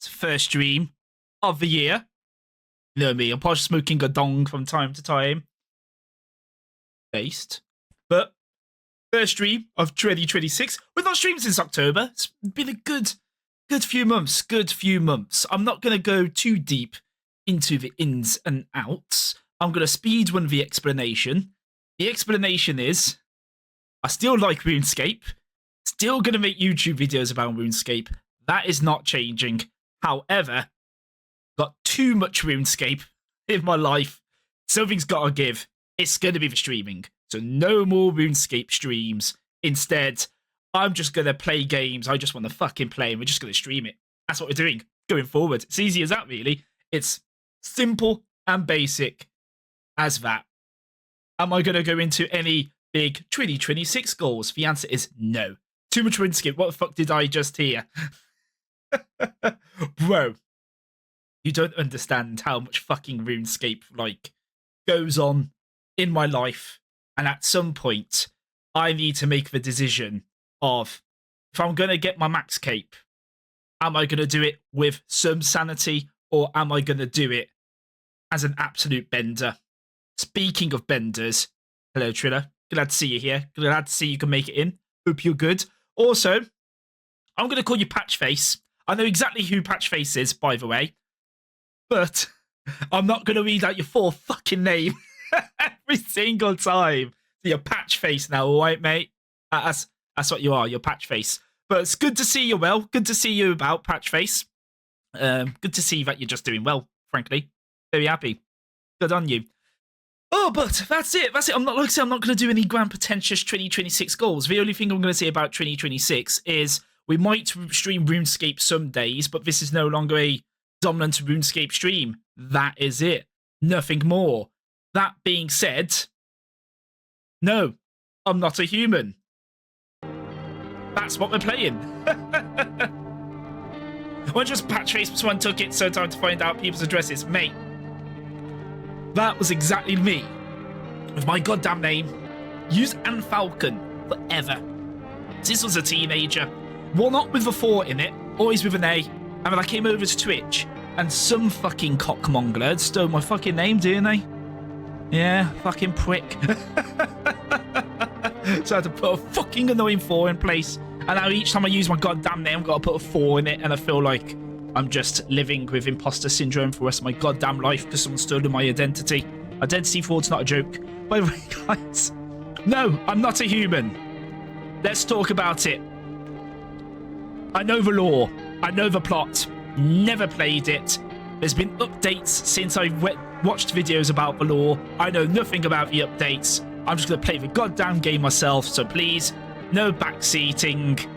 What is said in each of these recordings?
first stream of the year. You know me, I'm probably smoking a dong from time to time. Based. But first stream of 2026. We've not streamed since October. It's been a good few months. I'm not going to go too deep into the ins and outs. I'm going to speed run the explanation. The explanation is, I still like RuneScape. Still going to make YouTube videos about RuneScape. That is not changing. However, got too much RuneScape in my life. Something's got to give. It's going to be the streaming. So no more RuneScape streams. Instead, I'm just going to play games. I just want to fucking play and we're just going to stream it. That's what we're doing going forward. It's easy as that, really. It's simple and basic as that. Am I going to go into any big 2026 goals? The answer is no. Too much RuneScape. What the fuck did I just hear? Bro, you don't understand how much fucking RuneScape, like, goes on in my life. And at some point, I need to make the decision of, if I'm going to get my max cape, am I going to do it with some sanity, or am I going to do it as an absolute bender? Speaking of benders, hello Triller, glad to see you here. Glad to see you can make it in. Hope you're good. Also, I'm going to call you Patchface. I know exactly who Patchface is, by the way, but I'm not going to read out your full fucking name every single time. So you're Patchface now, all right, mate? That's what you are. You're Patchface. But it's good to see you well. Good to see you about, Patchface. Good to see that you're just doing well, frankly. Very happy. Good on you. Oh, but that's it. That's it. I'm not, like I said, I'm not going to do any grand pretentious 2026 goals. The only thing I'm going to say about 2026 is we might stream RuneScape some days, but this is no longer a dominant RuneScape stream. That is it. Nothing more. That being said, no, I'm not a human. That's what we're playing. When just Patchface one took it so time to find out people's addresses. Mate, that was exactly me. With my goddamn name. Use Anne Falcon forever. This was a teenager. Well, not with a 4 in it. Always with an A. And then I came over to Twitch. And some fucking cockmonger had stole my fucking name, didn't they? Yeah, fucking prick. So I had to put a fucking annoying 4 in place. And now each time I use my goddamn name, I've got to put a 4 in it. And I feel like I'm just living with imposter syndrome for the rest of my goddamn life because someone stole my identity. Identity fraud's not a joke. By the way, guys, no, I'm not a human. Let's talk about it. I know the lore. I know the plot. Never played it. There's been updates since I watched videos about the lore. I know nothing about the updates. I'm just going to play the goddamn game myself. So please, no backseating.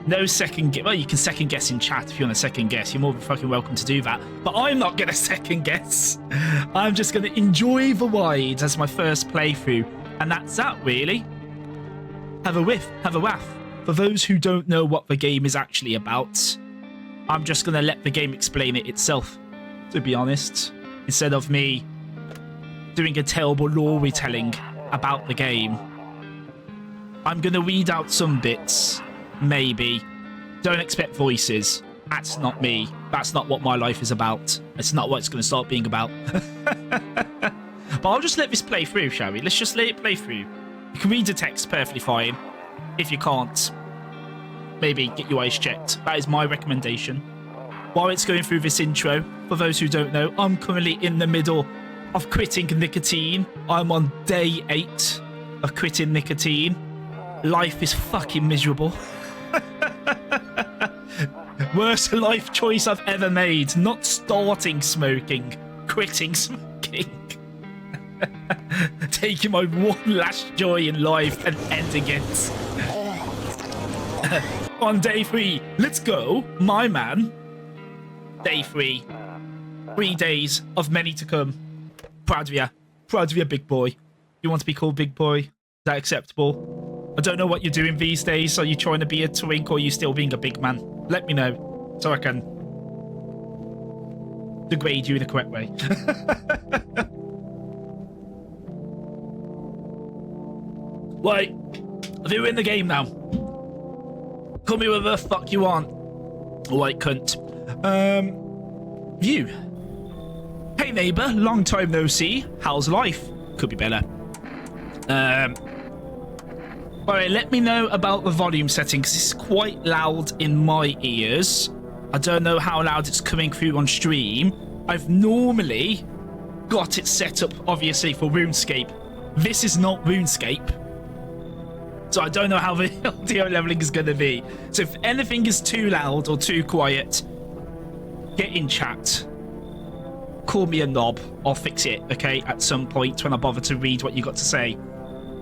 No second guess. Well, you can second guess in chat if you want to second guess. You're more than fucking welcome to do that. But I'm not going to second guess. I'm just going to enjoy the ride as my first playthrough. And that's that, really. Have a whiff, have a waff. For those who don't know what the game is actually about, I'm just going to let the game explain it itself, to be honest. Instead of me doing a terrible lore retelling about the game. I'm going to read out some bits. Maybe. Don't expect voices. That's not me. That's not what my life is about. It's not what it's going to start being about. But I'll just let this play through, shall we? Let's just let it play through. You can read the text perfectly fine. If you can't, maybe get your eyes checked. That is my recommendation. While it's going through this intro, for those who don't know, I'm currently in the middle of quitting nicotine. I'm on day 8 of quitting nicotine. Life is fucking miserable. Worst life choice I've ever made. Not starting smoking, quitting smoking. Taking my one last joy in life and ending it. On day 3, let's go, my man. Day 3. 3 days of many to come. Proud of you. Proud of you, big boy. You want to be called big boy? Is that acceptable? I don't know what you're doing these days. Are you trying to be a twink or are you still being a big man? Let me know so I can degrade you in the correct way. Right, I think we're in the game now. Call me whatever the fuck you want. Alright, cunt. View. Hey neighbor, long time no see. How's life? Could be better. Alright, let me know about the volume setting, because it's quite loud in my ears. I don't know how loud it's coming through on stream. I've normally got it set up, obviously, for RuneScape. This is not RuneScape. So I don't know how the audio leveling is going to be. So if anything is too loud or too quiet, get in chat. Call me a knob. I'll fix it, okay, at some point when I bother to read what you got to say.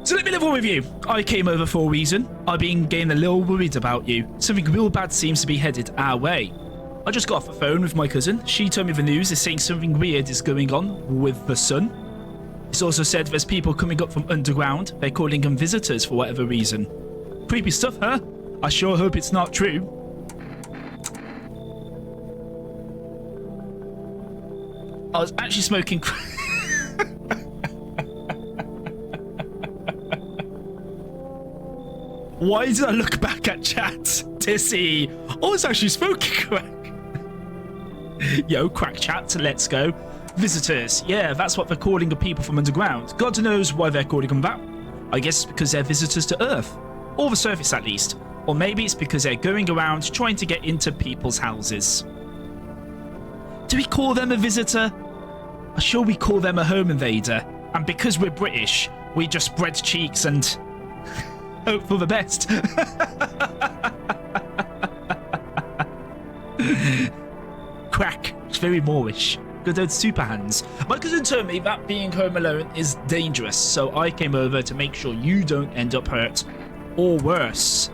So let me level with you. I came over for a reason. I've been getting a little worried about you. Something real bad seems to be headed our way. I just got off the phone with my cousin. She told me the news is saying something weird is going on with the sun. It's also said there's people coming up from underground. They're calling them visitors for whatever reason. Creepy stuff, huh? I sure hope it's not true. I was actually smoking... Why did I look back at chat to see... Oh, it's actually smoking crack. Yo, crack chat, let's go. Visitors. Yeah, that's what they're calling the people from underground. God knows why they're calling them that. I guess it's because they're visitors to Earth. Or the surface, at least. Or maybe it's because they're going around trying to get into people's houses. Do we call them a visitor? Or sure we call them a home invader? And because we're British, we just spread cheeks and... hope for the best. Crack. It's very Moorish. Good old super hands. My cousin told me that being home alone is dangerous, so I came over to make sure you don't end up hurt or worse.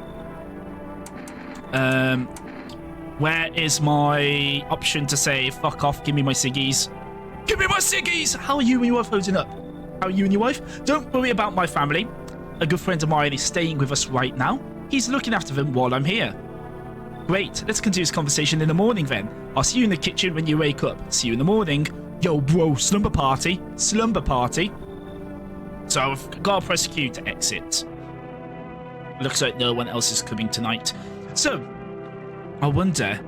Where is my option to say fuck off, give me my ciggies? Give me my ciggies! How are you and your wife holding up? How are you and your wife? Don't worry about my family. A good friend of mine is staying with us right now. He's looking after them while I'm here. Great, let's continue this conversation in the morning then. I'll see you in the kitchen when you wake up. See you in the morning. Yo, bro, slumber party. Slumber party. So I've got to press Q to exit. Looks like no one else is coming tonight. So, I wonder...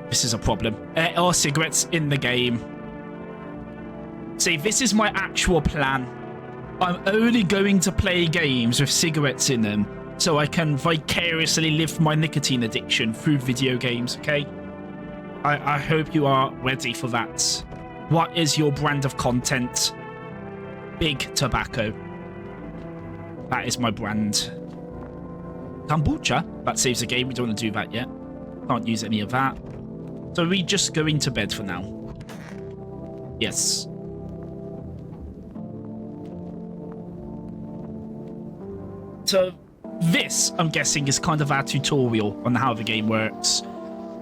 This is a problem. There are cigarettes in the game. See, this is my actual plan. I'm only going to play games with cigarettes in them so I can vicariously live my nicotine addiction through video games, okay? I hope you are ready for that. What is your brand of content? Big tobacco. That is my brand. Kombucha? That saves the game. We don't want to do that yet. Can't use any of that. So we just going to bed for now. Yes. So this, I'm guessing, is kind of our tutorial on how the game works.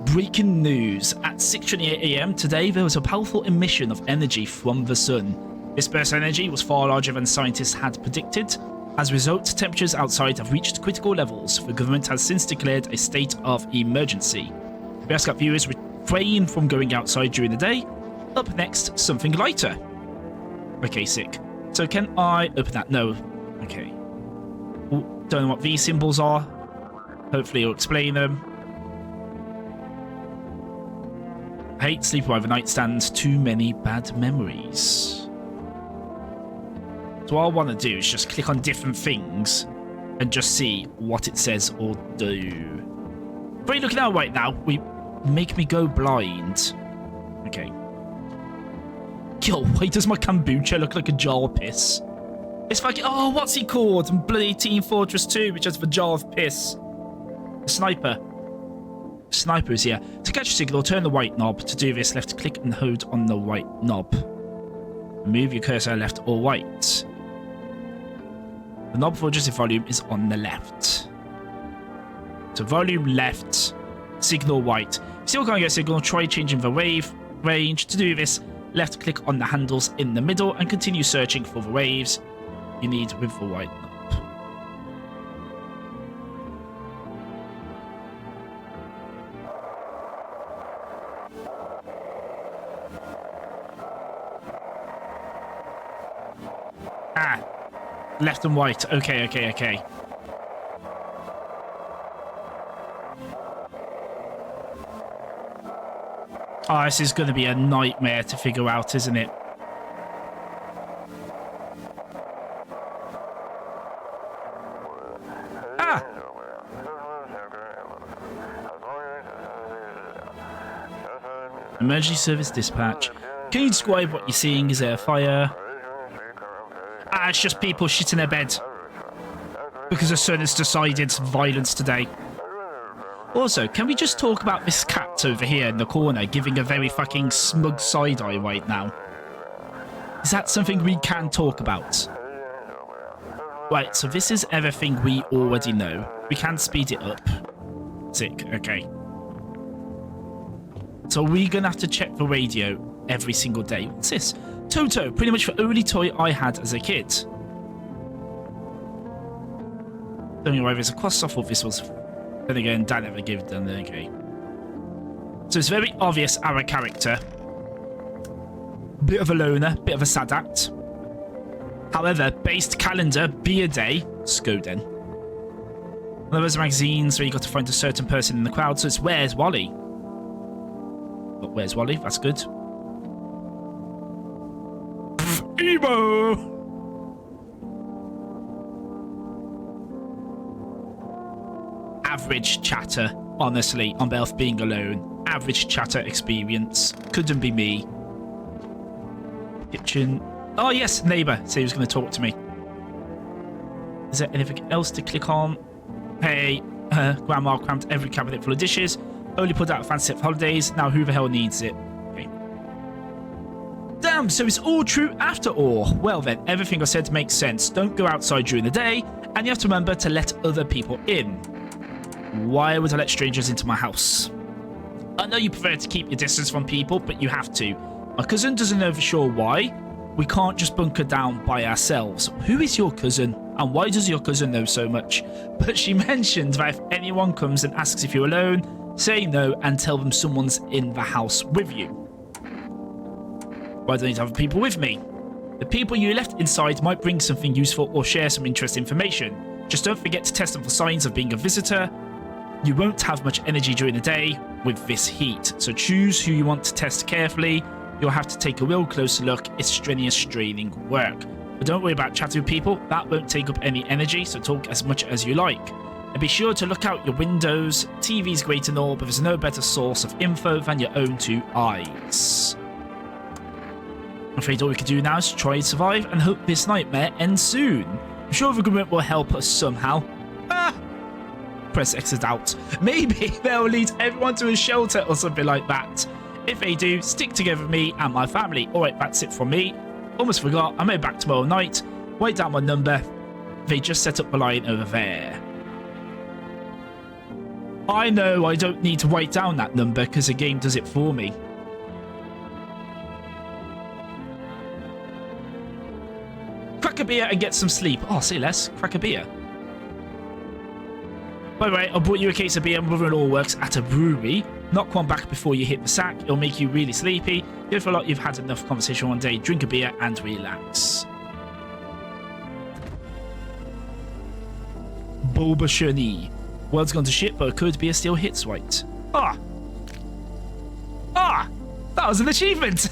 Breaking news. At 6:28 AM today, there was a powerful emission of energy from the sun. This burst of energy was far larger than scientists had predicted. As a result, temperatures outside have reached critical levels. The government has since declared a state of emergency. We ask our viewers refrain from going outside during the day. Up next, something lighter. Okay, sick. So can I open that? No. Okay. Don't know what these symbols are. Hopefully you'll explain them. Hate sleeping by the nightstand. Too many bad memories. So what I want to do is just click on different things and just see what it says or do. What are you looking at right now? We make me go blind. Okay. Yo, why does my kombucha look like a jar of piss? It's like, oh, what's he called? In bloody Team Fortress 2, which has the jar of piss. The sniper. Sniper is here. To catch a signal, turn the right knob. To do this, left click and hold on the right knob. Move your cursor left or right. The knob for adjusting volume is on the left. So volume left, signal right. Still can't get a signal, try changing the wave range. To do this, left click on the handles in the middle and continue searching for the waves you need with the right knob. Ah, left and right. Okay. Oh, this is going to be a nightmare to figure out, isn't it? Ah! Emergency service dispatch. Can you describe what you're seeing? Is there a fire? Ah, it's just people shitting their bed. Because the sun has decided violence today. Also, can we just talk about this cat over here in the corner giving a very fucking smug side eye right now? Is that something we can talk about? Right, so this is everything we already know. We can speed it up. Sick, okay. So we're gonna have to check the radio every single day. What's this? Toto, pretty much the only toy I had as a kid. Don't know why there's a cross off of this was. Then again, Dan never gave them. Okay. So it's very obvious our character. Bit of a loner, bit of a sad act. However, based calendar, beer day, Skoden. One of those magazines where you got to find a certain person in the crowd, so it's Where's Wally? But Where's Wally? That's good. Emo! Average chatter, honestly, on Belf being alone. Average chatter experience. Couldn't be me. Kitchen. Oh, yes, neighbour. Said he was going to talk to me. Is there anything else to click on? Hey, Grandma crammed every cabinet full of dishes. Only put out a fancy set for holidays. Now who the hell needs it? Okay. Damn, so it's all true after all. Well then, everything I said makes sense. Don't go outside during the day, and you have to remember to let other people in. Why would I let strangers into my house? I know you prefer to keep your distance from people, but you have to. My cousin doesn't know for sure why. We can't just bunker down by ourselves. Who is your cousin? And why does your cousin know so much? But she mentioned that if anyone comes and asks if you're alone, say no and tell them someone's in the house with you. Why don't you have people with me? The people you left inside might bring something useful or share some interesting information. Just don't forget to test them for signs of being a visitor. You won't have much energy during the day with this heat, so choose who you want to test carefully. You'll have to take a real closer look. It's strenuous, straining work. But don't worry about chatting with people. That won't take up any energy, so talk as much as you like. And be sure to look out your windows. TV's great and all, but there's no better source of info than your own two eyes. I'm afraid all we can do now is try and survive and hope this nightmare ends soon. I'm sure the government will help us somehow. Press exit out. Maybe they'll lead everyone to a shelter or something like that. If they do, stick together with me and my family. Alright, that's it from me. Almost forgot, I'm heading back tomorrow night. Write down my number. They just set up the line over there. I know I don't need to write down that number because the game does it for me. Crack a beer and get some sleep. Oh, say less. Crack a beer. By the way, I brought you a case of beer. My brother-in-law works at a brewery. Knock one back before you hit the sack. It'll make you really sleepy. You feel like you've had enough conversation one day. Drink a beer and relax. Bulbashani. World's gone to shit, but a code beer still hits right. That was an achievement.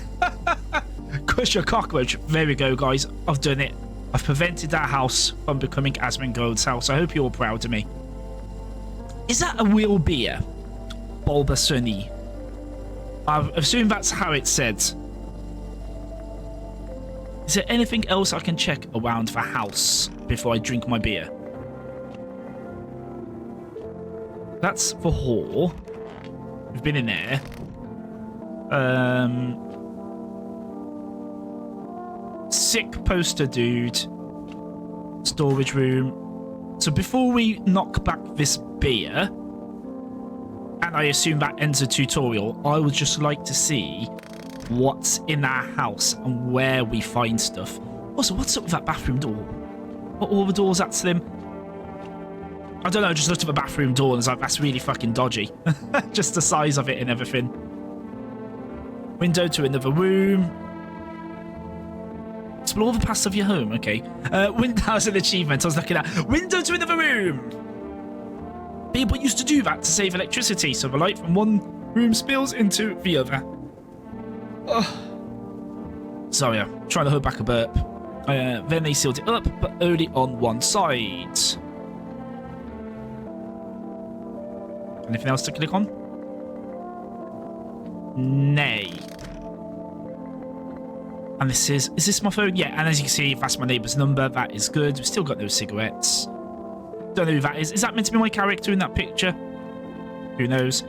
Crush your cockroach. There we go, guys. I've done it. I've prevented that house from becoming Asmongold's house. I hope you're all proud of me. Is that a real beer? Bulbashani. I assume that's how it's said. Is there anything else I can check around the house before I drink my beer? That's the hall. We've been in there. Sick poster dude. Storage room. So before we knock back this beer, and I assume that ends the tutorial, I would just like to see what's in our house and where we find stuff. Also, what's up with that bathroom door? Are all the doors that slim? I don't know, I just looked at the bathroom door and was like, that's really fucking dodgy. Just the size of it and everything. Window to another room. Explore the past of your home, okay. Windows an achievement I was looking at. Window to another room! People used to do that to save electricity, so the light from one room spills into the other. Sorry, I'm trying to hold back a burp. Then they sealed it up, but only on one side. Anything else to click on? Nay. And is this my phone? Yeah, and as you can see, that's my neighbour's number. That is good. We've still got no cigarettes. Don't know who that is. Is that meant to be my character in that picture? Who knows?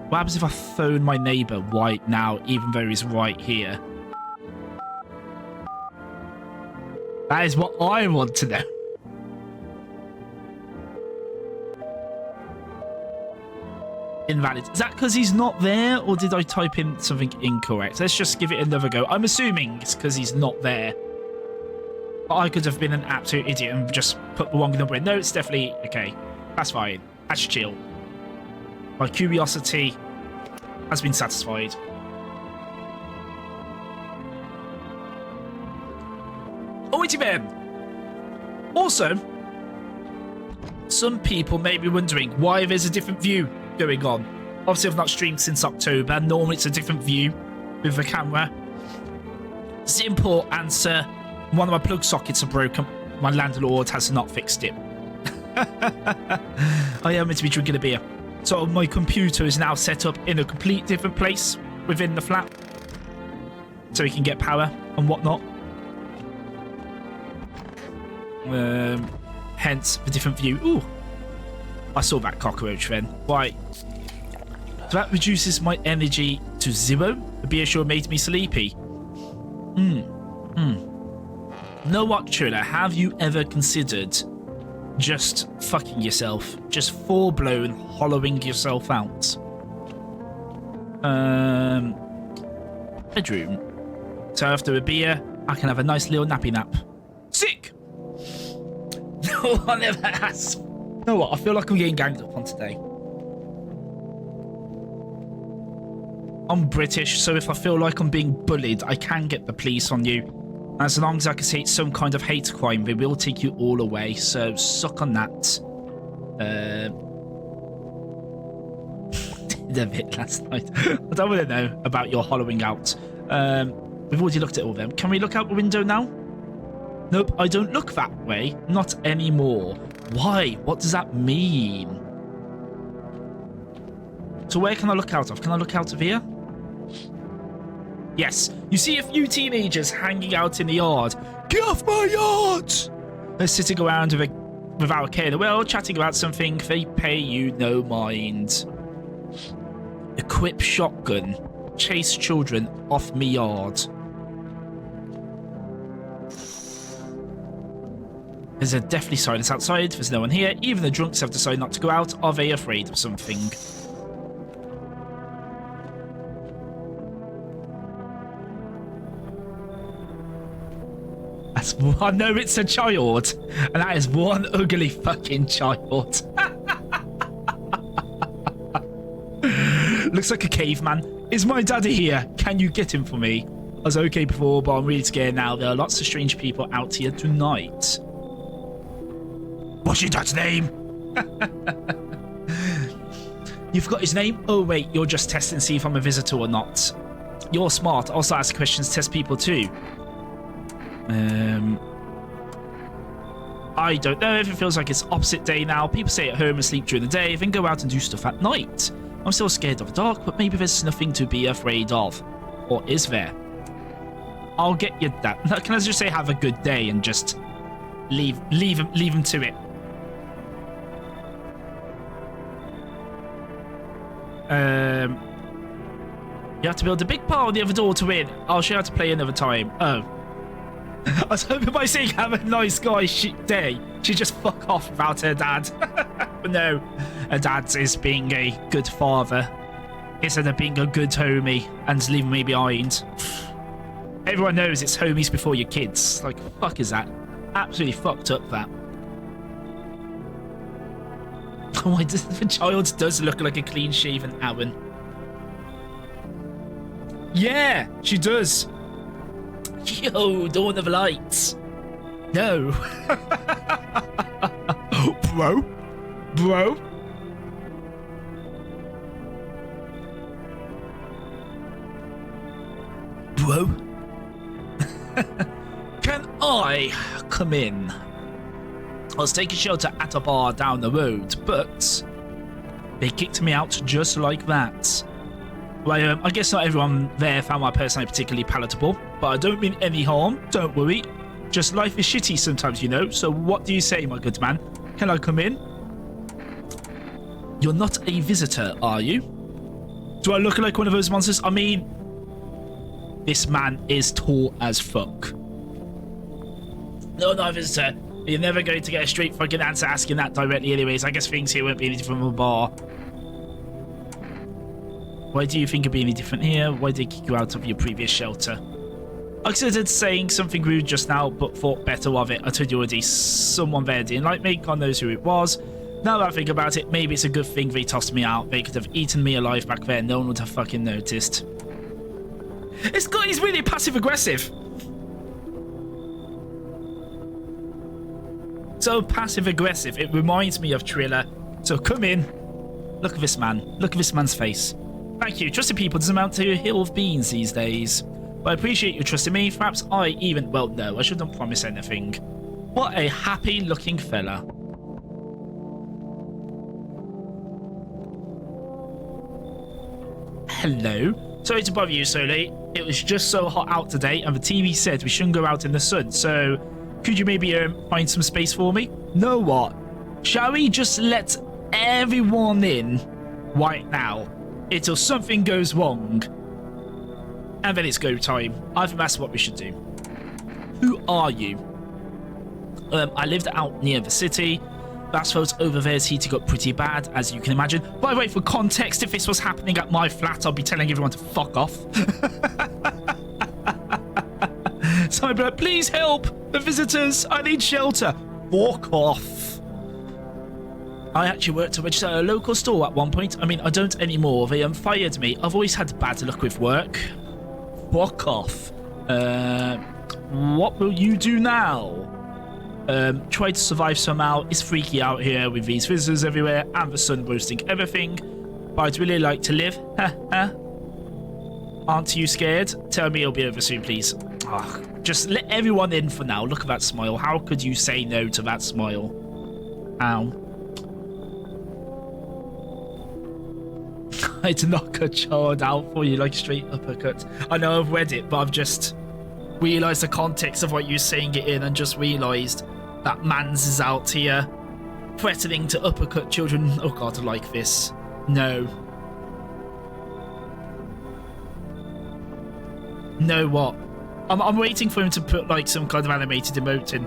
What happens if I phone my neighbour right now, even though he's right here? That is what I want to know. Invalid. Is that because he's not there, or did I type in something incorrect? Let's just give it another go. I'm assuming it's because he's not there. But I could have been an absolute idiot and just put the wrong number in. No, it's definitely... Okay, that's fine. That's chill. My curiosity has been satisfied. Alrighty then. Also, some people may be wondering why there's a different view going on. Obviously, I've not streamed since October. Normally, it's a different view with the camera. Simple answer. One of my plug sockets are broken. My landlord has not fixed it. I am meant to be drinking a beer. So my computer is now set up in a complete different place within the flat. So we can get power and whatnot. Hence the different view. Ooh. I saw that cockroach then. Right. So that reduces my energy to 0. The beer sure made me sleepy. Know what, Triller? Have you ever considered just fucking yourself? Just full-blown hollowing yourself out? Bedroom. So after a beer, I can have a nice little nappy nap. Sick! No one ever has. You know what? I feel like I'm getting ganged up on today. I'm British, so if I feel like I'm being bullied, I can get the police on you. As long as I can say it's some kind of hate crime, they will take you all away. So suck on that. Did a bit last night. I don't want to know about your hollowing out. We've already looked at all of them. Can we look out the window now? Nope, I don't look that way. Not anymore. Why? What does that mean? So where can I look out of? Can I look out of here? Yes. You see a few teenagers hanging out in the yard. Get off my yard! They're sitting around without a care in the world, chatting about something. They pay you no mind. Equip shotgun. Chase children off me yard. There's a deathly silence outside. There's no one here. Even the drunks have decided not to go out. Are they afraid of something? That's one. No, it's a child. And that is one ugly fucking child. Looks like a caveman. Is my daddy here? Can you get him for me? I was okay before, but I'm really scared now. There are lots of strange people out here tonight. What's your dad's name? You forgot his name? Oh, wait, you're just testing to see if I'm a visitor or not. You're smart. Also ask questions, test people too. I don't know if it feels like it's opposite day now. People stay at home and sleep during the day, then go out and do stuff at night. I'm still scared of the dark, but maybe there's nothing to be afraid of. Or is there? I'll get you that. Can I just say have a good day and just leave him to it? You have to build a big pile on the other door to win. I'll show you how to play another time. Oh. I was hoping by saying have a nice guy day, she'd just fuck off without her dad. But no, her dad is being a good father instead of being a good homie and leaving me behind. Everyone knows it's homies before your kids. Like, fuck is that? Absolutely fucked up, that. Oh, the child does look like a clean-shaven Alan. Yeah, she does. Yo, Dawn of Lights. No. Bro. bro. Can I come in? I was taking shelter at a bar down the road, but they kicked me out just like that. Well, I guess not everyone there found my personality particularly palatable, but I don't mean any harm, don't worry. Just life is shitty sometimes, you know, so what do you say, my good man? Can I come in? You're not a visitor, are you? Do I look like one of those monsters? I mean, this man is tall as fuck. No, not a visitor. You're never going to get a straight fucking answer asking that directly anyways. I guess things here won't be any different from a bar. Why do you think it'd be any different here? Why did they kick you out of your previous shelter? I considered saying something rude just now, but thought better of it. I told you already, someone there didn't like me. God knows who it was. Now that I think about it, maybe it's a good thing they tossed me out. They could have eaten me alive back there. No one would have fucking noticed. This guy is really passive-aggressive. So passive-aggressive. It reminds me of Triller. So come in. Look at this man. Look at this man's face. Thank you. Trusting people doesn't amount to a hill of beans these days. But I appreciate you trusting me. Perhaps I even... Well, no, I shouldn't promise anything. What a happy-looking fella. Hello. Sorry to bother you so late. It was just so hot out today, and the TV said we shouldn't go out in the sun, so could you maybe find some space for me? Know what? Shall we just let everyone in right now until something goes wrong? And then it's go time. I think that's what we should do. Who are you? I lived out near the city. Asphalt over there is heating up pretty bad, as you can imagine. By the way, for context, if this was happening at my flat, I'll be telling everyone to fuck off. Sorry, but please help! The visitors! I need shelter! Walk off. I actually worked to register at a local store at one point. I mean, I don't anymore. They fired me. I've always had bad luck with work. Fuck off. What will you do now? Try to survive somehow. It's freaky out here with these visitors everywhere and the sun roasting everything. But I'd really like to live. Aren't you scared? Tell me it'll be over soon, please. Oh, just let everyone in for now. Look at that smile. How could you say no to that smile? Ow. I'd knock a child out for you like straight uppercut. I know I've read it, but I've just realised the context of what you're saying it in and just realised that Mans is out here threatening to uppercut children. Oh god, I like this. No. No what? I'm waiting for him to put like some kind of animated emote in.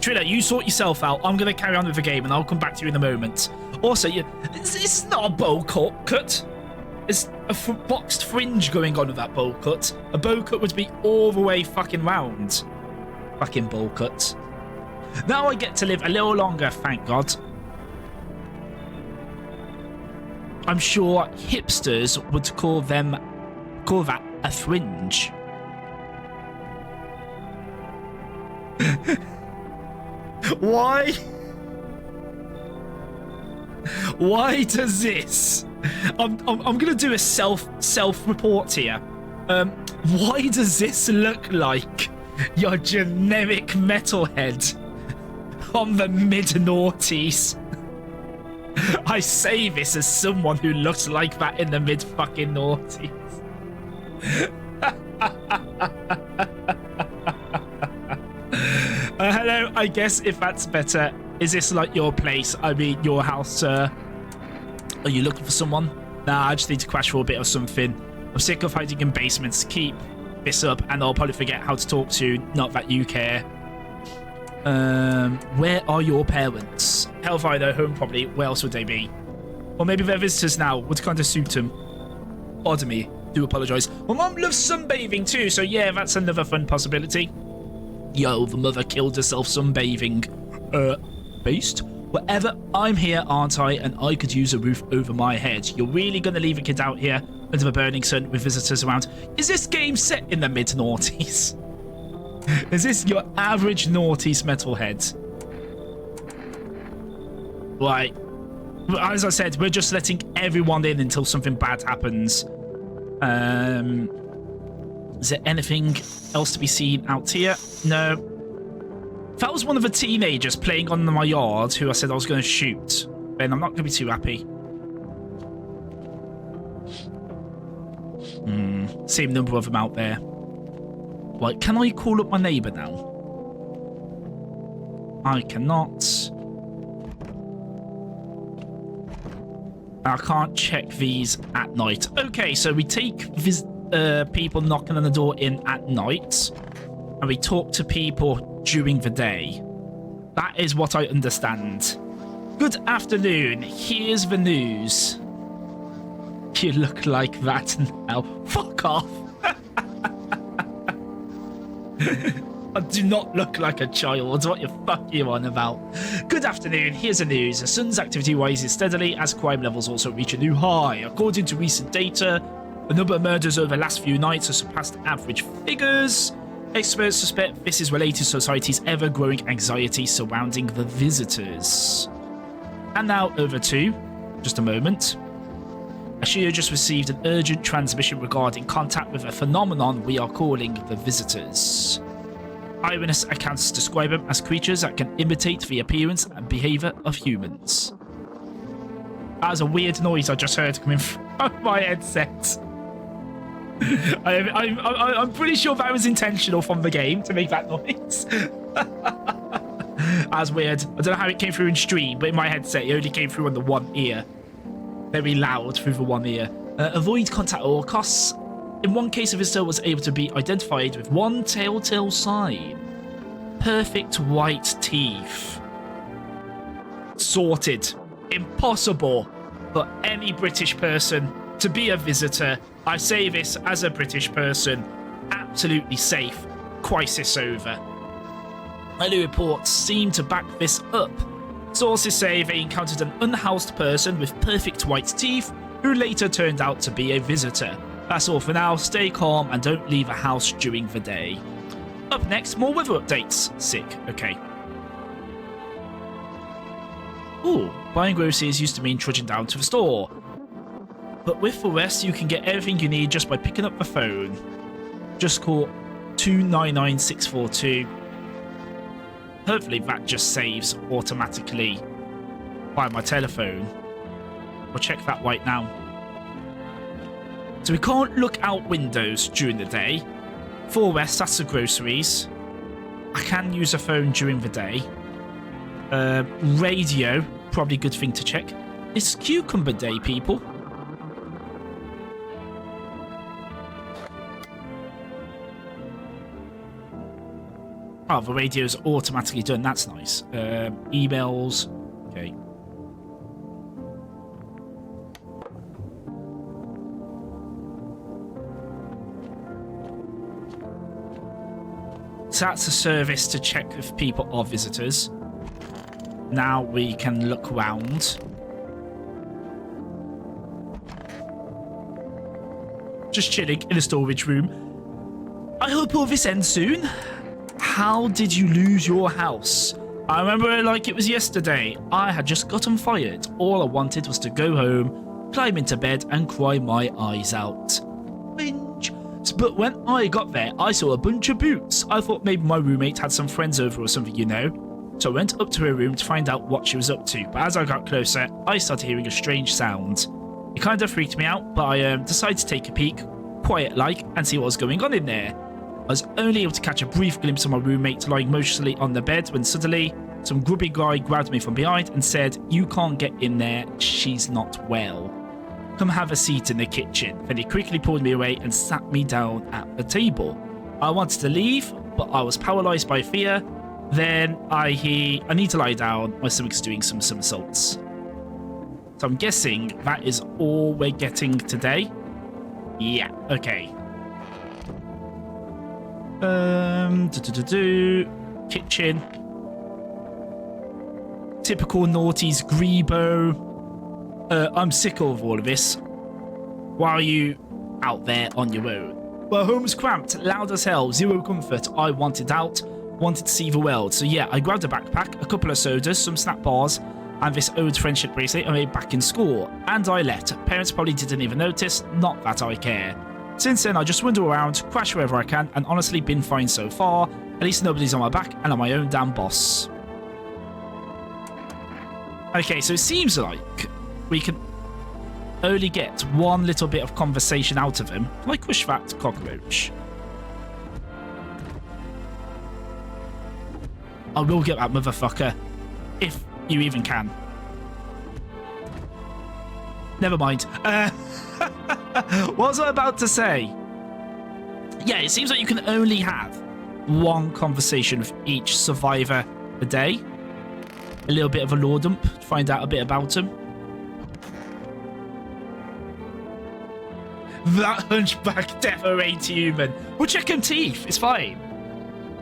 Triller, you sort yourself out. I'm going to carry on with the game and I'll come back to you in a moment. Also, it's not a bowl cut. There's a boxed fringe going on with that bowl cut. A bowl cut would be all the way fucking round. Fucking bowl cut. Now I get to live a little longer, thank God. I'm sure hipsters would call that a fringe. Why? Why does this? I'm gonna do a self report here. Why does this look like your generic metalhead on the mid-noughties? I say this as someone who looks like that in the mid-fucking-noughties. Hello, I guess if that's better. Is this like your place? I mean, your house, sir? Are you looking for someone? Nah, I just need to crash for a bit or something. I'm sick of hiding in basements. Keep this up and I'll probably forget how to talk to you. Not that you care. Where are your parents? Hellfire, though, home probably. Where else would they be? Or maybe they're visitors now. Would kind of suit them. Pardon me. Do apologise. My mum loves sunbathing too, so yeah, that's another fun possibility. Yo, the mother killed herself sunbathing. Based? Whatever, I'm here, aren't I? And I could use a roof over my head. You're really gonna leave a kid out here under the burning sun with visitors around? Is this game set in the mid-noughties? Is this your average noughties metalhead? Right. As I said, we're just letting everyone in until something bad happens. Is there anything else to be seen out here? No. If that was one of the teenagers playing on my yard who I said I was going to shoot, then I'm not going to be too happy. Same number of them out there. Right, can I call up my neighbour now? I cannot. I can't check these at night. Okay, so we take people knocking on the door in at night, and we talk to people during the day. That is what I understand. Good afternoon. Here's the news. You look like that now. Fuck off. I do not look like a child. What the fuck are you on about? Good afternoon. Here's the news. The sun's activity rises steadily as crime levels also reach a new high. According to recent data, the number of murders over the last few nights has surpassed average figures. Experts suspect this is related to society's ever-growing anxiety surrounding the visitors. And now over to, just a moment. Ashio just received an urgent transmission regarding contact with a phenomenon we are calling the visitors. Eyewitness accounts describe them as creatures that can imitate the appearance and behavior of humans. That was a weird noise I just heard coming from my headset. I'm pretty sure that was intentional from the game to make that noise. That was weird. I don't know how it came through in stream, but in my headset it only came through on the one ear. Very loud through the one ear. Avoid contact at all costs. In one case, a visitor was able to be identified with one telltale sign. Perfect white teeth. Sorted. Impossible for any British person to be a visitor. I say this as a British person. Absolutely safe. Crisis over. Early reports seem to back this up. Sources say they encountered an unhoused person with perfect white teeth who later turned out to be a visitor. That's all for now. Stay calm and don't leave a house during the day. Up next, more weather updates. Sick. Okay. Ooh, buying groceries used to mean trudging down to the store. But with the rest, you can get everything you need just by picking up the phone. Just call 299642. Hopefully that just saves automatically by my telephone. We'll check that right now. So we can't look out windows during the day. For rest, that's the groceries. I can use a phone during the day. Radio, probably a good thing to check. It's Cucumber Day, people. Oh, the radio's automatically done. That's nice. Emails. Okay. So that's a service to check if people are visitors. Now we can look around. Just chilling in a storage room. I hope all this ends soon. How did you lose your house? I remember it like it was yesterday. I had just gotten fired. All I wanted was to go home, climb into bed and cry my eyes out. Whinge. But when I got there, I saw a bunch of boots. I thought maybe my roommate had some friends over or something, you know. So I went up to her room to find out what she was up to. But as I got closer, I started hearing a strange sound. It kind of freaked me out, but I decided to take a peek, quiet-like, and see what was going on in there. I was only able to catch a brief glimpse of my roommate lying motionlessly on the bed when suddenly some grubby guy grabbed me from behind and said, "You can't get in there, she's not well. Come have a seat in the kitchen." Then he quickly pulled me away and sat me down at the table. I wanted to leave, but I was paralyzed by fear. Then I need to lie down. My stomach's doing some somersaults. So I'm guessing that is all we're getting today. Yeah, okay. Kitchen. Typical naughties Grebo. I'm sick of all of this. Why are you out there on your own? Well, home's cramped, loud as hell, zero comfort. I wanted out, wanted to see the world. So yeah, I grabbed a backpack, a couple of sodas, some snack bars, and this old friendship bracelet I made back in school. And I left. Parents probably didn't even notice, not that I care. Since then, I just wander around, crash wherever I can, and honestly been fine so far. At least nobody's on my back, and I'm my own damn boss. Okay, so it seems like we can only get one little bit of conversation out of him. Like push that cockroach. I will get that motherfucker. If you even can. Never mind. What was I about to say? Yeah, it seems like you can only have one conversation with each survivor a day. A little bit of a lore dump to find out a bit about him. That hunchback defo ain't human. We'll check him teeth. It's fine.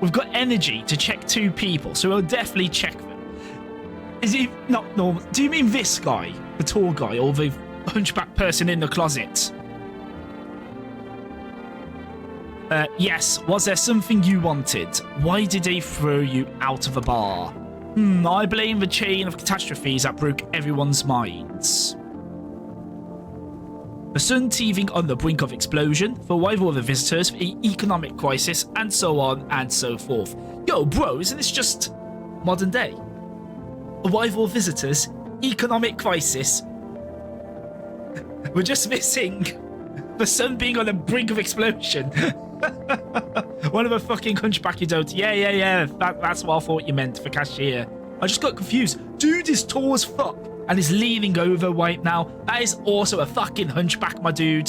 We've got energy to check 2 people, so we'll definitely check them. Is he not normal? Do you mean this guy, the tall guy, or the hunchback person in the closet? Yes. Was there something you wanted? Why did they throw you out of a bar? I blame the chain of catastrophes that broke everyone's minds. The sun teething on the brink of explosion, the arrival of the visitors, the economic crisis, and so on and so forth. Yo, bro, isn't this just modern day? Arrival of visitors, economic crisis. We're just missing the sun being on the brink of explosion. One of a fucking hunchbacky dote. Yeah. That's what I thought you meant for cashier. I just got confused. Dude is tall as fuck and is leaning over right now. That is also a fucking hunchback, my dude.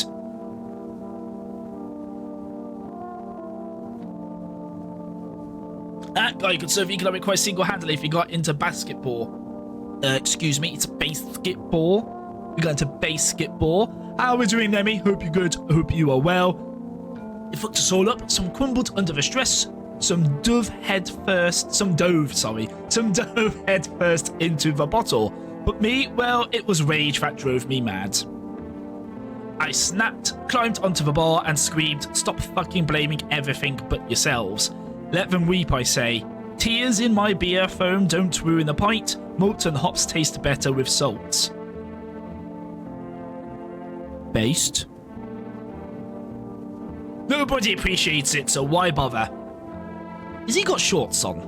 That guy could serve economic crisis single-handedly if he got into basketball. Excuse me, it's basketball. We got into basketball. How are we doing, Nemi? Hope you're good. Hope you are well. It fucked us all up. Some crumbled under the stress. Some dove head first into the bottle. But me, well, it was rage that drove me mad. I snapped, climbed onto the bar and screamed, "Stop fucking blaming everything but yourselves. Let them weep, I say. Tears in my beer foam don't ruin the pint. Malt and hops taste better with salt." Based. Nobody appreciates it, so why bother? Has he got shorts on?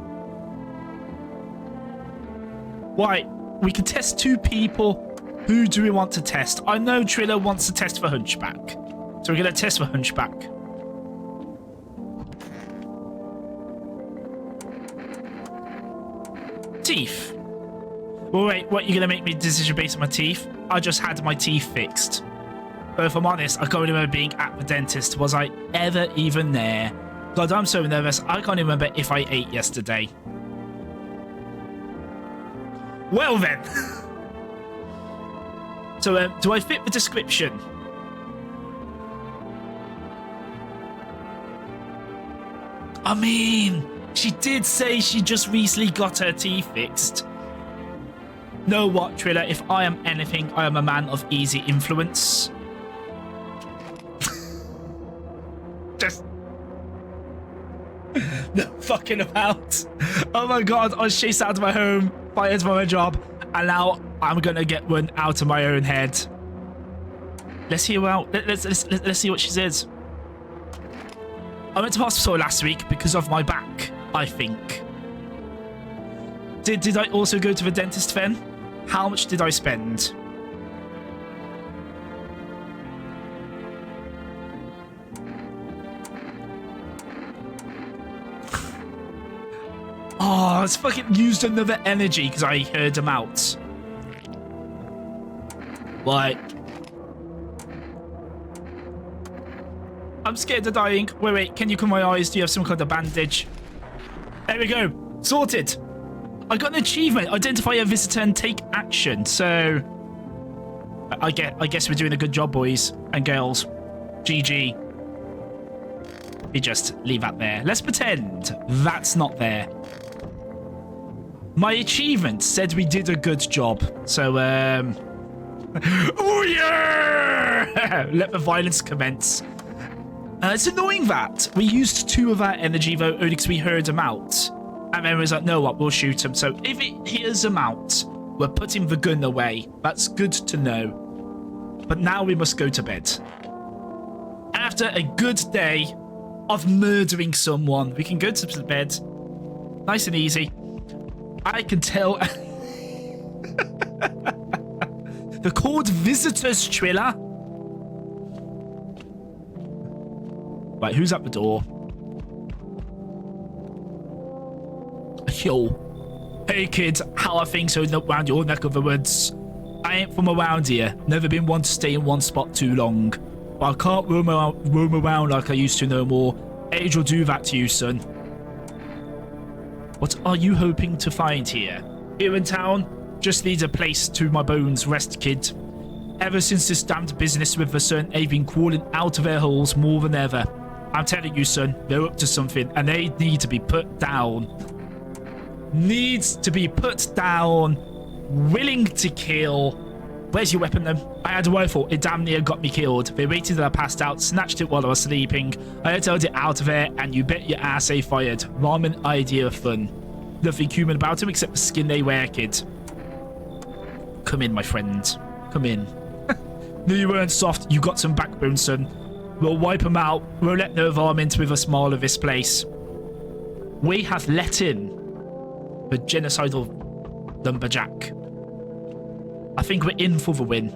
Right, we can test 2 people. Who do we want to test? I know Triller wants to test for Hunchback. So we're going to test for Hunchback. Teeth. Well, wait, what, you're going to make me a decision based on my teeth? I just had my teeth fixed. But if I'm honest, I can't remember being at the dentist. Was I ever even there? God, I'm so nervous. I can't remember if I ate yesterday. Well then. So, do I fit the description? I mean, she did say she just recently got her teeth fixed. Know what, Triller? If I am anything, I am a man of easy influence. Just no fucking about. Oh my god, I was chased out of my home, fired from my job, and now I'm gonna get one out of my own head. Let's hear her out. Let's see what she says. I went to hospital last week because of my back, I think. Did I also go to the dentist then? How much did I spend? Oh, it's fucking used another energy because I heard him out. Like, I'm scared of dying. Wait, can you cover my eyes? Do you have some kind of bandage? There we go. Sorted. I got an achievement. Identify a visitor and take action. So, I guess we're doing a good job, boys and girls. GG. We just leave that there. Let's pretend that's not there. My achievement said we did a good job. So, oh yeah! Let the violence commence. It's annoying that we used 2 of our energy, though, only because we heard him out. And then we was like, no, what, we'll shoot him. So if it hears him out, we're putting the gun away. That's good to know. But now we must go to bed. And after a good day of murdering someone, we can go to bed. Nice and easy. I can tell. They're called visitors, Triller. Right, who's at the door? Yo. Hey, kids. How are things around your neck of the woods? I ain't from around here. Never been one to stay in one spot too long. But I can't roam around like I used to no more. Age will do that to you, son. What are you hoping to find here? Here in town? Just needs a place to my bones rest, kid. Ever since this damned business with the sun, they've been crawling out of their holes more than ever. I'm telling you, son, they're up to something, and they need to be put down. Needs to be put down. Willing to kill. Where's your weapon, though? I had a rifle. It damn near got me killed. They waited till I passed out, snatched it while I was sleeping. I held it out of there, and you bet your ass they fired. Ramen idea of fun. Nothing human about him except the skin they wear, kid. Come in, my friend. Come in. No, you weren't soft. You got some backbone, son. We'll wipe them out. We'll let no varmint with a smile of this place. We have let in the genocidal lumberjack. I think we're in for the win.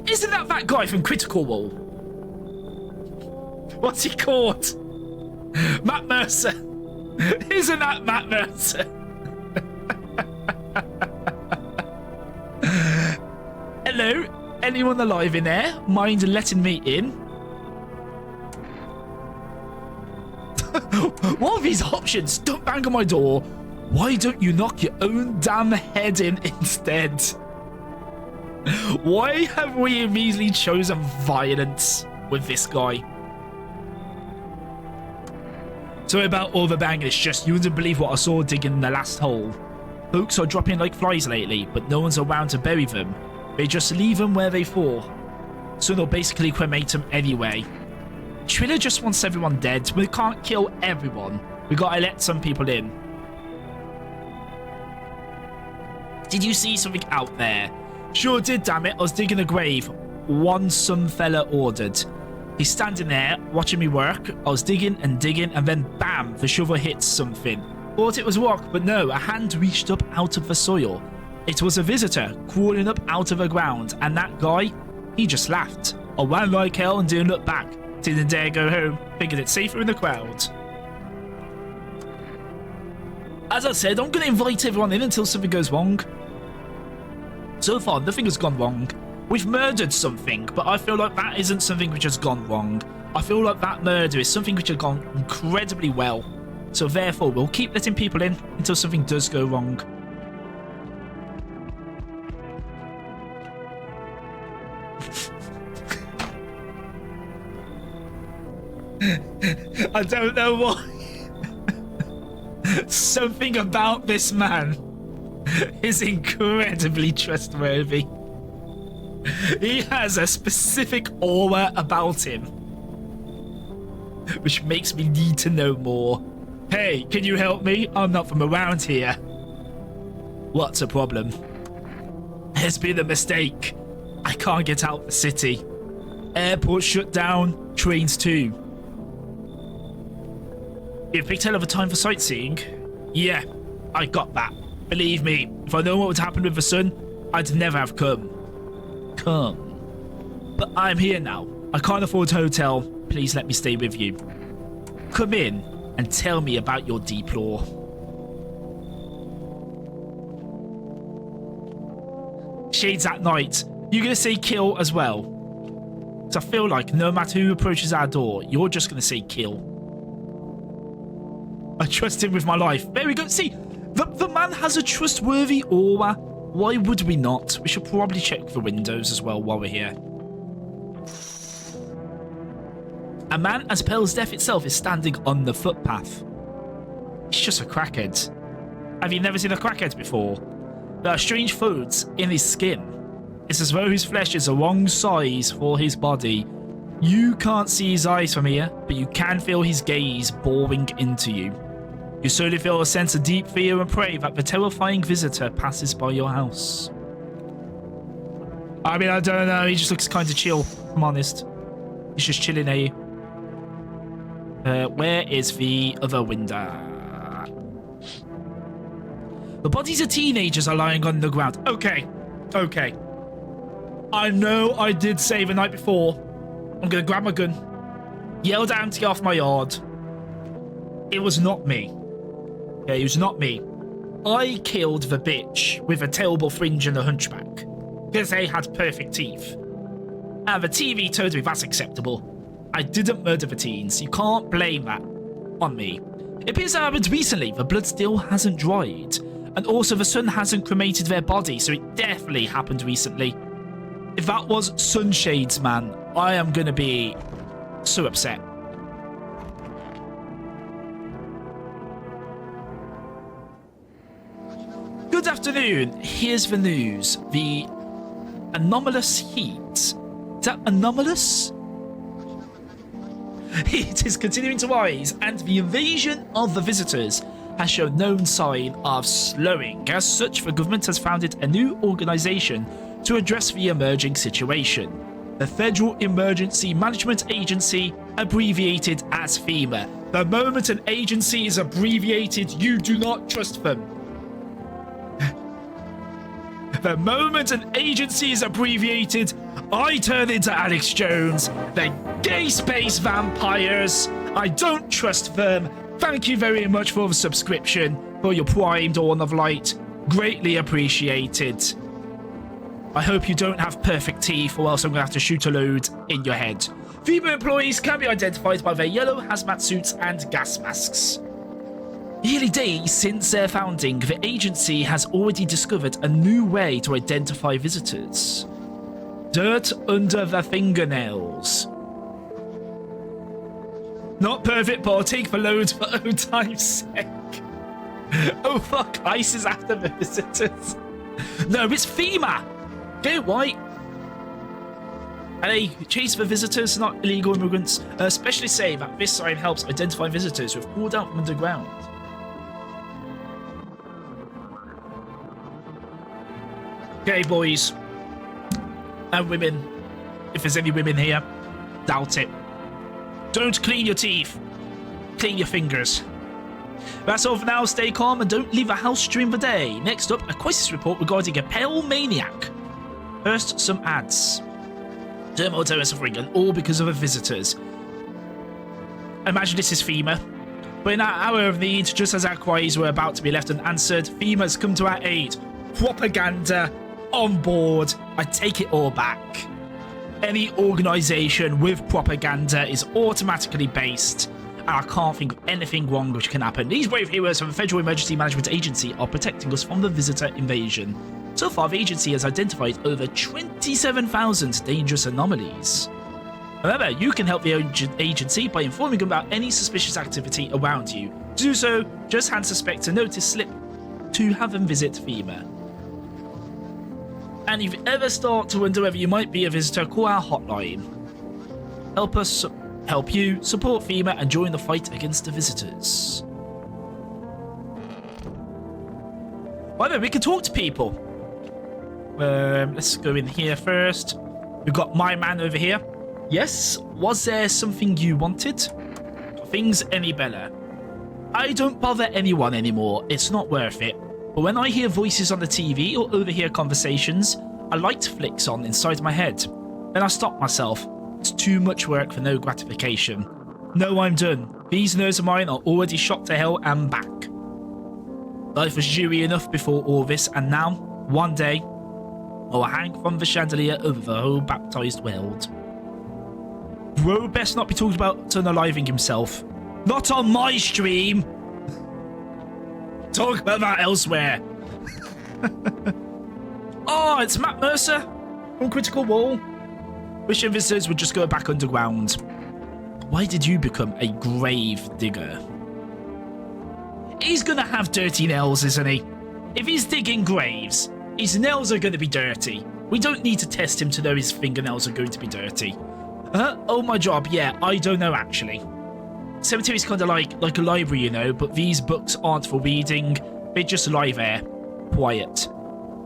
Isn't that guy from Critical Role? What's he called? Matt Mercer. Isn't that Matt Mercer? Hello? Anyone alive in there? Mind letting me in? What are these options? Don't bang on my door. Why don't you knock your own damn head in instead? Why have we immediately chosen violence with this guy? Sorry about all the banging, it's just you wouldn't believe what I saw digging the last hole. Folks are dropping like flies lately, but no one's around to bury them. They just leave them where they fall. So they'll basically cremate them anyway. Triller just wants everyone dead. We can't kill everyone. We gotta let some people in. Did you see something out there? Sure did, damn it. I was digging a grave. One some fella ordered. He's standing there, watching me work. I was digging, and then bam, the shovel hits something. Thought it was rock, but no, a hand reached up out of the soil. It was a visitor, crawling up out of the ground, and that guy, he just laughed. I ran like hell and didn't look back. Didn't dare go home. Figured it's safer in the crowd. As I said, I'm going to invite everyone in until something goes wrong. So far, nothing has gone wrong. We've murdered something, but I feel like that isn't something which has gone wrong. I feel like that murder is something which has gone incredibly well. So therefore, we'll keep letting people in until something does go wrong. I don't know why. Something about this man is incredibly trustworthy. He has a specific aura about him, which makes me need to know more. Hey, can you help me? I'm not from around here. What's the problem? There's been a mistake. I can't get out the city. Airport shut down, trains too. You have a big hell of a time for sightseeing? Yeah, I got that. Believe me, if I know what would happen with the sun, I'd never have come. But I'm here now. I can't afford a hotel. Please let me stay with you. Come in and tell me about your deep lore. Shades at night. You gonna say kill as well? Because I feel like no matter who approaches our door, you're just gonna say kill. I trust him with my life. There we go. See, the man has a trustworthy aura. Why would we not? We should probably check the windows as well while we're here. A man as pale as death itself is standing on the footpath. He's just a crackhead. Have you never seen a crackhead before? There are strange folds in his skin. It's as though his flesh is the wrong size for his body. You can't see his eyes from here, but you can feel his gaze boring into you. You slowly feel a sense of deep fear and pray that the terrifying visitor passes by your house. I mean, I don't know. He just looks kind of chill, if I'm honest. He's just chilling here. Where is the other window? The bodies of teenagers are lying on the ground. Okay. Okay. I know I did say the night before. I'm going to grab my gun. Yell down to get off my yard. It was not me. Okay, it was not me. I killed the bitch with a terrible fringe and a hunchback. Because they had perfect teeth. And the TV told me that's acceptable. I didn't murder the teens. You can't blame that on me. It appears that happened recently. The blood still hasn't dried. And also the sun hasn't cremated their body, so it definitely happened recently. If that was sunshades, man, I am gonna be so upset. Good afternoon. Here's the news. The anomalous heat. Is that anomalous? Heat is continuing to rise, and the invasion of the visitors has shown no sign of slowing. As such, the government has founded a new organisation to address the emerging situation. The Federal Emergency Management Agency, abbreviated as FEMA. The moment an agency is abbreviated, you do not trust them. The moment an agency is abbreviated, I turn into Alex Jones. The gay space vampires. I don't trust them. Thank you very much for the subscription, for your Prime Dawn of Light. Greatly appreciated. I hope you don't have perfect teeth, or else I'm going to have to shoot a load in your head. FEMA employees can be identified by their yellow hazmat suits and gas masks. Nearly days since their founding, the agency has already discovered a new way to identify visitors. Dirt under the fingernails. Not perfect, but I'll take the load for old time's sake. Oh fuck, ICE is after the visitors. No, it's FEMA. Get it right. And they chase for visitors, not illegal immigrants. Specialists say that this sign helps identify visitors who have crawled out from underground. Okay, boys and women, if there's any women here, doubt it. Don't clean your teeth. Clean your fingers. That's all for now. Stay calm and don't leave the house during the day. Next up, a crisis report regarding a pale maniac. First, some ads. Turmoil, terror, suffering, and all because of the visitors. Imagine this is FEMA. But in our hour of need, just as our cries were about to be left unanswered, FEMA's come to our aid. Propaganda on board. I take it all back. Any organisation with propaganda is automatically based, and I can't think of anything wrong which can happen. These brave heroes from the Federal Emergency Management Agency are protecting us from the visitor invasion. So far, the agency has identified over 27,000 dangerous anomalies. Remember, you can help the agency by informing them about any suspicious activity around you. To do so, just hand suspect a notice slip to have them visit FEMA. And if you ever start to wonder whether you might be a visitor, call our hotline. Help us help you support FEMA and join the fight against the visitors. By the way, we can talk to people. Let's go in here first. We've got my man over here. Yes, was there something you wanted? Are things any better? I don't bother anyone anymore. It's not worth it. But when I hear voices on the TV or overhear conversations, a light flicks on inside my head. Then I stop myself. It's too much work for no gratification. No, I'm done. These nerves of mine are already shot to hell and back. Life was dewy enough before all this, and now, one day, I will hang from the chandelier over the whole baptized world. Bro best not be talked about unaliving himself. Not on my stream! Talk about that elsewhere. Oh, it's Matt Mercer from Critical Role. Wishing visitors would just go back underground. Why did you become a grave digger? He's gonna have dirty nails, isn't he? If he's digging graves, his nails are gonna be dirty. We don't need to test him to know his fingernails are going to be dirty. Oh, my job. Yeah, I don't know, actually. Cemetery's kind of like a library, you know, but these books aren't for reading. They just lie there, quiet.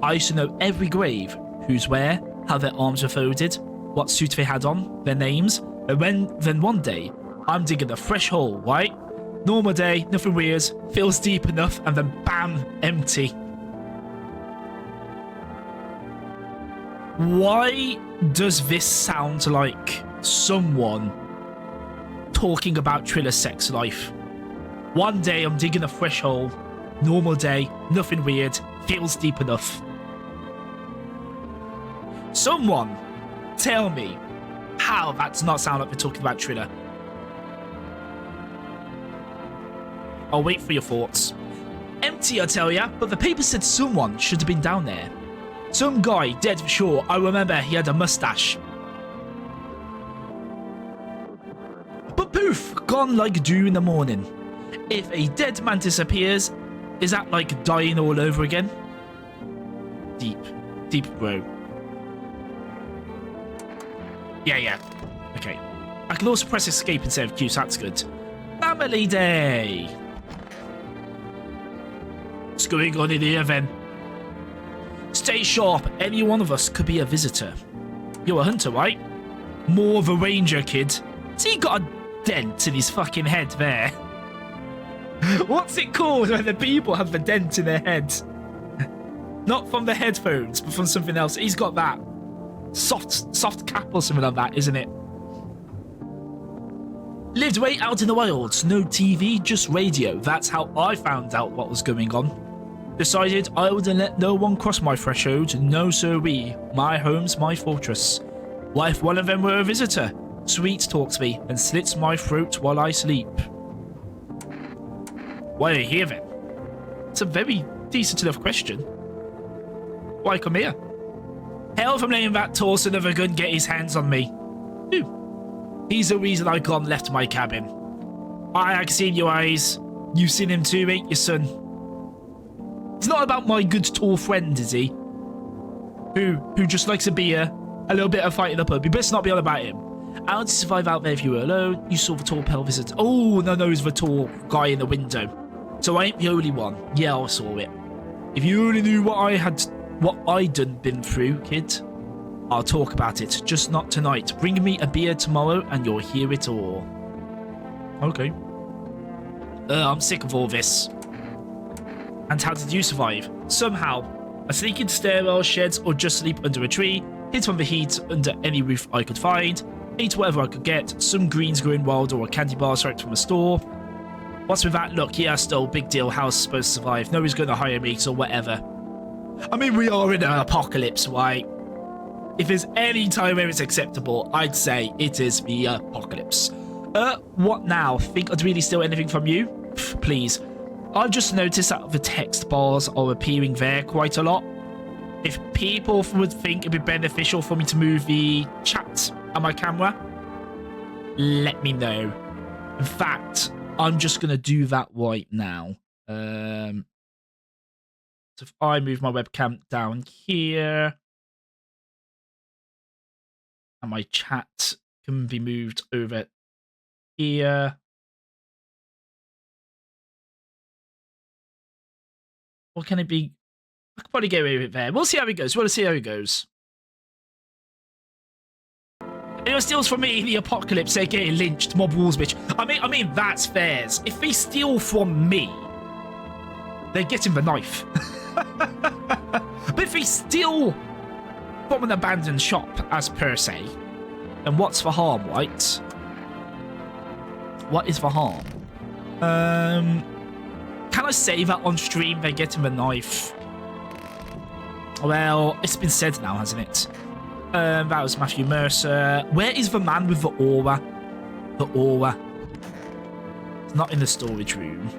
I used to know every grave, who's where, how their arms were folded, what suit they had on, their names, and then one day, I'm digging a fresh hole, right? Normal day, nothing weird, feels deep enough, and then bam, empty. Why does this sound like someone talking about Trilla's sex life? One day I'm digging a fresh hole, normal day, nothing weird, feels deep enough. Someone tell me how that does not sound like we're talking about Trilla. I'll wait for your thoughts. Empty, I tell ya, but the paper said someone should have been down there. Some guy, dead for sure. I remember he had a mustache. But poof, gone like dew in the morning. If a dead man disappears, is that like dying all over again? Deep, bro. Yeah. Okay. I can also press escape instead of Q, so that's good. Family day. What's going on in here then? Stay sharp. Any one of us could be a visitor. You're a hunter, right? More of a ranger, kid. So he got a dent in his fucking head there. What's it called when the people have the dent in their head? Not from the headphones, but from something else. He's got that. Soft cap or something like that, isn't it? Lived way out in the wilds. No TV, just radio. That's how I found out what was going on. Decided I wouldn't let no one cross my threshold. No siree. My home's my fortress. What if one of them were a visitor? Sweet talks me and slits my throat while I sleep. Why are you here then? It's a very decent enough question. Why come here? Hell from letting that tall son of a gun get his hands on me. Who? He's the reason I gone left my cabin. I can see in your eyes. You seen him too, ain't you, son? It's not about my good tall friend, is he? Who just likes a beer, a little bit of fighting up. You best not be on about him. How did you survive out there if you were alone? You saw the tall pale visitor. Oh, no, it was the tall guy in the window. So I ain't the only one. Yeah, I saw it. If you only knew what I'd been through, kid. I'll talk about it, just not tonight. Bring me a beer tomorrow and you'll hear it all. Okay. I'm sick of all this. And how did you survive? Somehow. I sneak into stairwells, sheds, or just sleep under a tree. Hid from the heat under any roof I could find. Ate whatever I could get. Some greens growing wild or a candy bar straight from a store. What's with that? Look, yeah, still, big deal. How's supposed to survive? Nobody's going to hire me, so whatever. I mean, we are in an apocalypse, right? If there's any time where it's acceptable, I'd say it is the apocalypse. What now? Think I'd really steal anything from you? Pff, please. I've just noticed that the text bars are appearing there quite a lot. If people would think it'd be beneficial for me to move the chat and my camera, let me know. In fact, I'm just going to do that right now. So if I move my webcam down here, and my chat can be moved over here. Or can it be? I could probably get away with it there. We'll see how it goes. We'll see how it goes. It was steals from me, the apocalypse, aka lynched, mob rules, bitch. I mean, that's theirs. If they steal from me, they're getting the knife. But if they steal from an abandoned shop, as per se, then what's the harm, right? What is the harm? Can I say that on stream they're getting the knife? Well, it's been said now, hasn't it? That was Matthew Mercer. Where is the man with the aura? The aura. It's not in the storage room.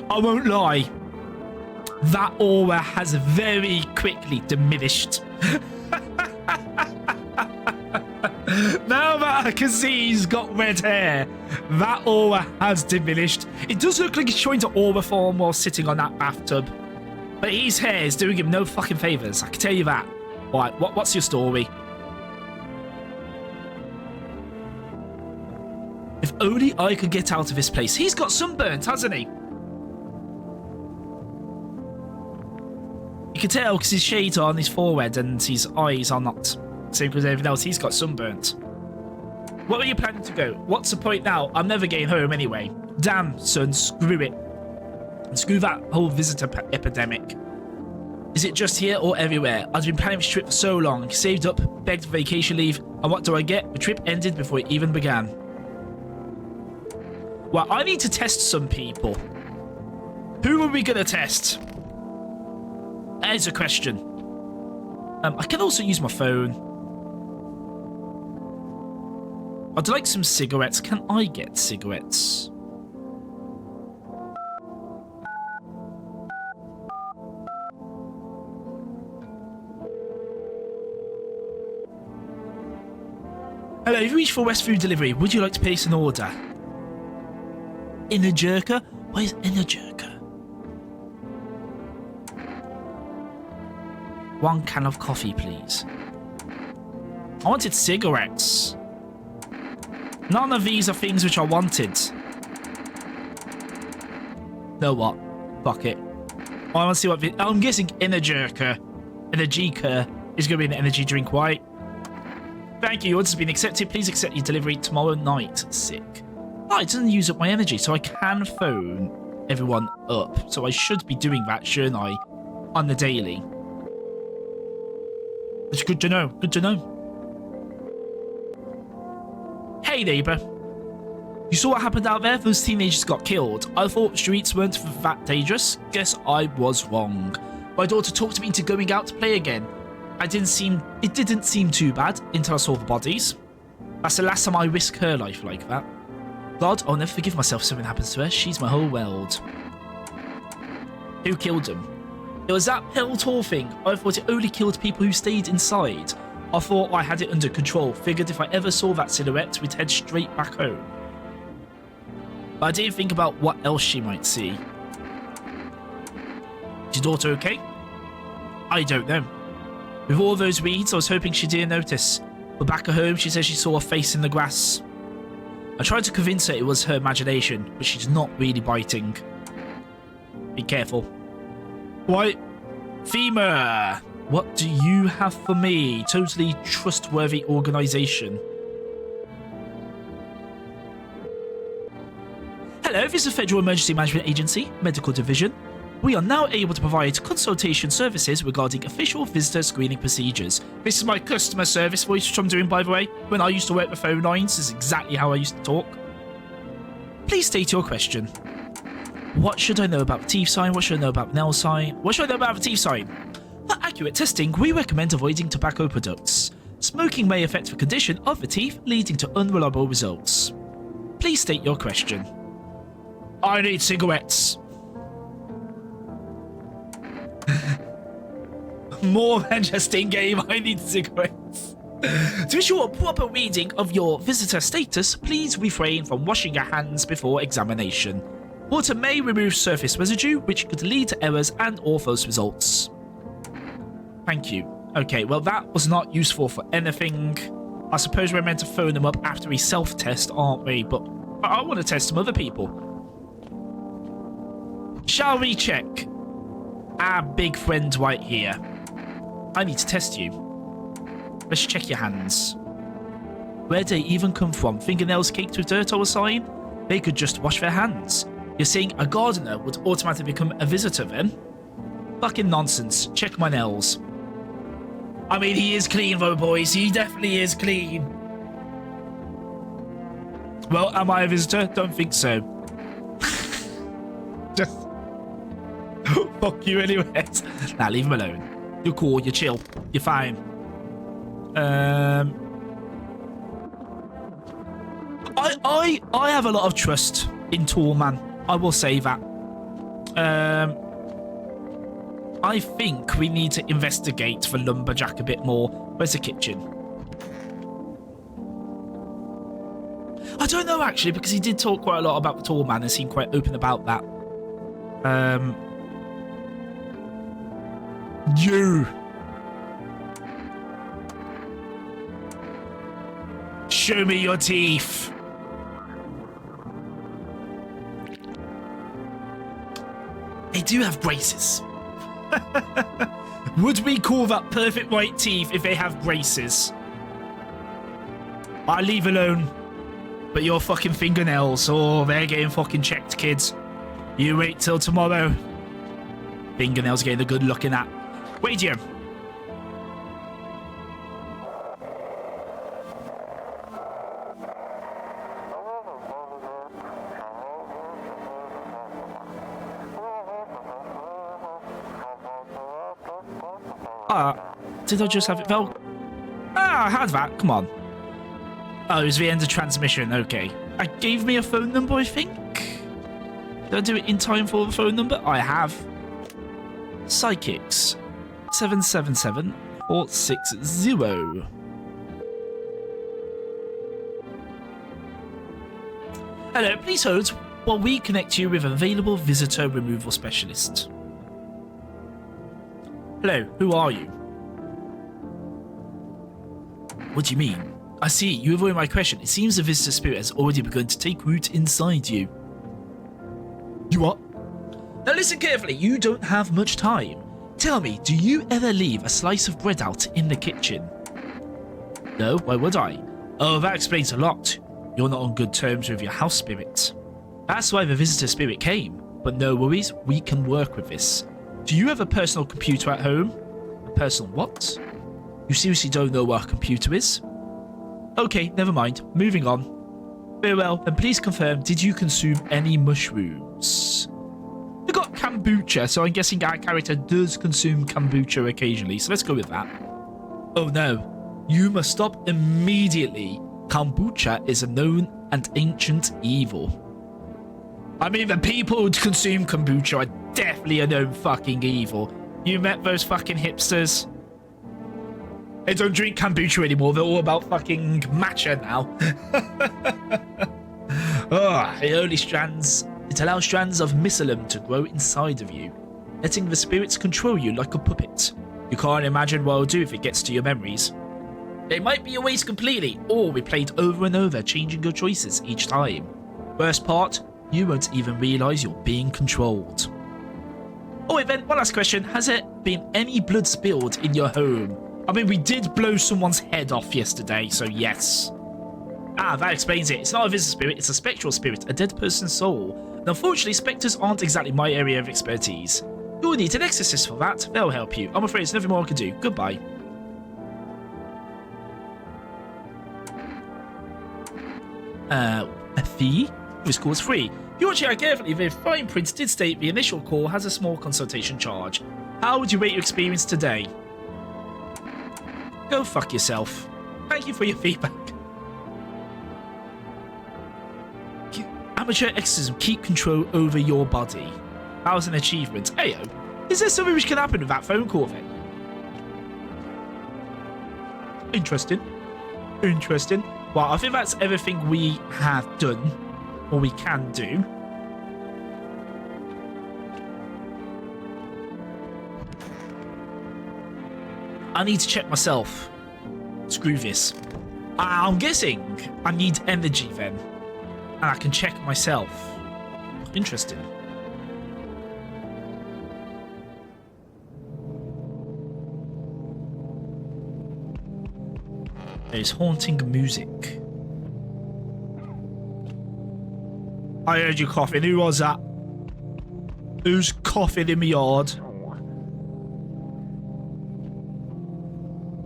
I won't lie. That aura has very quickly diminished. Now that I can see he's got red hair, that aura has diminished. It does look like he's trying to aura form while sitting on that bathtub. But his hair is doing him no fucking favours, I can tell you that. Alright, what's your story? If only I could get out of this place. He's got sunburnt, hasn't he? can tell because his shades are on his forehead and his eyes are not. Same as everything else. He's got sunburnt. What were you planning to go? What's the point now? I'm never getting home anyway. Damn, son, screw it. And screw that whole visitor epidemic. Is it just here or everywhere? I've been planning this trip for so long. Saved up, begged for vacation leave. And what do I get? The trip ended before it even began. Well, I need to test some people. Who are we going to test? That is a question. I can also use my phone. I'd like some cigarettes. Can I get cigarettes? Hello, you've reached for West Food Delivery. Would you like to place an order? Inner jerker? Why is inner jerker? 1 can of coffee, please. I wanted cigarettes. None of these are things which I wanted. Know what? Fuck it. I want to see what... I'm guessing inner jerker. Inner jerker is going to be an energy drink, right? Thank you. Your order's been accepted. Please accept your delivery tomorrow night. Sick. Oh, it doesn't use up my energy, so I can phone everyone up. So I should be doing that, shouldn't I? On the daily. It's good to know. Good to know. Hey, neighbour. You saw what happened out there? Those teenagers got killed. I thought streets weren't that dangerous. Guess I was wrong. My daughter talked me into going out to play again. It didn't seem too bad until I saw the bodies. That's the last time I risk her life like that. God, I'll never forgive myself if something happens to her. She's my whole world. Who killed them? It was that Peltor thing. I thought it only killed people who stayed inside. I thought I had it under control. Figured if I ever saw that silhouette, we'd head straight back home. But I didn't think about what else she might see. Is your daughter okay? I don't know. With all those weeds, I was hoping she didn't notice. But back at home, she says she saw a face in the grass. I tried to convince her it was her imagination, but she's not really biting. Be careful. Why? FEMA! What do you have for me? Totally trustworthy organization. Hello, this is Federal Emergency Management Agency, Medical Division. We are now able to provide consultation services regarding official visitor screening procedures. This is my customer service voice, which I'm doing, by the way. When I used to work the phone lines, this is exactly how I used to talk. Please state your question. What should I know about the teeth sign? What should I know about the nail sign? What should I know about the teeth sign? For accurate testing, we recommend avoiding tobacco products. Smoking may affect the condition of the teeth, leading to unreliable results. Please state your question. I need cigarettes. More than just in-game, I need cigarettes. To ensure a proper reading of your visitor status, please refrain from washing your hands before examination. Water may remove surface residue, which could lead to errors and or false results. Thank you. Okay, well that was not useful for anything. I suppose we're meant to phone them up after we self-test, aren't we? But I want to test some other people. Shall we check our big friend right here? I need to test you. Let's check your hands. Where'd they even come from? Fingernails caked with dirt or a sign? They could just wash their hands. You're saying a gardener would automatically become a visitor then? Fucking nonsense. Check my nails. I mean, he is clean though, boys. He definitely is clean. Well, am I a visitor? Don't think so. Just... fuck you anyways. Nah, leave him alone. You're cool, you're chill, you're fine. I have a lot of trust in Toolman. I will say that. I think we need to investigate for Lumberjack a bit more. Where's the kitchen? I don't know actually, because he did talk quite a lot about the Toolman and seemed quite open about that. You. Show me your teeth. They do have braces. Would we call that perfect white teeth if they have braces? I leave alone. But your fucking fingernails, oh, they're getting fucking checked, kids. You wait till tomorrow. Fingernails getting a good looking at. Wait here. Did I just have it? Well, I had that. Come on. Oh, it was the end of transmission. Okay. It gave me a phone number, I think. Did I do it in time for the phone number? I have. Psychics. 777-460. Hello, please hold while we connect you with an available visitor removal specialist. Hello, who are you? What do you mean? I see, you avoid my question. It seems the visitor spirit has already begun to take root inside you. You what? Now listen carefully, you don't have much time. Tell me, do you ever leave a slice of bread out in the kitchen? No, why would I? Oh, that explains a lot. You're not on good terms with your house spirit. That's why the visitor spirit came. But no worries, we can work with this. Do you have a personal computer at home? A personal what? You seriously don't know what a computer is? Okay, never mind. Moving on. Very well, then please confirm, did you consume any mushrooms? We got kombucha, so I'm guessing our character does consume kombucha occasionally, so let's go with that. Oh no. You must stop immediately. Kombucha is a known and ancient evil. I mean, the people who consume kombucha are definitely a known fucking evil. You met those fucking hipsters? They don't drink kombucha anymore. They're all about fucking matcha now. It allows strands of mycelium to grow inside of you, letting the spirits control you like a puppet. You can't imagine what it'll do if it gets to your memories. They might be erased completely, or replayed over and over, changing your choices each time. Worst part, you won't even realise you're being controlled. Oh wait, then, one last question. Has there been any blood spilled in your home? I mean, we did blow someone's head off yesterday, so yes. Ah, that explains it. It's not a visitor spirit, it's a spectral spirit, a dead person's soul. And unfortunately, spectres aren't exactly my area of expertise. You'll need an exorcist for that. They'll help you. I'm afraid there's nothing more I can do. Goodbye. A fee? This call is free. If you watch it out carefully, the fine print did state the initial call has a small consultation charge. How would you rate your experience today? Go fuck yourself. Thank you for your feedback. Amateur exorcism, keep control over your body. That was an achievement. Ayo, is there something which can happen with that phone call then? Interesting. Interesting. Well, I think that's everything we have done, or we can do. I need to check myself. Screw this. I'm guessing I need energy then. And I can check myself. Interesting. There's haunting music. I heard you coughing. Who was that? Who's coughing in my yard?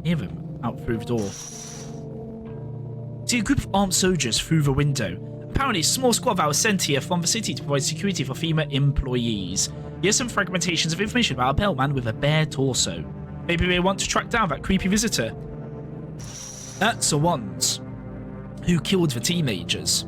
Hear them out through the door. See a group of armed soldiers through the window. Apparently, a small squad that was sent here from the city to provide security for FEMA employees. Here's some fragmentations of information about a bellman with a bare torso. Maybe they want to track down that creepy visitor. That's the ones who killed the teenagers.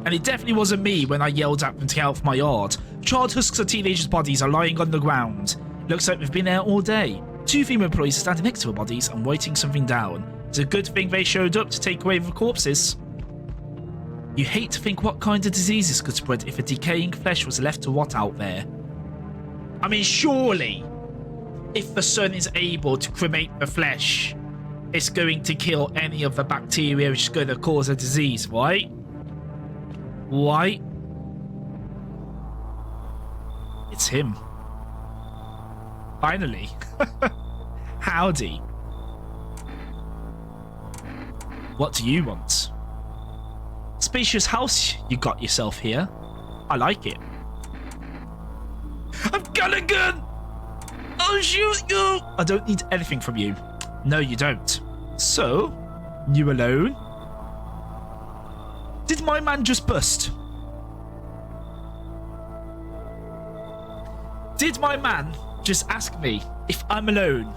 And it definitely wasn't me when I yelled at them to get out of my yard. Charred husks of teenagers' bodies are lying on the ground. Looks like they've been there all day. Two FEMA employees are standing next to the bodies and writing something down. It's a good thing they showed up to take away the corpses. You hate to think what kind of diseases could spread if a decaying flesh was left to rot out there. I mean, surely, if the sun is able to cremate the flesh, it's going to kill any of the bacteria which is going to cause a disease, right? Right? It's him. Finally. Howdy. What do you want? Spacious house you got yourself here. I like it. I've got a gun! I'll shoot you! I don't need anything from you. No, you don't. So, you alone? Did my man just bust? Did my man just ask me if I'm alone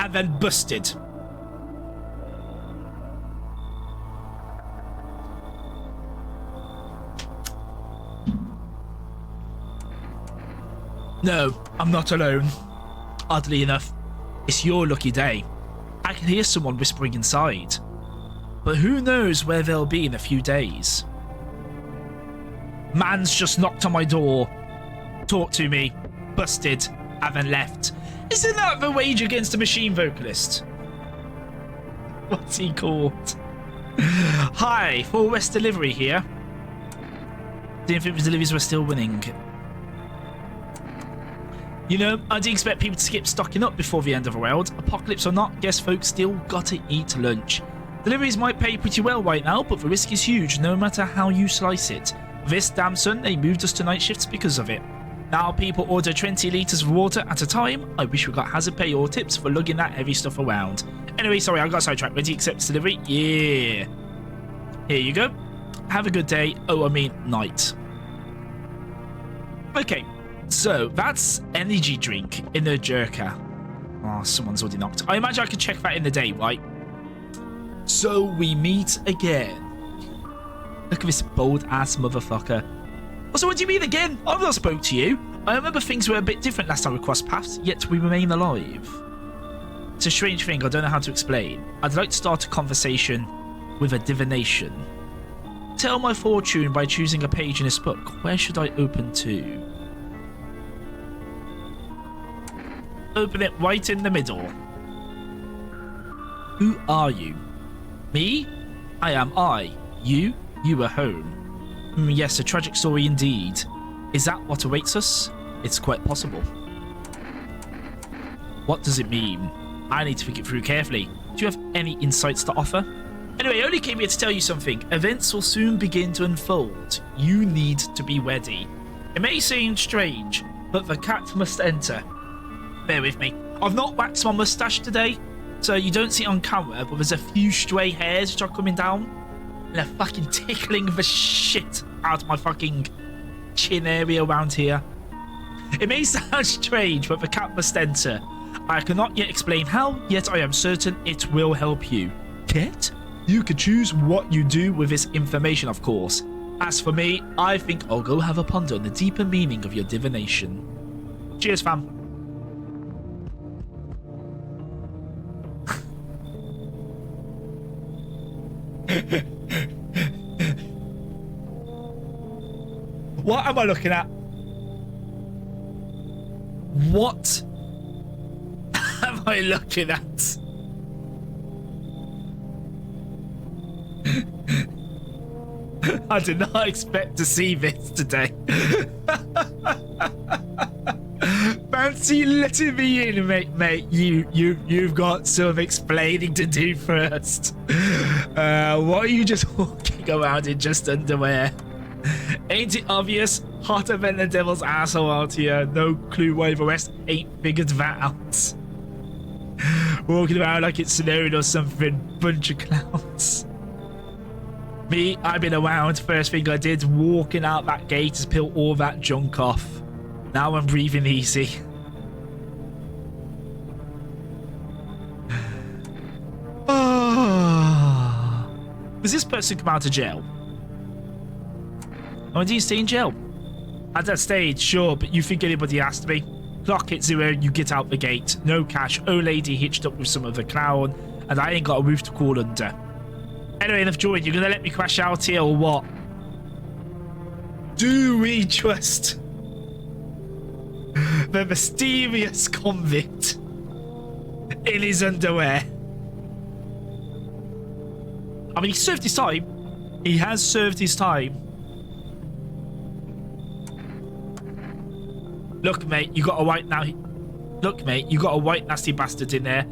and then busted? No, I'm not alone. Oddly enough, it's your lucky day. I can hear someone whispering inside. But who knows where they'll be in a few days. Man's just knocked on my door, talked to me, busted, and then left. Isn't that the Rage Against the Machine vocalist? What's he called? Hi, Full West Delivery here. Didn't think the deliveries were still winning. You know, I did expect people to skip stocking up before the end of the world. Apocalypse or not, guess folks still gotta eat lunch. Deliveries might pay pretty well right now, but the risk is huge no matter how you slice it. This damn Sunday moved us to night shifts because of it. Now people order 20 litres of water at a time. I wish we got hazard pay or tips for lugging that heavy stuff around. Anyway, sorry, I got sidetracked. Ready to accept delivery? Yeah. Here you go. Have a good day. Oh, I mean, night. Okay. So, that's energy drink in the jerker. Oh, someone's already knocked. I imagine I could check that in the day, right? So, we meet again. Look at this bold-ass motherfucker. Also, what do you mean again? I've not spoke to you. I remember things were a bit different last time we crossed paths, yet we remain alive. It's a strange thing, I don't know how to explain. I'd like to start a conversation with a divination. Tell my fortune by choosing a page in this book. Where should I open to? Open it right in the middle. Who are you? Me? I am I. You? You are home. Yes, a tragic story indeed. Is that what awaits us? It's quite possible. What does it mean? I need to think it through carefully. Do you have any insights to offer? Anyway, I only came here to tell you something. Events will soon begin to unfold. You need to be ready. It may seem strange, but the cat must enter. Bear with me. I've not waxed my mustache today, so you don't see it on camera, but there's a few stray hairs which are coming down, and they're fucking tickling the shit out of my fucking chin area around here. It may sound strange, but the cat must enter. I cannot yet explain how, yet I am certain it will help you. Cat? You can choose what you do with this information, of course. As for me, I think I'll go have a ponder on the deeper meaning of your divination. Cheers, fam. What am I looking at? What am I looking at? I did not expect to see this today. Fancy letting me in, mate. You've got some explaining to do first. Why are you just walking around in just underwear? Ain't it obvious? Hotter than the devil's asshole out here. No clue why the rest ain't figured that out. Walking around like it's snowing or something. Bunch of clowns. Me, I've been around. First thing I did walking out that gate is peel all that junk off. Now I'm breathing easy. Does this person come out of jail? Oh, did you stay in jail? At that stage, sure, but you think anybody has to be? Clock hits 0, you get out the gate. No cash, old lady hitched up with some other clown, and I ain't got a roof to crawl under. Anyway, enough joy. You're gonna let me crash out here or what? Do we trust the mysterious convict in his underwear? I mean, he served his time. He has served his time. Look, mate, you got a right now. Look, mate, you got a white nasty bastard in there.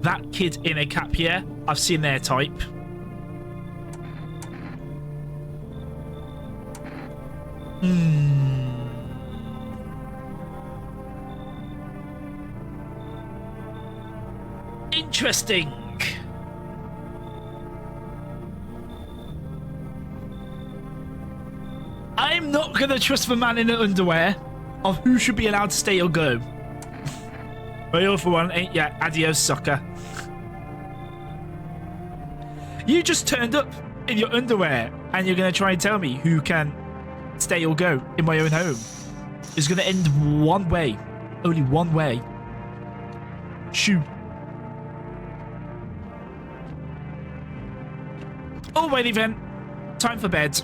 That kid in a cap here, I've seen their type. Interesting. I'm not going to trust the man in the underwear of who should be allowed to stay or go. Well, for one, ain't ya? Adios, sucker. You just turned up in your underwear and you're going to try and tell me who can stay or go in my own home. It's going to end one way. Only one way. Shoo. Alrighty then. Time for bed.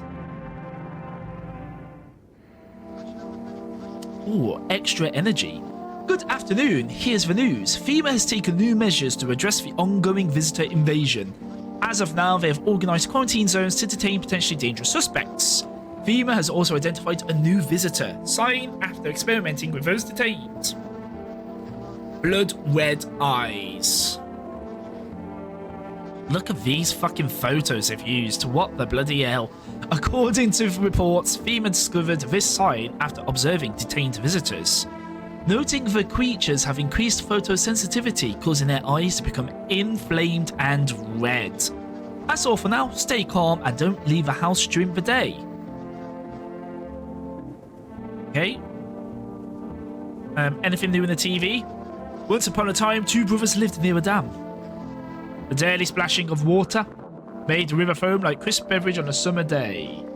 Ooh, extra energy. Good afternoon. Here's the news. FEMA has taken new measures to address the ongoing visitor invasion. As of now, they have organised quarantine zones to detain potentially dangerous suspects. FEMA has also identified a new visitor, sign after experimenting with those detained. Blood red eyes. Look at these fucking photos they've used. What the bloody hell? According to reports, FEMA discovered this sign after observing detained visitors. Noting the creatures have increased photosensitivity, causing their eyes to become inflamed and red. That's all for now. Stay calm and don't leave the house during the day. Okay. Anything new in the TV? Once upon a time, two brothers lived near a dam. The daily splashing of water made the river foam like crisp beverage on a summer day.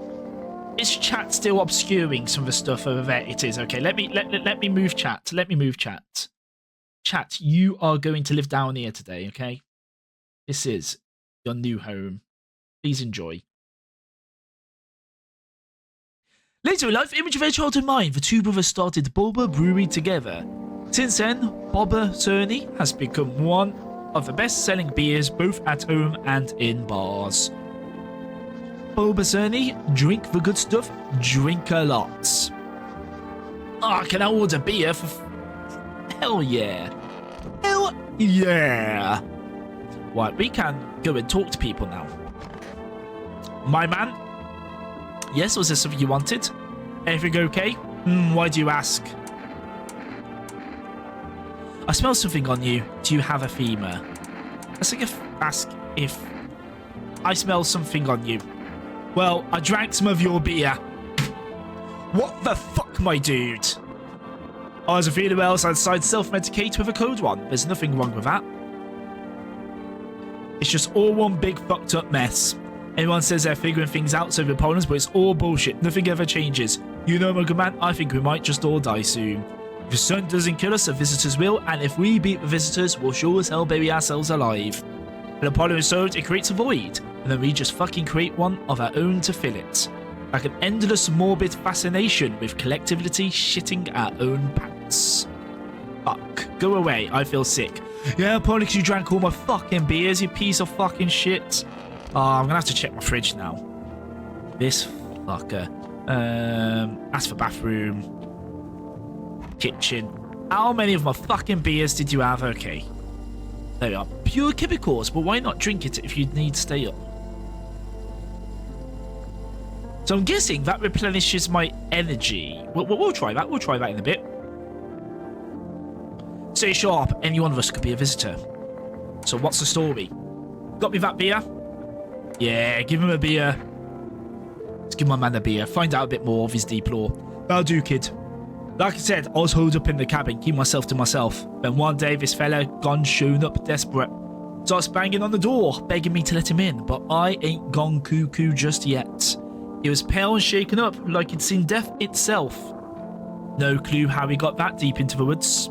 Is chat still obscuring some of the stuff over there? It is. Okay, let me move chat. Let me move chat. Chat, you are going to live down here today, okay? This is your new home. Please enjoy. Later in life, image of their childhood mind, the two brothers started Boba Brewery together. Since then, Boba Cerny has become one of the best-selling beers both at home and in bars. Boba Cerny, drink the good stuff, drink a lot. Oh, can I order beer for... Hell yeah. Hell yeah. Right, we can go and talk to people now. My man? Yes, was there something you wanted? Everything okay? Why do you ask? I smell something on you. Do you have a femur? Ask if I smell something on you. Well, I drank some of your beer. What the fuck, my dude? I was feeling well, so I decided to self-medicate with a cold one. There's nothing wrong with that. It's just all one big fucked up mess. Everyone says they're figuring things out so the opponents, but it's all bullshit. Nothing ever changes. You know, my good man, I think we might just all die soon. If the sun doesn't kill us, the visitors will, and if we beat the visitors, we'll sure as hell bury ourselves alive. When Apollo is solved, it creates a void, and then we just fucking create one of our own to fill it. Like an endless morbid fascination with collectivity shitting our own pants. Fuck. Go away, I feel sick. Yeah, probably because you drank all my fucking beers, you piece of fucking shit. Oh, I'm gonna have to check my fridge now. This fucker. Ask for bathroom. Kitchen. How many of my fucking beers did you have? Okay. There we are. Pure chemicals, but why not drink it if you need to stay up? So I'm guessing that replenishes my energy. We'll try that. We'll try that in a bit. Stay sharp. Any one of us could be a visitor. So what's the story? Got me that beer? Yeah, give him a beer. Let's give my man a beer. Find out a bit more of his deep lore. That'll do, kid. Like I said, I was holed up in the cabin, keep myself to myself. Then one day, this fella gone shown up desperate. Starts banging on the door, begging me to let him in, but I ain't gone cuckoo just yet. He was pale and shaken up, like he'd seen death itself. No clue how he got that deep into the woods.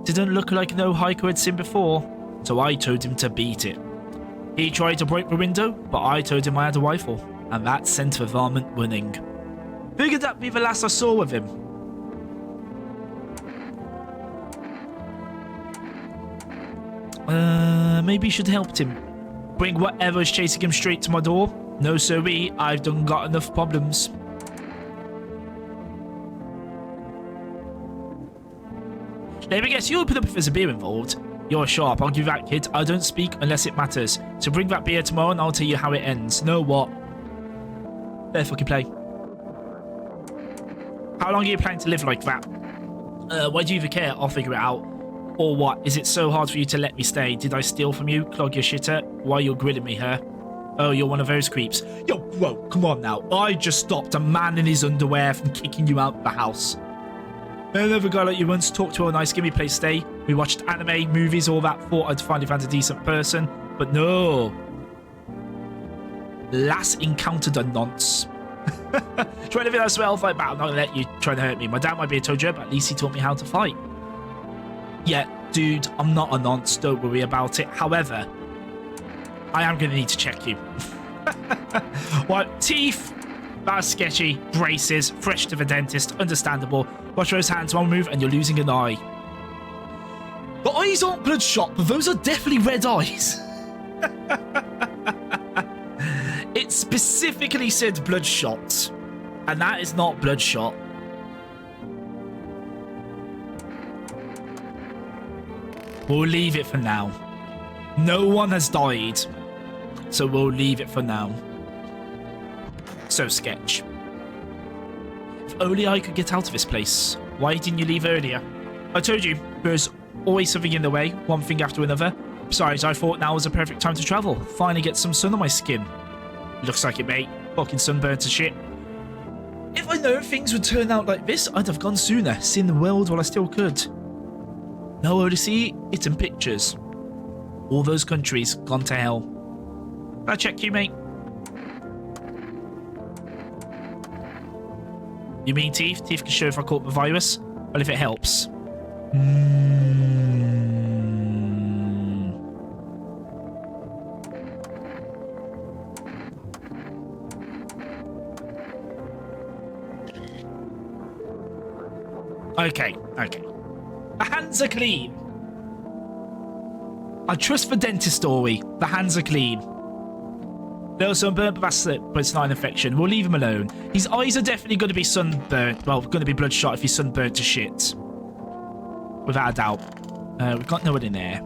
Didn't look like no hiker had seen before, so I told him to beat it. He tried to break the window, but I told him I had a rifle, and that sent the varmint running. Figured that'd be the last I saw of him. Maybe you should have helped him. Bring whatever is chasing him straight to my door. No siree, I've done got enough problems. Let me guess, you open up if there's a beer involved. You're sharp. I'll give you that, kid. I don't speak unless it matters. So bring that beer tomorrow and I'll tell you how it ends. Know what? Fair fucking play. How long are you planning to live like that? Why do you even care? I'll figure it out. Or what? Is it so hard for you to let me stay? Did I steal from you? Clog your shitter? Why you're grilling me, huh? Oh, you're one of those creeps. Yo, whoa, come on now. I just stopped a man in his underwear from kicking you out of the house. Another guy like you once talked to a nice, give me a place to stay. We watched anime, movies, all that. Thought I'd finally found a decent person. But no. Last encountered a nonce. Trying to feel as well, fight back. I'm not gonna let you try to hurt me. My dad might be a tojo, but at least he taught me how to fight. Yeah, dude, I'm not a nonce. Don't worry about it. However, I am gonna need to check you. What? Teeth? That's sketchy. Braces. Fresh to the dentist. Understandable. Watch those hands. One move and you're losing an eye. The eyes aren't bloodshot, but those are definitely red eyes. It specifically said bloodshot, and that is not bloodshot. We'll leave it for now. No one has died, so we'll leave it for now. So, Sketch. If only I could get out of this place. Why didn't you leave earlier? I told you, there's always something in the way, one thing after another. Besides, I thought now was the perfect time to travel. Finally get some sun on my skin. Looks like it, mate. Fucking sunburned to shit. If I'd known things would turn out like this, I'd have gone sooner, seen the world while I still could. No Odyssey, it's in pictures. All those countries gone to hell. I check you, mate. You mean teeth? Teeth can show if I caught the virus? Well, if it helps. Okay. The hands are clean. I trust the dentist story. The hands are clean. Little sunburn, but it's not an infection. We'll leave him alone. His eyes are definitely going to be sunburnt. Well, going to be bloodshot if he's sunburnt to shit. Without a doubt. We've got no one in there.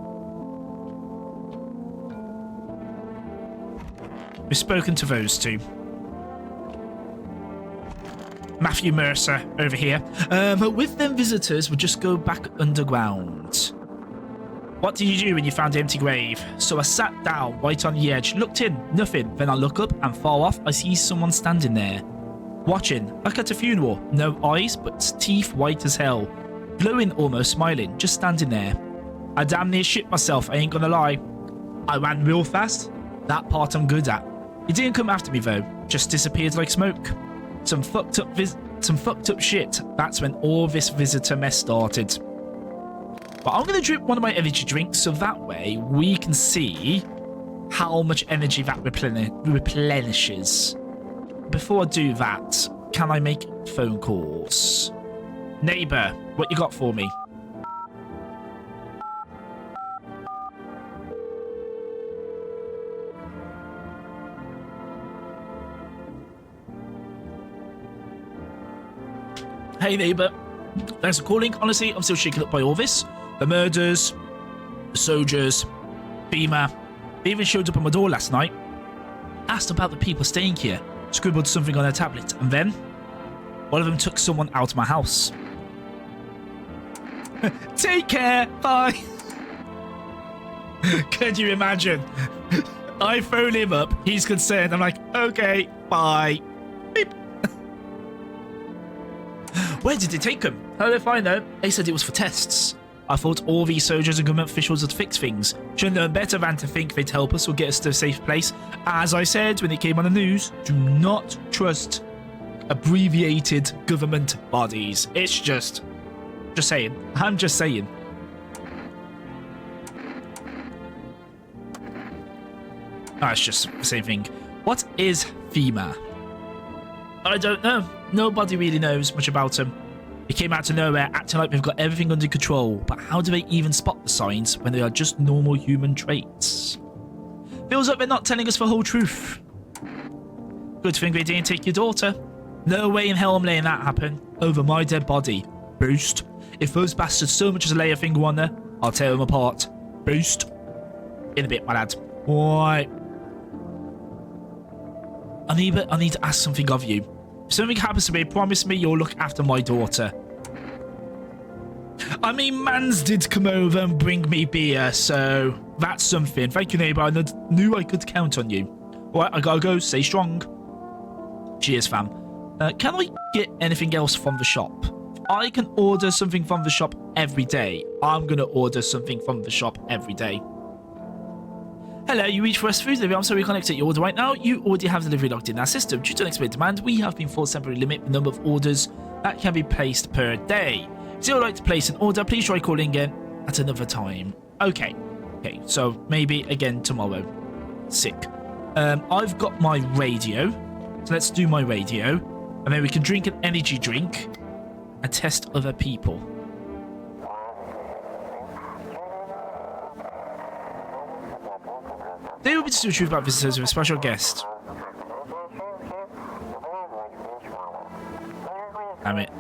We've spoken to those two. Matthew Mercer over here. With them visitors, we'll just go back underground. What did you do when you found the empty grave? So I sat down right on the edge, looked in, nothing. Then I look up and far off, I see someone standing there. Watching, like at a funeral. No eyes, but teeth white as hell. Glowing, almost smiling, just standing there. I damn near shit myself, I ain't gonna lie. I ran real fast. That part I'm good at. He didn't come after me though, just disappeared like smoke. Some fucked up shit. That's when all this visitor mess started. But I'm going to drink one of my energy drinks so that way we can see how much energy that replenishes. Before I do that, can I make phone calls? Neighbour, what you got for me? Hey neighbour, thanks for calling. Honestly, I'm still shaken up by all this. The murders, the soldiers, FEMA. They even showed up at my door last night. Asked about the people staying here. Scribbled something on their tablet. And then, one of them took someone out of my house. Take care. Bye. Could you imagine? I phone him up. He's concerned. I'm like, okay, bye. Beep. Where did they take him? How if I know? They said it was for tests. I thought all these soldiers and government officials would fix things. Should know better than to think they'd help us or get us to a safe place. As I said when it came on the news, do not trust abbreviated government bodies. It's just saying. I'm just saying. Oh, it's just the same thing. What is FEMA? I don't know. Nobody really knows much about them. They came out of nowhere acting like they've got everything under control, but how do they even spot the signs when they are just normal human traits? Feels like they're not telling us the whole truth. Good thing they didn't take your daughter. No way in hell I'm letting that happen. Over my dead body. Boost. If those bastards so much as lay a finger on there, I'll tear them apart. Boost. In a bit, my lad. Right. I need to ask something of you. If something happens to me, promise me you'll look after my daughter. I mean, mans did come over and bring me beer, so that's something. Thank you, neighbour. I knew I could count on you. Alright, I gotta go. Stay strong. Cheers, fam. Can I get anything else from the shop? If I can order something from the shop every day, I'm gonna order something from the shop every day. Hello, you reached for us food delivery. I'm sorry we can't accept your order right now. You already have delivery locked in our system. Due to unexpected demand, we have been forced to temporarily limit the number of orders that can be placed per day. If you would like to place an order, please try calling again at another time. Okay, so maybe again tomorrow. Sick. I've got my radio, so let's do my radio, and then we can drink an energy drink and test other people. They will be to the truth about visitors with a special guest. Damn it,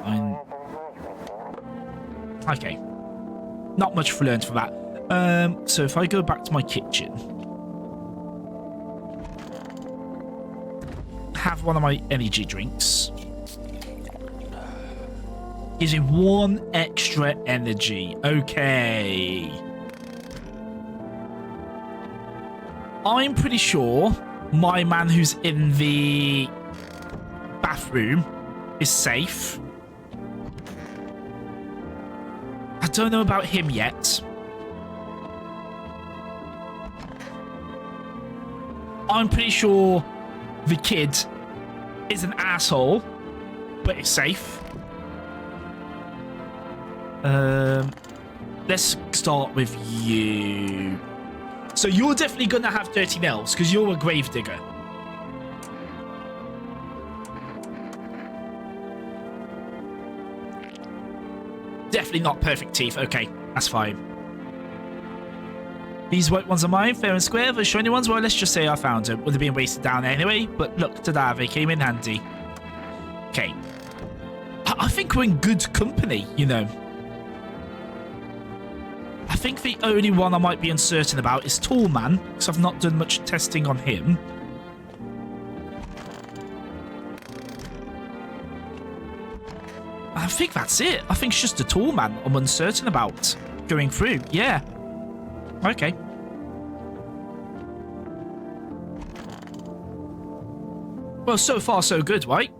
okay. Not much learned from that. So if I go back to my kitchen, have one of my energy drinks. Gives me 1 extra energy. Okay. I'm pretty sure my man who's in the bathroom is safe. I don't know about him yet. I'm pretty sure the kid is an asshole, but is safe. Let's start with you. So you're definitely gonna have dirty nails because you're a gravedigger. Definitely not perfect teeth. Okay, that's fine. These white ones are mine, fair and square. The shiny ones, well, let's just say I found them. Would have been wasted down anyway, but look, ta-da, they came in handy. Okay. I think we're in good company, you know. I think the only one I might be uncertain about is Tall Man, because I've not done much testing on him. I think that's it. I think it's just the Tall Man I'm uncertain about going through. Yeah. Okay. Well, so far so good, right?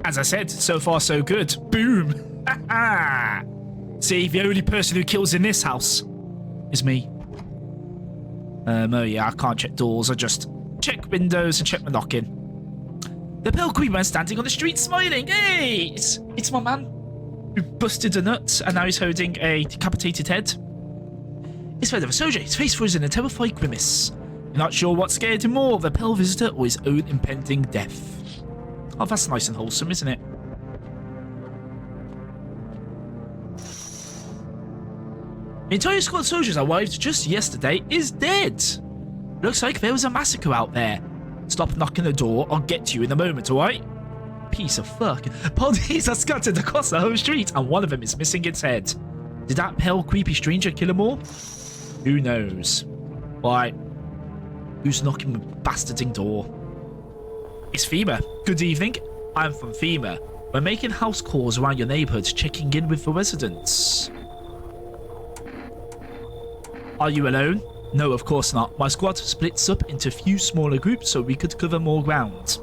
As I said, so far so good. Boom. See, the only person who kills in this house is me. Oh yeah, I can't check doors. I just check windows and check my knocking. The pale creep man standing on the street smiling. Hey, it's my man who busted a nut and now he's holding a decapitated head. It's Fred of a soldier, his face frozen in a terrified grimace. You're not sure what scared him more, the pale visitor or his own impending death. Oh, that's nice and wholesome, isn't it? The entire squad of soldiers arrived just yesterday is dead. Looks like there was a massacre out there. Stop knocking the door, I'll get to you in a moment, alright? Piece of fuck. Bodies are scattered across the whole street and one of them is missing its head. Did that pale, creepy stranger kill them all? Who knows? Why? Who's knocking the bastarding door? It's FEMA. Good evening. I'm from FEMA. We're making house calls around your neighborhood, checking in with the residents. Are you alone? No, of course not. My squad splits up into a few smaller groups so we could cover more ground.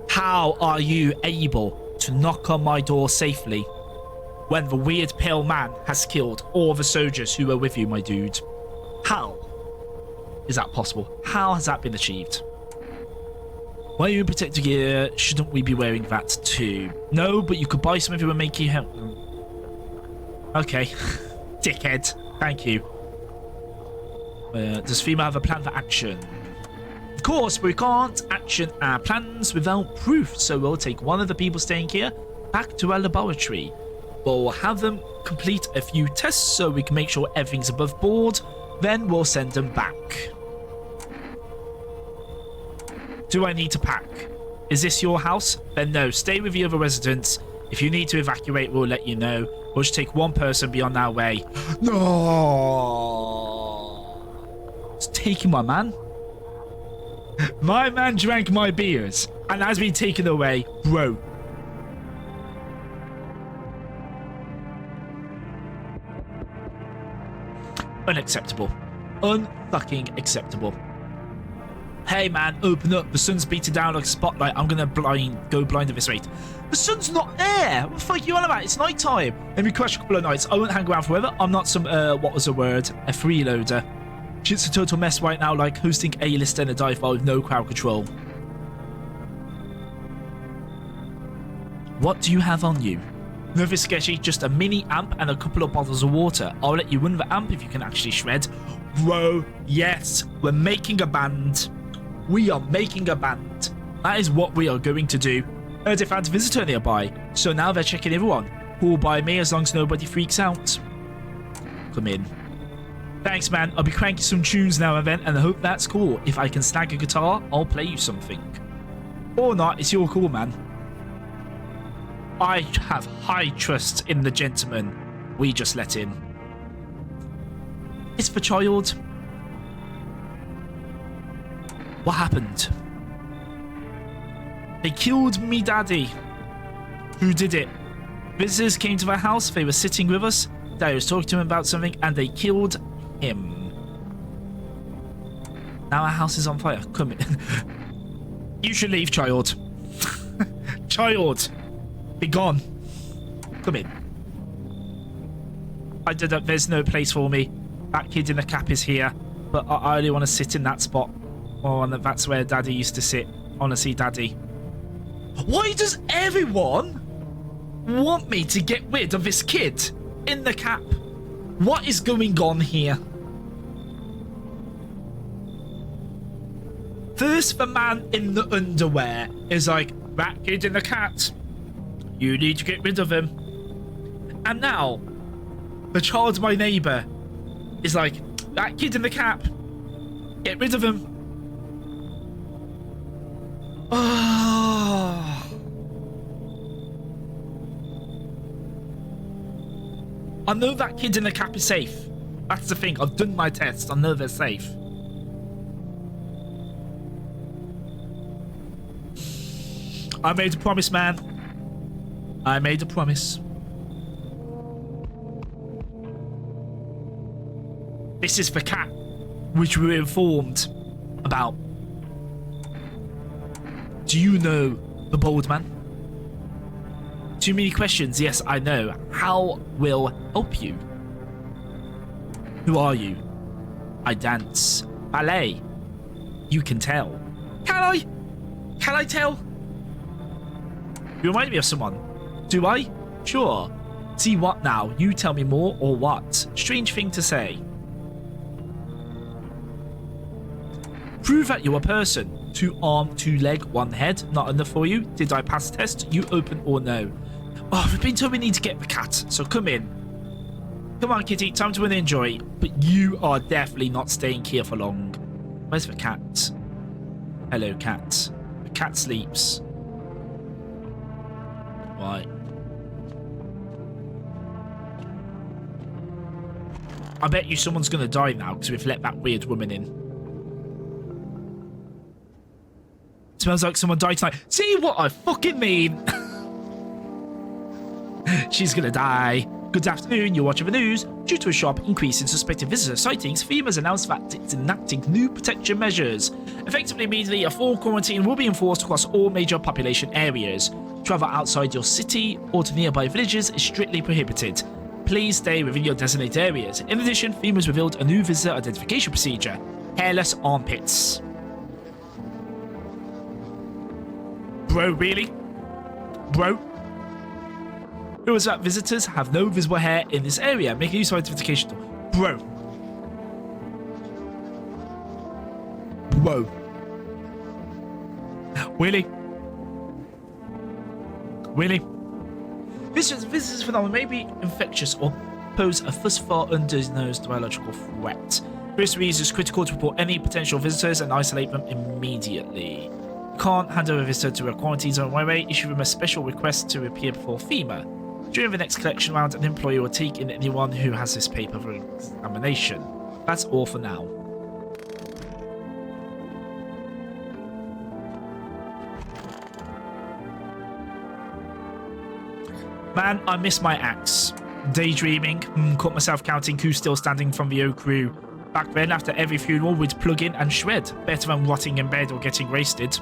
How are you able to knock on my door safely when the weird pale man has killed all the soldiers who were with you, my dude? How is that possible? How has that been achieved? Why are you in protective gear? Shouldn't we be wearing that too? No, but you could buy some if you were making help. Okay. Dickhead. Thank you. Does FEMA have a plan for action? Of course, but we can't action our plans without proof, so we'll take one of the people staying here back to our laboratory. We'll have them complete a few tests so we can make sure everything's above board, then we'll send them back. Do I need to pack? Is this your house? Then no, stay with the other residents. If you need to evacuate, we'll let you know. We'll just take one person beyond our way. No! It's taking my man. My man drank my beers and has been taken away, bro. Unacceptable. Unfucking acceptable. Hey man, open up. The sun's beating down like a spotlight. I'm gonna go blind at this rate. The sun's not there. What the fuck are you on about? It's night time. Let me crash a couple of nights. I won't hang around forever. I'm not some, what was the word? A freeloader. Shit's a total mess right now, like hosting A-list in a dive bar with no crowd control. What do you have on you? Nothing sketchy, just a mini amp and a couple of bottles of water. I'll let you run the amp if you can actually shred. Bro, yes, we're making a band. We are making a band. That is what we are going to do. Heard they found a visitor nearby, so now they're checking everyone. Cool by me as long as nobody freaks out. Come in. Thanks, man. I'll be cranking some tunes now and then, and I hope that's cool. If I can snag a guitar, I'll play you something. Or not, it's your call, man. I have high trust in the gentleman we just let in. It's the child. What happened? They killed me daddy. Who did it? Visitors came to the house. They were sitting with us. Daddy was talking to him about something and they killed him. Now our house is on fire. Come in. You should leave, child. Child. Be gone. Come in. There's no place for me. That kid in the cap is here. But I only want to sit in that spot. Oh, and that's where Daddy used to sit. I want to see Daddy. Why does everyone want me to get rid of this kid in the cap? What is going on here? First, the man in the underwear is like, that kid in the cat. You need to get rid of him. And now, the child, my neighbour, is like, that kid in the cap. Get rid of him. Oh. I know that kid in the cap is safe. That's the thing. I've done my tests. I know they're safe. I made a promise, man. I made a promise. This is the cat which we were informed about. Do you know the bald man? Too many questions. Yes, I know. How will help you? Who are you? I dance ballet. You can tell. Can I? Can I tell? You remind me of someone. Do I? Sure. See what now? You tell me more or what? Strange thing to say. Prove that you're a person. 2 arm, 2 leg, 1 head. Not enough for you? Did I pass the test? You open or no? Oh, we've been told we need to get the cat, so come in. Come on, kitty. Time to enjoy. But you are definitely not staying here for long. Where's the cat? Hello, cat. The cat sleeps. Right. I bet you someone's going to die now because we've let that weird woman in. Smells like someone died tonight. See what I fucking mean? She's going to die. Good afternoon, you're watching the news. Due to a sharp increase in suspected visitor sightings, FEMA has announced that it's enacting new protection measures. Effectively, immediately, a full quarantine will be enforced across all major population areas. Travel outside your city or to nearby villages is strictly prohibited. Please stay within your designated areas. In addition, FEMA has revealed a new visitor identification procedure. Hairless armpits. Bro, really? Bro? Who is that? Visitors have no visible hair in this area. Make use of identification. Bro. Bro. Really? Really? Visitors phenomenon may be infectious or pose a thus far undiagnosed biological threat. For this reason, it's critical to report any potential visitors and isolate them immediately. can't hand over a visitor to a quarantine zone my way, issue them a special request to appear before FEMA. During the next collection round, an employee will take in anyone who has this paper for examination. That's all for now. Man, I miss my axe. Daydreaming, caught myself counting who's still standing from the O crew. Back then, after every funeral, we'd plug in and shred. Better than rotting in bed or getting wasted.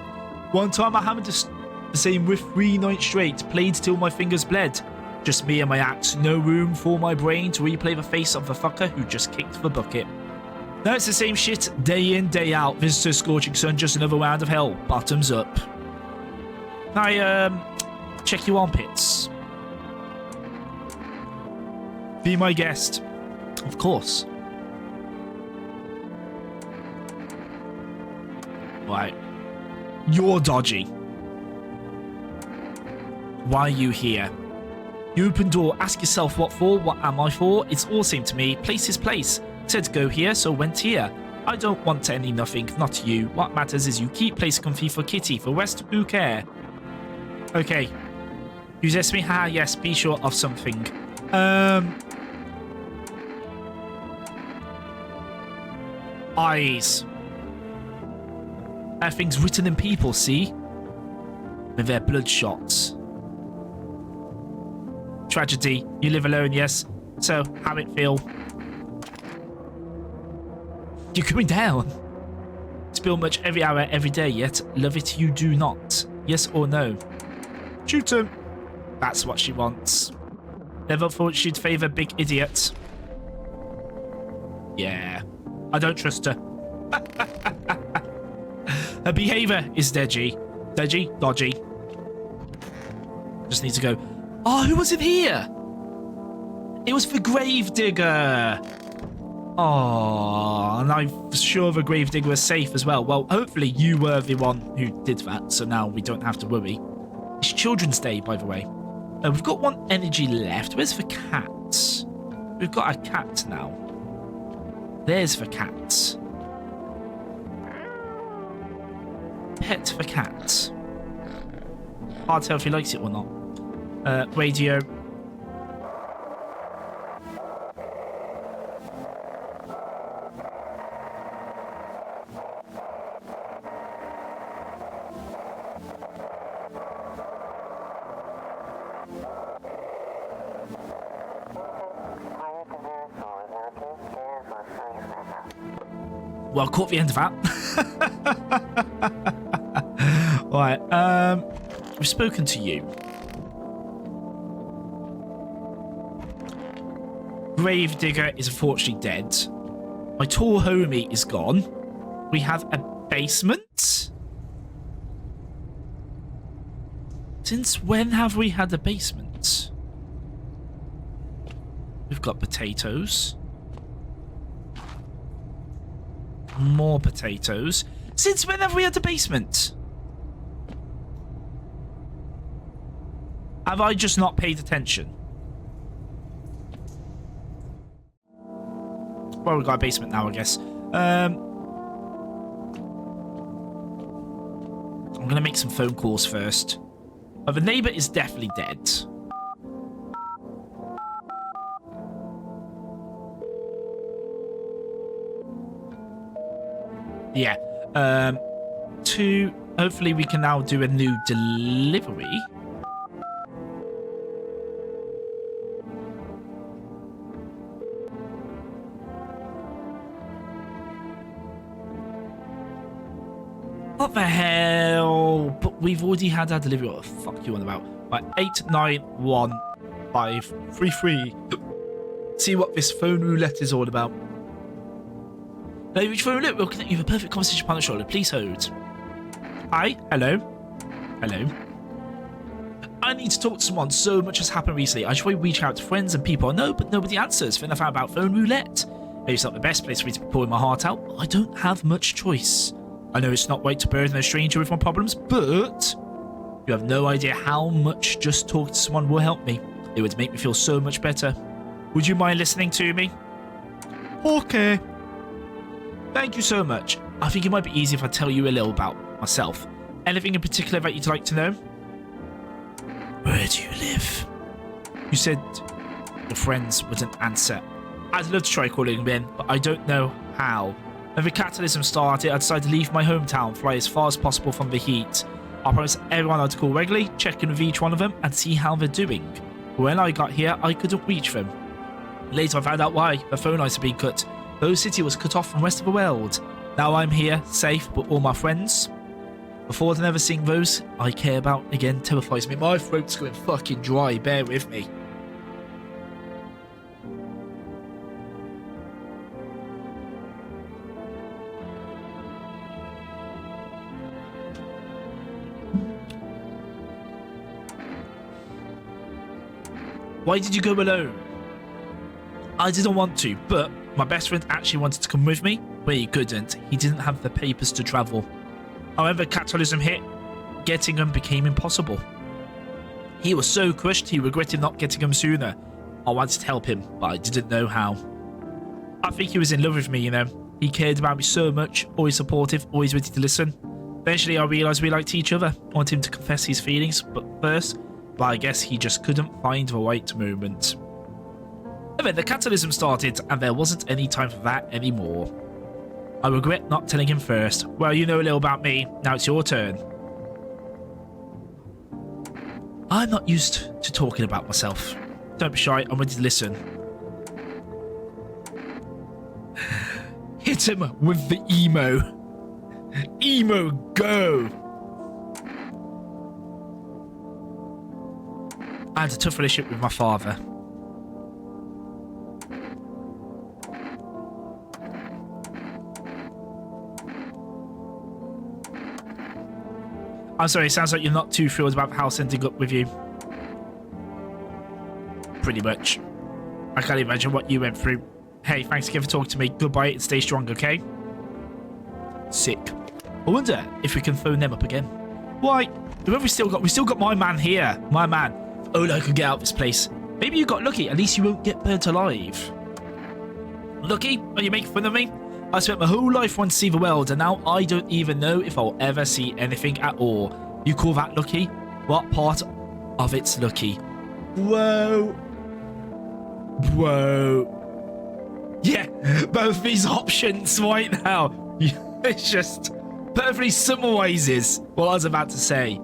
One time I hammered the same riff 3 nights straight, played till my fingers bled. Just me and my axe, no room for my brain to replay the face of the fucker who just kicked the bucket. Now it's the same shit, day in, day out. Visitor scorching sun, just another round of hell. Bottoms up. Check your armpits. Be my guest. Of course. Right. You're dodgy. Why are you here? You open door, ask yourself what for, what am I for? It's all same to me. Place is place. Said go here, so went here. I don't want any nothing, not you. What matters is you keep place comfy for Kitty. For rest, who care? Okay. You asked me? Ha, yes, be sure of something. Eyes. Everything's written in people, see? With their bloodshot. Tragedy. You live alone, yes? So, how it feel? You're coming down. Spill much every hour, every day, yet love it you do not. Yes or no? Shoot him. That's what she wants. Never thought she'd favour big idiot. Yeah. I don't trust her. Her behaviour is dodgy. Dodgy? Dodgy. Just need to go. Oh, who was in here? It was the Gravedigger. Oh, and I'm sure the Gravedigger was safe as well. Well, hopefully you were the one who did that, so now we don't have to worry. It's Children's Day, by the way. We've got one energy left. Where's the cat? We've got a cat now. There's the cat. Pet the cat. Hard to tell if he likes it or not. Radio. Well, caught the end of that. Right, we've spoken to you. Gravedigger is unfortunately dead. My tall homie is gone. We have a basement? Since when have we had a basement? We've got potatoes. More potatoes. Since when have we had a basement? Have I just not paid attention? Well, we've got a basement now, I guess. I'm going to make some phone calls first. Well, the neighbour is definitely dead. Yeah. Hopefully we can now do a new delivery. What the hell? But we've already had our delivery. What the fuck you on about? Right, 891533. See what this phone roulette is all about. Now you reach phone roulette, we'll connect you with a perfect conversation upon the shoulder. Please hold. Hi, hello. Hello. I need to talk to someone. So much has happened recently. I try to reach out to friends and people I know, but nobody answers. Then I found out about phone roulette. Maybe it's not the best place for me to be pouring my heart out. I don't have much choice. I know it's not right to burden a stranger with my problems, but you have no idea how much just talking to someone will help me. It would make me feel so much better. Would you mind listening to me? Okay. Thank you so much. I think it might be easy if I tell you a little about myself. Anything in particular that you'd like to know? Where do you live? You said your friends wouldn't answer. I'd love to try calling them in, but I don't know how. When the catalysm started, I decided to leave my hometown, fly as far as possible from the heat. I promised everyone I'd call regularly, check in with each one of them, and see how they're doing. When I got here, I couldn't reach them. Later, I found out why. The phone lines had been cut. Rose City was cut off from the rest of the world. Now I'm here, safe, but all my friends, before than ever seeing those I care about again, terrifies me. My throat's going fucking dry, bear with me. Why did you go alone? I didn't want to, but my best friend actually wanted to come with me, but he couldn't. He didn't have the papers to travel. However, catalysm hit. Getting him became impossible. He was so crushed, he regretted not getting him sooner. I wanted to help him, but I didn't know how. I think he was in love with me, you know. He cared about me so much, always supportive, always ready to listen. Eventually, I realised we liked each other. I wanted him to confess his feelings, but I guess he just couldn't find the right moment. And then the catalysm started, and there wasn't any time for that anymore. I regret not telling him first. Well, you know a little about me. Now it's your turn. I'm not used to talking about myself. Don't be shy. I'm ready to listen. Hit him with the emo. Emo, go! I had a tough relationship with my father. I'm sorry, it sounds like you're not too thrilled about the house ending up with you. Pretty much. I can't imagine what you went through. Hey, thanks again for talking to me. Goodbye and stay strong, okay? Sick. I wonder if we can phone them up again. Why? Remember, we still got my man here. My man. If Ola could get out of this place. Maybe you got lucky. At least you won't get burnt alive. Lucky? Are you making fun of me? I spent my whole life wanting to see the world, and now I don't even know if I'll ever see anything at all. You call that lucky? What part of it's lucky? Whoa. Whoa. Yeah, both these options right now. It's just perfectly summarizes what I was about to say.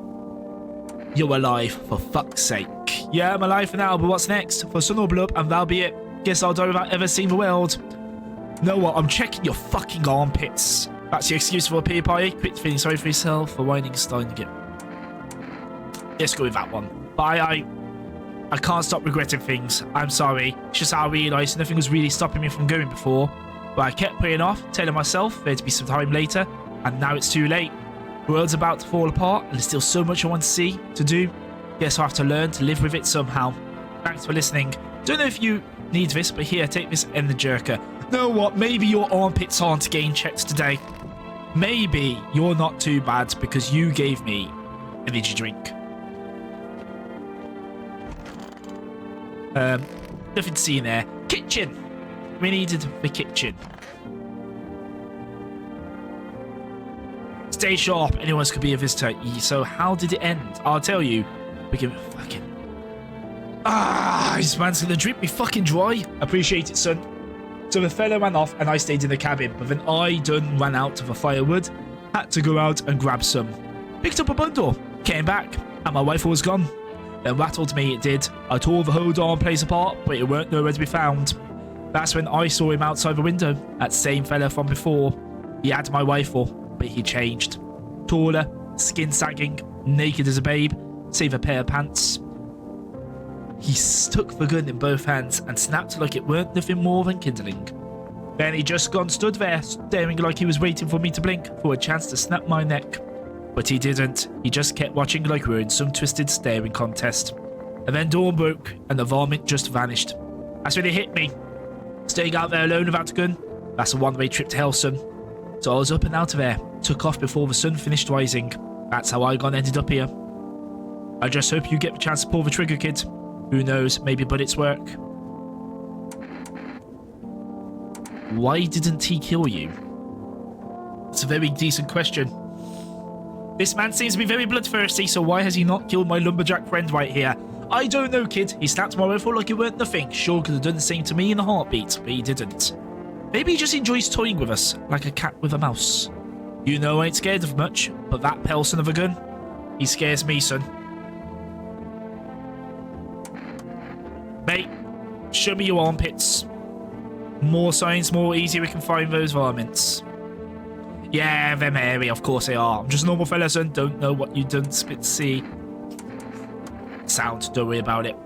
You're alive, for fuck's sake. Yeah, I'm alive for now, but what's next? For sun will blow up, and that'll be it. Guess I'll die without ever seeing the world. Know what? I'm checking your fucking armpits. That's your excuse for a pee party? Quit feeling sorry for yourself for whining Stein again. Let's go with that one. But I can't stop regretting things. I'm sorry. It's just how I realised nothing was really stopping me from going before. But I kept putting off, telling myself there'd be some time later, and now it's too late. The world's about to fall apart, and there's still so much I want to see, to do. Guess I'll have to learn to live with it somehow. Thanks for listening. Don't know if you need this, but here, take this and the jerker. Know what? Maybe your armpits aren't getting checked today. Maybe you're not too bad because you gave me an energy drink. Nothing to see in there. Kitchen. We needed the kitchen. Stay sharp. Anyone could be a visitor. So how did it end? I'll tell you. We can fucking. This man's gonna drip me fucking dry. Appreciate it, son. So the fella ran off and I stayed in the cabin, but then I done ran out of the firewood, had to go out and grab some. Picked up a bundle, came back, and my rifle was gone. It rattled me, it did. I tore the whole darn place apart, but it weren't nowhere to be found. That's when I saw him outside the window, that same fella from before. He had my rifle, but he changed. Taller, skin sagging, naked as a babe, save a pair of pants. He stuck the gun in both hands and snapped like it weren't nothing more than kindling. Then he just stood there, staring like he was waiting for me to blink for a chance to snap my neck. But he didn't. He just kept watching like we were in some twisted staring contest. And then dawn broke and the varmint just vanished. That's when it hit me. Staying out there alone without a gun, that's a one-way trip to hell, son. So I was up and out of there, took off before the sun finished rising. That's how I ended up here. I just hope you get the chance to pull the trigger, kid. Who knows, maybe bullets work. Why didn't he kill you? It's a very decent question. This man seems to be very bloodthirsty, so why has he not killed my lumberjack friend right here? I don't know, kid. He slapped my rifle like it weren't nothing. Sure could have done the same to me in a heartbeat, but he didn't. Maybe he just enjoys toying with us, like a cat with a mouse. You know I ain't scared of much, but that pale son of a gun, he scares me, son. Mate, show me your armpits. More science, more easy we can find those varmints. Yeah, they're hairy, of course they are. I'm just a normal fella, son. Don't know what you done, spit see. Sound, don't worry about it.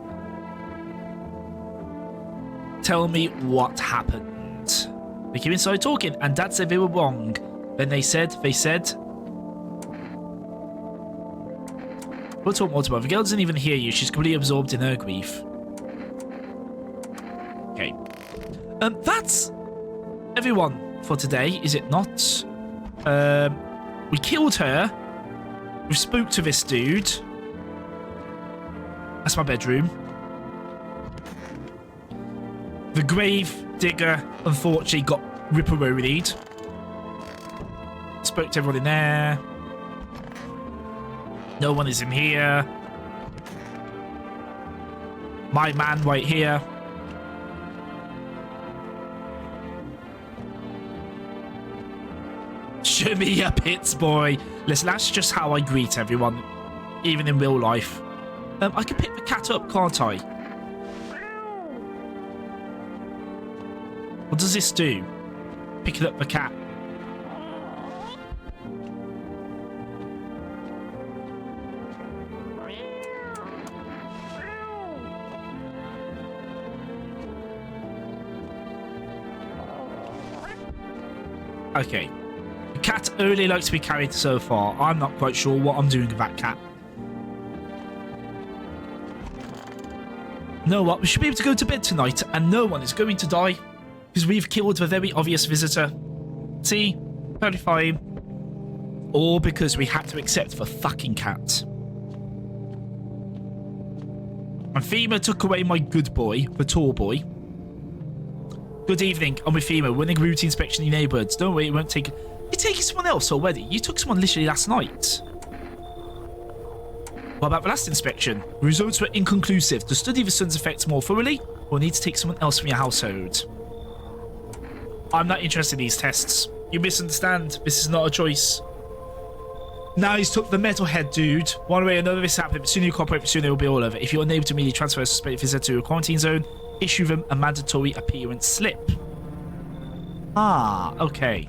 Tell me what happened. They came inside talking, and Dad said they were wrong. Then they said. We'll talk more tomorrow. The girl doesn't even hear you. She's completely absorbed in her grief. Okay. That's everyone for today, is it not? We killed her. We spoke to this dude. That's my bedroom. The grave digger, unfortunately, got ripperonied. Spoke to everyone in there. No one is in here. My man right here. Show me your pits, boy. Listen, that's just how I greet everyone, even in real life. I can pick the cat up, can't I? What does this do? Picking up the cat. Okay. The cat only likes to be carried so far. I'm not quite sure what I'm doing with that cat. You know what? We should be able to go to bed tonight and no one is going to die because we've killed a very obvious visitor. See? Totally fine. Or because we had to accept the fucking cat. And FEMA took away my good boy, the tall boy. Good evening, I'm with FEMA, running routine inspection in the neighbourhoods. Don't worry, it won't take... You're taking someone else already? You took someone literally last night. What about the last inspection? The results were inconclusive. To study the sun's effects more thoroughly, we'll need to take someone else from your household. I'm not interested in these tests. You misunderstand. This is not a choice. Now he's took the metalhead dude. One way or another this happened, but soon you cooperate, but soon it will be all over. If you're unable to immediately transfer a suspected visitor to a quarantine zone, issue them a mandatory appearance slip. Ah, okay.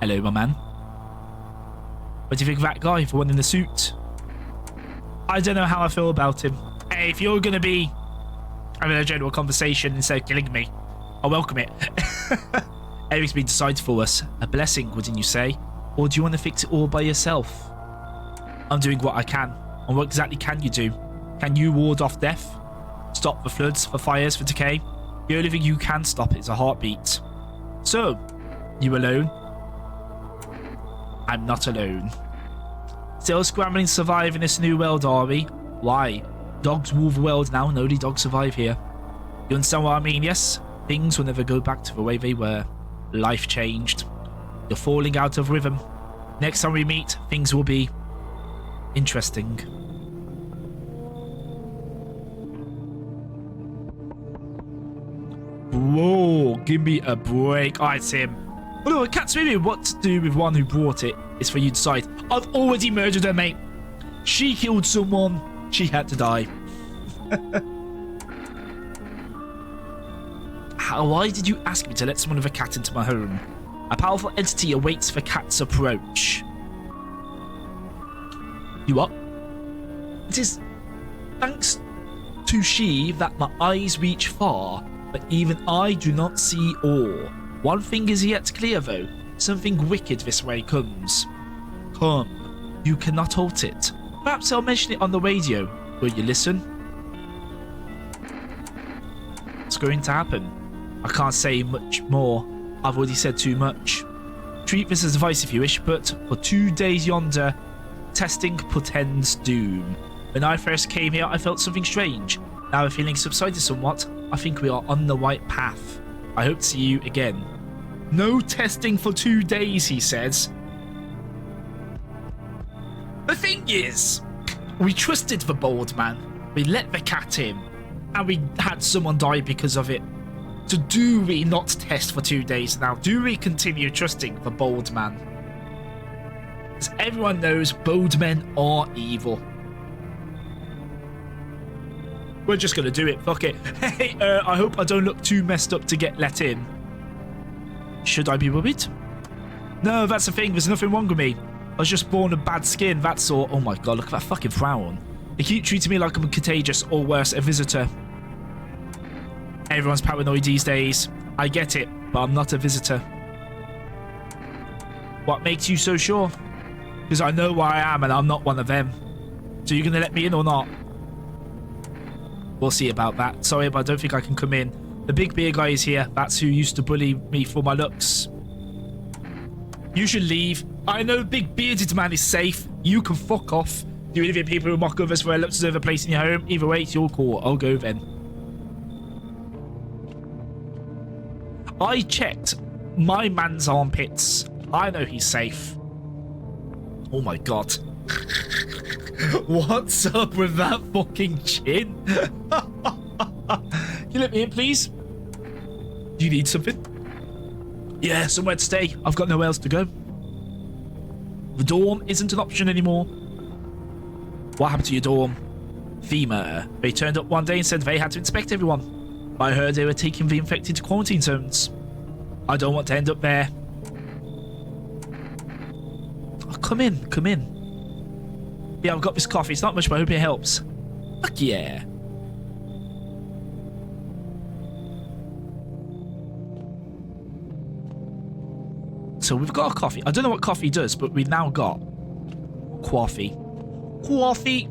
Hello, my man. What do you think of that guy, the one in the suit? I don't know how I feel about him. Hey, if you're going to be having a general conversation instead of killing me, I welcome it. Everything's been decided for us. A blessing, wouldn't you say? Or do you want to fix it all by yourself? I'm doing what I can. And what exactly can you do? Can you ward off death? Stop the floods, the fires, the decay? The only thing you can stop is a heartbeat. So, you alone? I'm not alone. Still scrambling to survive in this new world, are we? Why? Dogs rule the world now, and only dogs survive here. You understand what I mean, yes? Things will never go back to the way they were. Life changed. You're falling out of rhythm. Next time we meet, things will be interesting. Whoa, give me a break. Oh, it's him. Oh no, a cat's maybe what to do with one who brought it is for you to decide. I've already murdered her, mate. She killed someone. She had to die. Why did you ask me to let someone with a cat into my home? A powerful entity awaits the cat's approach. You what? It is thanks to she that my eyes reach far, but even I do not see all. One thing is yet clear, though. Something wicked this way comes. Come, you cannot halt it. Perhaps I'll mention it on the radio. Will you listen? What's going to happen? I can't say much more. I've already said too much. Treat this as advice if you wish, but for 2 days yonder, testing portends doom. When I first came here, I felt something strange. Now the feeling subsided somewhat. I think we are on the right path. I hope to see you again. No testing for 2 days, he says. thing is, we trusted the bold man. We let the cat in, and we had someone die because of it. So do we not test for 2 days now? Do we continue trusting the bold man? As everyone knows, bold men are evil. We're just gonna do it. Fuck it. Hey, I hope I don't look too messed up to get let in. Should I be worried? No, that's the thing. There's nothing wrong with me. I was just born with bad skin, that's all. Oh my god, look at that fucking frown. They keep treating me like I'm contagious, or worse, a visitor. Everyone's paranoid these days. I get it, but I'm not a visitor. What makes you so sure? Because I know where I am and I'm not one of them. So you're going to let me in or not? We'll see about that. Sorry, but I don't think I can come in. The big beer guy is here. That's who used to bully me for my looks. You should leave. I know big bearded man is safe. You can fuck off. Do you live in people who mock others for their looks deserve a place in your home? Either way, it's your call. I'll go then. I checked my man's armpits. I know he's safe. Oh my god. What's up with that fucking chin? Can you let me in, please? Do you need something? Yeah, somewhere to stay. I've got nowhere else to go. The dorm isn't an option anymore. What happened to your dorm? FEMA. They turned up one day and said they had to inspect everyone. I heard they were taking the infected to quarantine zones. I don't want to end up there. Oh, come in, come in. Yeah, I've got this coffee. It's not much, but I hope it helps. Fuck yeah. So we've got a coffee. I don't know what coffee does, but we've now got coffee. Coffee.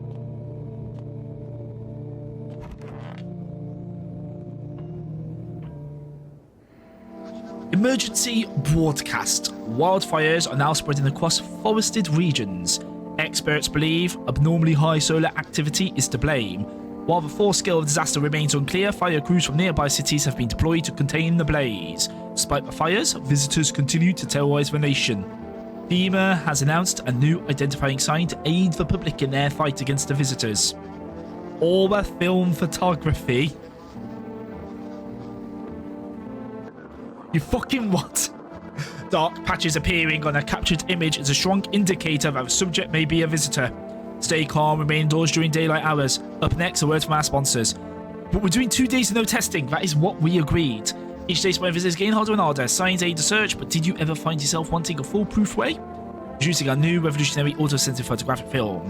Emergency broadcast. Wildfires are now spreading across forested regions. Experts believe abnormally high solar activity is to blame. While the full scale of disaster remains unclear, fire crews from nearby cities have been deployed to contain the blaze. Despite the fires, visitors continue to terrorize the nation. FEMA has announced a new identifying sign to aid the public in their fight against the visitors. All the film photography. You fucking what? Dark patches appearing on a captured image is a strong indicator that the subject may be a visitor. Stay calm, remain indoors during daylight hours. Up next, a word from our sponsors. But we're doing 2 days of no testing. That is what we agreed. Each day, my visitors gain harder and harder. Signs aid the search, but did you ever find yourself wanting a foolproof way? Introducing our new revolutionary auto-sensitive photographic film.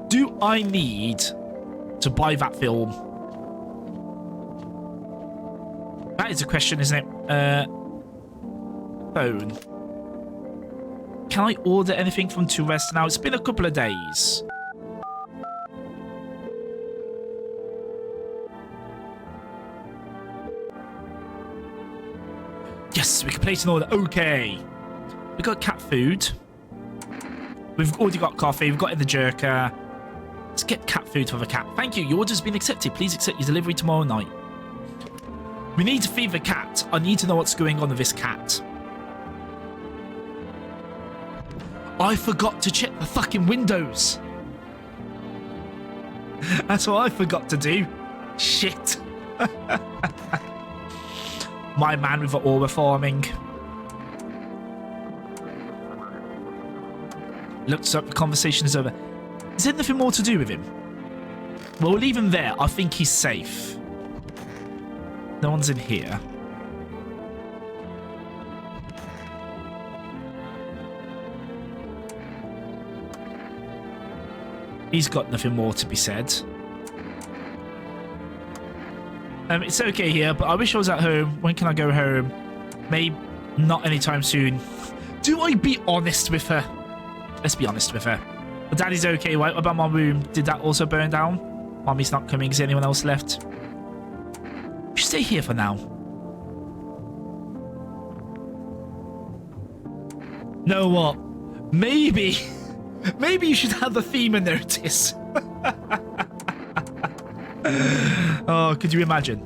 Do I need to buy that film? That is a question, isn't it? Phone. Can I order anything from Tourist now? It's been a couple of days. Yes, we can place an order. Okay. We got cat food. We've already got coffee. We've got in the jerker. Let's get cat food for the cat. Thank you. Your order's been accepted. Please accept your delivery tomorrow night. We need to feed the cat. I need to know what's going on with this cat. I forgot to check the fucking windows. That's what I forgot to do. Shit. My man with the aura farming. Looks up, the conversation is over. Is there nothing more to do with him? Well, we'll leave him there. I think he's safe. No one's in here. He's got nothing more to be said. It's okay here, but I wish I was at home. When can I go home? Maybe not anytime soon. Do I be honest with her? Let's be honest with her. But Daddy's okay, right? What about my room? Did that also burn down? Mommy's not coming. Is anyone else left? We should stay here for now. Know what? Maybe you should have the FEMA notice. Oh, could you imagine?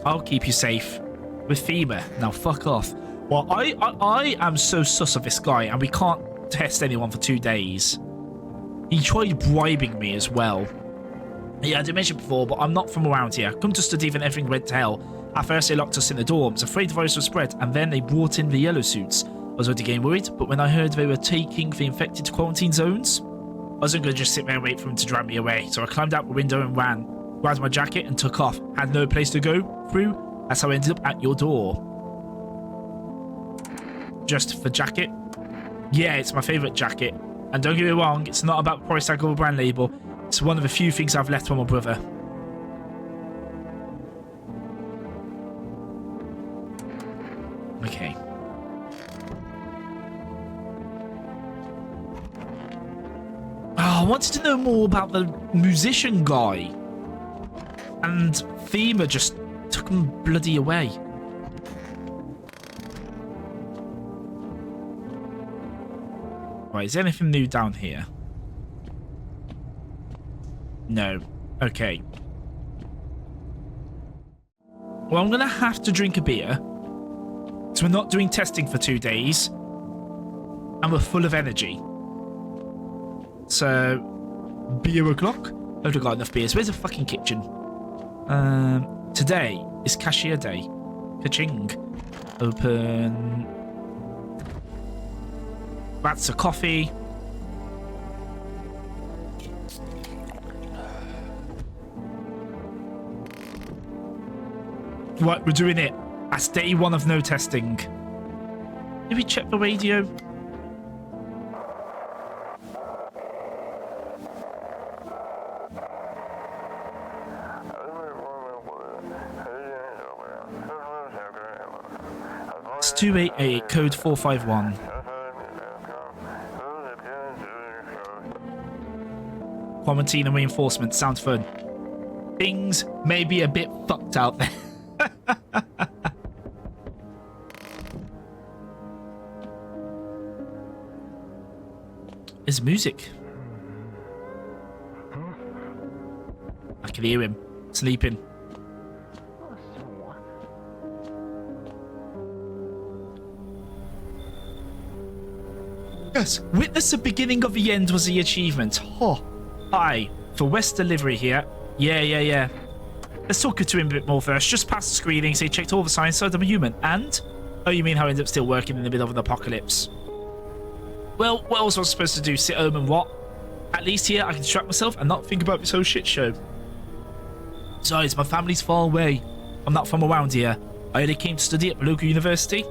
I'll keep you safe with FEMA. Now fuck off. Well, I am so sus of this guy, and we can't test anyone for 2 days. He tried bribing me as well. Yeah, I did mention before, but I'm not from around here. Come to study when everything went to hell. At first, they locked us in the dorms, afraid the virus would spread, and then they brought in the yellow suits. I was already getting worried, but when I heard they were taking the infected to quarantine zones, I wasn't going to just sit there and wait for them to drag me away. So I climbed out the window and ran, grabbed my jacket and took off. Had no place to go through. That's how I ended up at your door. Just for jacket? Yeah, it's my favourite jacket. And don't get me wrong, it's not about the price tag or a brand label. It's one of the few things I've left from my brother. Okay. Oh, I wanted to know more about the musician guy. And FEMA just took him bloody away. Right, is there anything new down here? No. Okay. Well, I'm going to have to drink a beer. So we're not doing testing for 2 days. And we're full of energy. So, beer o'clock? I've got enough beers. Where's the fucking kitchen? Today is cashier day. Ka-ching. Open. That's a coffee. Right, we're doing it. That's day 1 of no testing. Did we check the radio? It's 288, code 451. Quarantine and reinforcement sounds fun. Things may be a bit fucked out there. There's music. I can hear him sleeping. Yes, witness the beginning of the end was the achievement. Oh, hi. For West delivery here. Yeah. Let's talk to him a bit more first. Just past the screening, so he checked all the signs, so I'm a human. And? Oh, you mean how I ended up still working in the middle of an apocalypse? Well, what else was I supposed to do? Sit home and what? At least here, I can distract myself and not think about this whole shit show. Besides, my family's far away. I'm not from around here. I only came to study at the local university.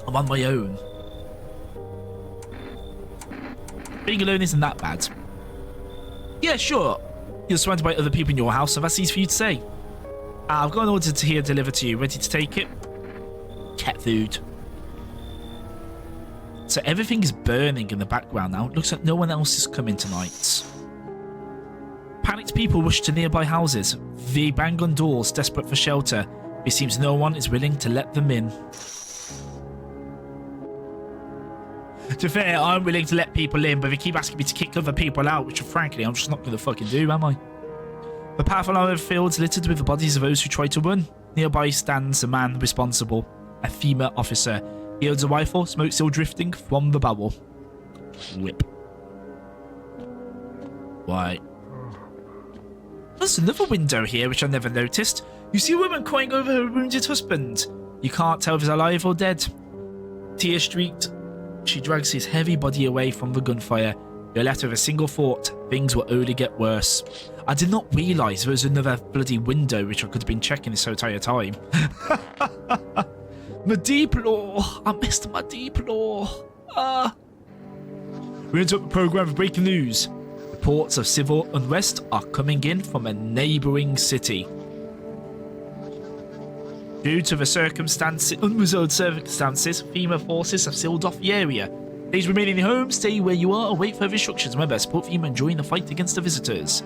I'm on my own. Being alone isn't that bad. Yeah, sure. You're surrounded by other people in your house, so that's easy for you to say. I've got an order to here delivered to you. Ready to take it? Cat food. So everything is burning in the background now. It looks like no one else is coming tonight. Panicked people rush to nearby houses. They bang on doors, desperate for shelter. It seems no one is willing to let them in. To be fair, I'm willing to let people in, but they keep asking me to kick other people out, which frankly, I'm just not going to fucking do, am I? The powerful armored fields littered with the bodies of those who tried to run. Nearby stands a man responsible, a FEMA officer. He owns a rifle, smoke still drifting from the barrel. Whip. Right. There's another window here, which I never noticed. You see a woman crying over her wounded husband. You can't tell if he's alive or dead. Tear streaked. She drags his heavy body away from the gunfire. You're left with a single thought. Things will only get worse. I did not realise there was another bloody window which I could have been checking this entire time. My deep law. I missed my deep law. We interrupt the programme with breaking news. Reports of civil unrest are coming in from a neighbouring city. Due to the unresolved circumstances, FEMA forces have sealed off the area. Please remain in your home, stay where you are, and wait for instructions. Remember, support FEMA and join the fight against the visitors.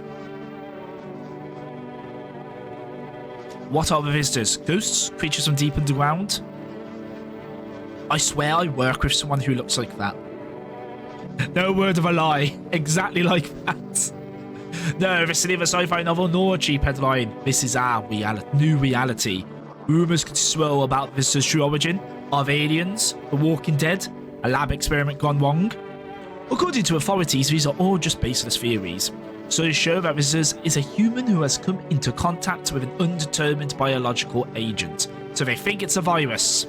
What are the visitors? Ghosts? Creatures from deep underground? I swear I work with someone who looks like that. No word of a lie. Exactly like that. No, this is neither a sci-fi novel nor a cheap headline. This is our new reality. Rumours could swirl about this true origin of aliens, The Walking Dead, a lab experiment gone wrong. According to authorities, these are all just baseless theories. Studies show that visitors is a human who has come into contact with an undetermined biological agent, so they think it's a virus.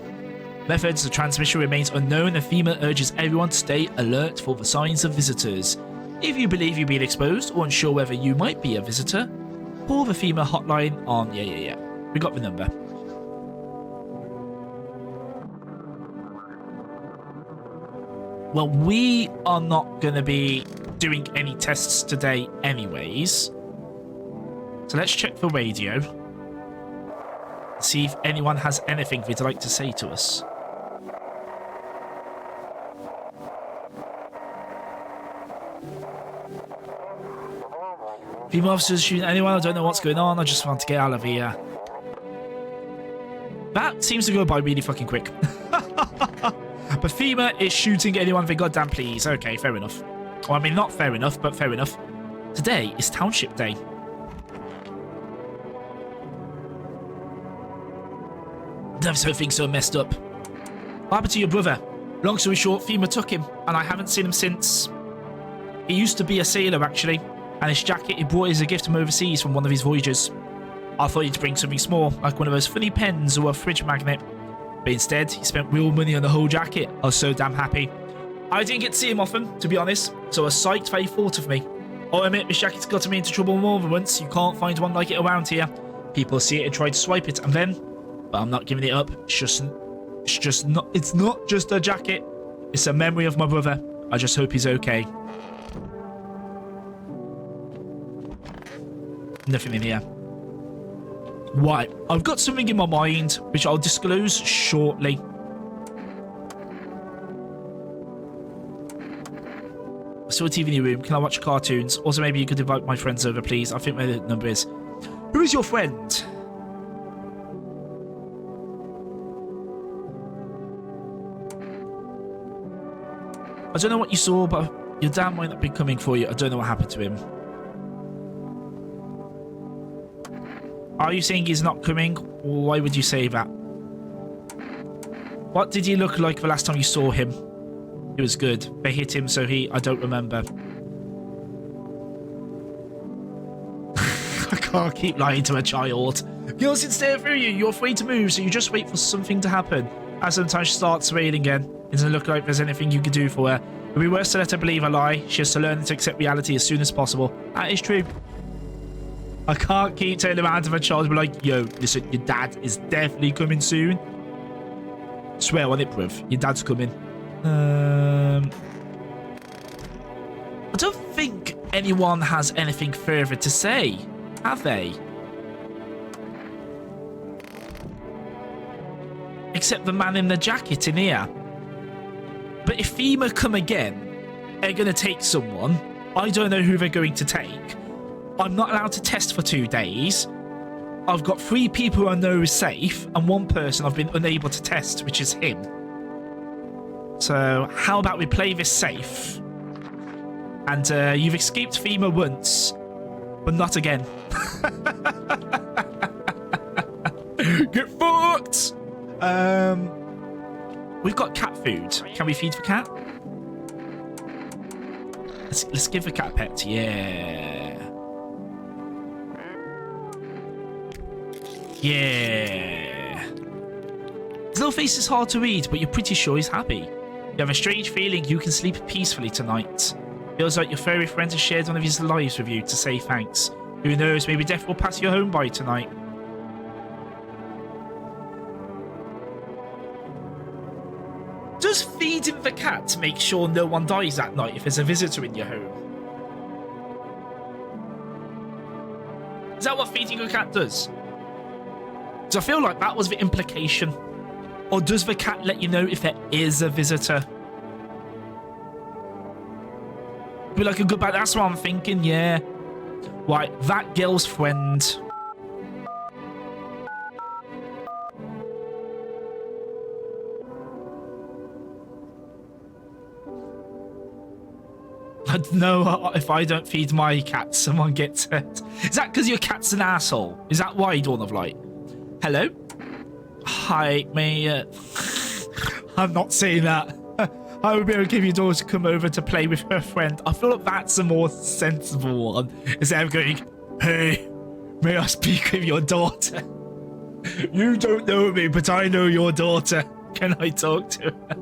Methods of transmission remains unknown, and FEMA urges everyone to stay alert for the signs of visitors. If you believe you've been exposed or unsure whether you might be a visitor, call the FEMA hotline on... Yeah. We got the number. Well, we are not going to be doing any tests today anyways. So let's check the radio. See if anyone has anything they'd like to say to us. Female officers shooting anyone, I don't know what's going on, I just want to get out of here. That seems to go by really fucking quick. But FEMA is shooting anyone they goddamn please. Okay, fair enough. Well, I mean, not fair enough, but fair enough. Today is Township Day. This whole thing's so messed up. What happened to your brother? Long story short, FEMA took him, and I haven't seen him since. He used to be a sailor, actually, and his jacket he brought as a gift from overseas from one of his voyages. I thought he'd bring something small, like one of those funny pens or a fridge magnet. But instead, he spent real money on the whole jacket. I was so damn happy. I didn't get to see him often, to be honest, so I was psyched that he thought of me. I'll admit, this jacket's gotten me into trouble more than once. You can't find one like it around here. People see it and try to swipe it, and then... But I'm not giving it up. It's not just a jacket. It's a memory of my brother. I just hope he's okay. Nothing in here. Right, I've got something in my mind, which I'll disclose shortly. Still a TV in your room. Can I watch cartoons? Also, maybe you could invite my friends over, please. I think my number is... Who is your friend? I don't know what you saw, but your dad might not be coming for you. I don't know what happened to him. Are you saying he's not coming? Why would you say that? What did he look like the last time you saw him? He was good. They hit him, so I don't remember. I can't keep lying to a child. Girls can stare through you. You're free to move, so you just wait for something to happen. And sometimes she starts raining again. It doesn't look like there's anything you can do for her. It would be worse to let her believe a lie. She has to learn to accept reality as soon as possible. That is true. I can't keep turning around to my child and be like, yo, listen, your dad is definitely coming soon. Swear on it, bruv. Your dad's coming. I don't think anyone has anything further to say, have they? Except the man in the jacket in here. But if FEMA come again, they're going to take someone. I don't know who they're going to take. I'm not allowed to test for 2 days. I've got 3 people I know is safe, and 1 person I've been unable to test, which is him. So how about we play this safe? And you've escaped FEMA once, but not again. Get fucked! We've got cat food. Can we feed the cat? Let's give the cat a pet. Yeah. Yeah. His little face is hard to read, but you're pretty sure he's happy. You have a strange feeling you can sleep peacefully tonight. Feels like your furry friend has shared one of his lives with you to say thanks. Who knows, maybe death will pass your home by tonight. Does feeding the cat make sure no one dies that night if there's a visitor in your home? Is that what feeding a cat does? Because I feel like that was the implication. Or does the cat let you know if there is a visitor? Be like a goodbye. That's what I'm thinking, yeah. Right, that girl's friend. I don't know if I don't feed my cat, someone gets hurt. Is that because your cat's an asshole? Is that why, Dawn of Light? Hello? Hi, me. I'm not saying that. I would be able to give your daughter to come over to play with her friend. I feel like that's a more sensible one. Instead of going, hey, may I speak with your daughter? You don't know me, but I know your daughter. Can I talk to her?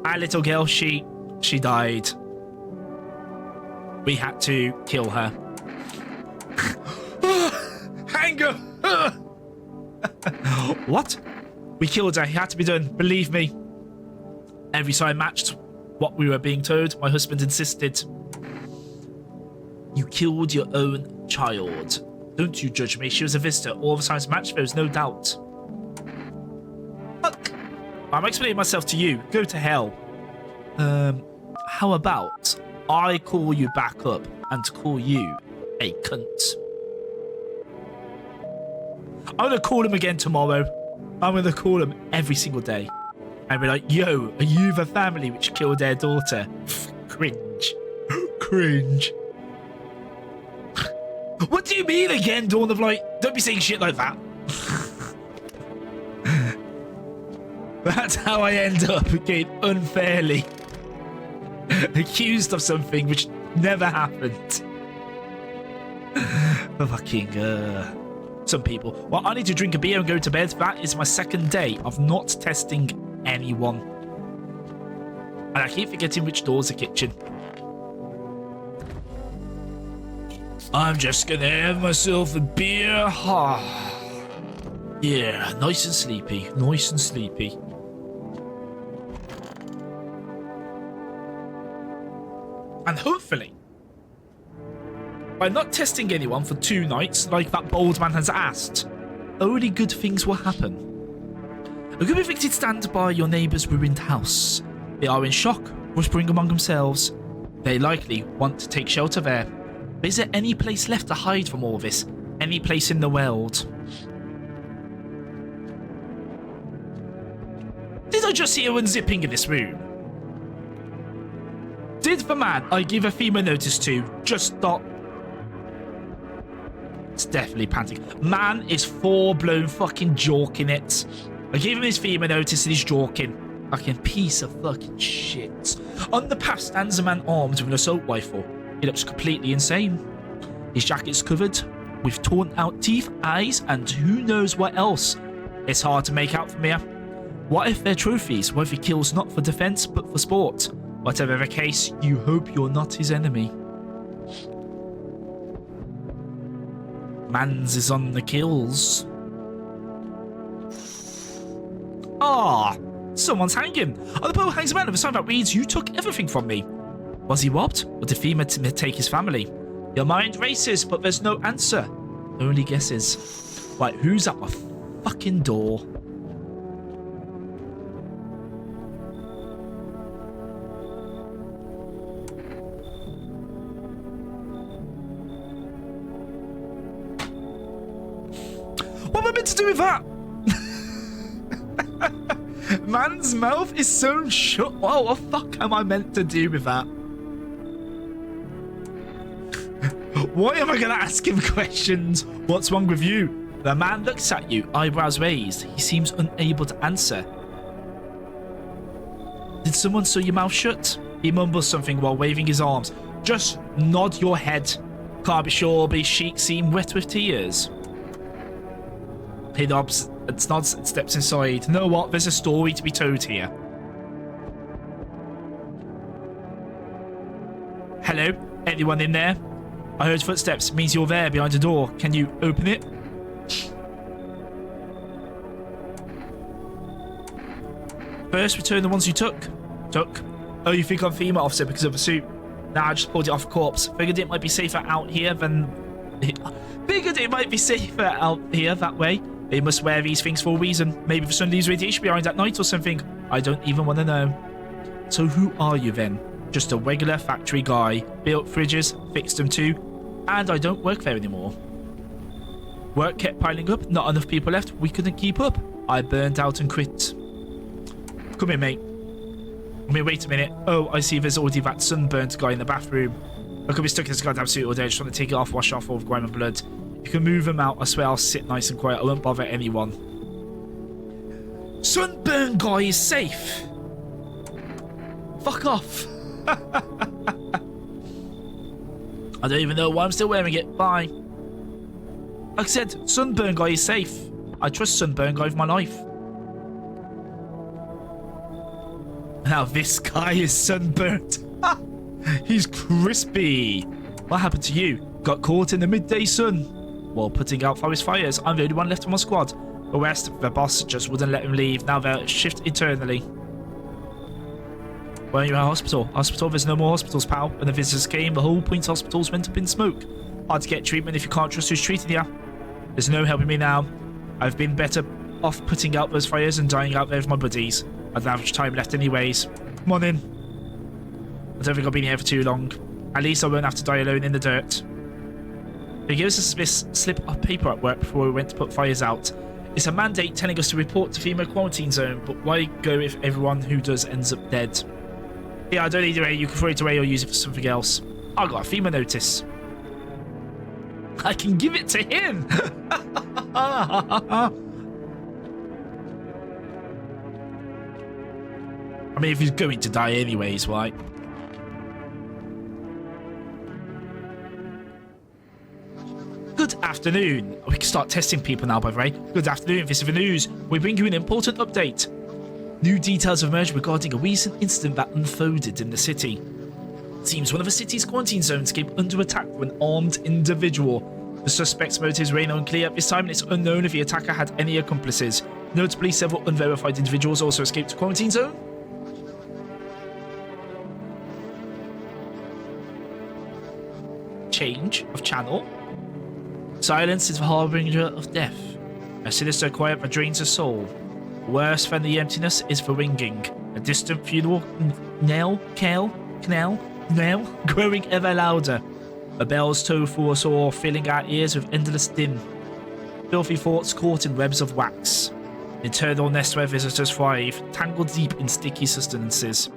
Our little girl, she died. We had to kill her. Anger! What? We killed her. It had to be done. Believe me. Every time matched what we were being told. My husband insisted. You killed your own child. Don't you judge me. She was a visitor. All the times matched, there was no doubt. Look, I'm explaining myself to you. Go to hell. How about I call you back up and call you a cunt? I'm gonna call him again tomorrow. I'm gonna call him every single day. And be like, yo, are you the family which killed their daughter? Cringe. Cringe. What do you mean again, Dawn of Light? Don't be saying shit like that. That's how I end up getting unfairly accused of something which never happened. Fucking, some people. Well, I need to drink a beer and go to bed. That is my second day of not testing anyone. And I keep forgetting which door's the kitchen. I'm just gonna have myself a beer. Yeah, nice and sleepy. Nice and sleepy. And hopefully, by not testing anyone for 2 nights, like that bold man has asked, only good things will happen. A group of evicted stand by your neighbour's ruined house. They are in shock, whispering among themselves. They likely want to take shelter there. But is there any place left to hide from all this? Any place in the world? Did I just hear unzipping in this room? Did the man I give a FEMA notice to just stop? It's definitely panting. Man is full-blown fucking jorking it. I gave him his FEMA notice and he's jorking. Fucking piece of fucking shit. On the path stands a man armed with an assault rifle. He looks completely insane. His jacket's covered with torn out teeth, eyes, and who knows what else. It's hard to make out from here. What if they're trophies? What if he kills not for defense but for sport? Whatever the case, you hope you're not his enemy. Mans is on the kills. Ah, someone's hanging. On the pole hangs a man with a sign that reads, "You took everything from me." Was he robbed? Or did FEMA take his family? Your mind races, but there's no answer. Only guesses. Right, who's at my fucking door? What am I meant to do with that? Man's mouth is so shut. What the fuck am I meant to do with that? Why am I going to ask him questions? What's wrong with you? The man looks at you, eyebrows raised. He seems unable to answer. Did someone sew your mouth shut? He mumbles something while waving his arms. Just nod your head. Can't be sure, but his cheeks seem wet with tears. He nods and steps inside. You know what? There's a story to be told here. Hello? Anyone in there? I heard footsteps. Means you're there behind the door. Can you open it? First, return the ones you took. Oh, you think I'm FEMA officer because of a suit? Nah, I just pulled it off a corpse. Figured it might be safer out here than... Figured it might be safer out here that way. They must wear these things for a reason. Maybe the sun leaves radiation behind at night or something. I don't even want to know. So who are you then? Just a regular factory guy. Built fridges, fixed them too. And I don't work there anymore. Work kept piling up. Not enough people left. We couldn't keep up. I burned out and quit. Come here, mate. I mean, wait a minute. Oh, I see there's already that sunburnt guy in the bathroom. I could be stuck in this goddamn suit all day. I just want to take it off, wash off all the grime and blood. You can move them out. I swear I'll sit nice and quiet. I won't bother anyone. Sunburn guy is safe. Fuck off. I don't even know why I'm still wearing it. Bye. Like I said, Sunburn Guy is safe. I trust Sunburn Guy with my life. Now this guy is sunburnt. He's crispy. What happened to you? Got caught in the midday sun. While putting out forest fires, I'm the only one left on my squad. The rest, the boss just wouldn't let him leave. Now they'll shift eternally. Why are you at hospital? Hospital? There's no more hospitals, pal. When the visitors came, the whole point hospitals went up in smoke. Hard to get treatment if you can't trust who's treating you. There's no helping me now. I've been better off putting out those fires and dying out there with my buddies. I don't have much time left anyways. Come on in. I don't think I've been here for too long. At least I won't have to die alone in the dirt. They gave us this slip of paper at work before we went to put fires out. It's a mandate telling us to report to FEMA quarantine zone, but why go if everyone who does ends up dead? Yeah, I don't need it. You can throw it away or use it for something else. I got a FEMA notice. I can give it to him. I mean, if he's going to die anyways, right? Good afternoon. We can start testing people now, by the way. Good afternoon. This is the news. We bring you an important update. New details have emerged regarding a recent incident that unfolded in the city. It seems one of the city's quarantine zones came under attack from an armed individual. The suspect's motives remain unclear at this time, and it's unknown if the attacker had any accomplices. Notably, several unverified individuals also escaped the quarantine zone. Change of channel. Silence is the harbinger of death. A sinister quiet that drains the soul. Worse than the emptiness is the ringing. A distant funeral knell, growing ever louder. The bells toll through us all, filling our ears with endless din. Filthy thoughts caught in webs of wax. Eternal nest where visitors thrive, tangled deep in sticky sustenances.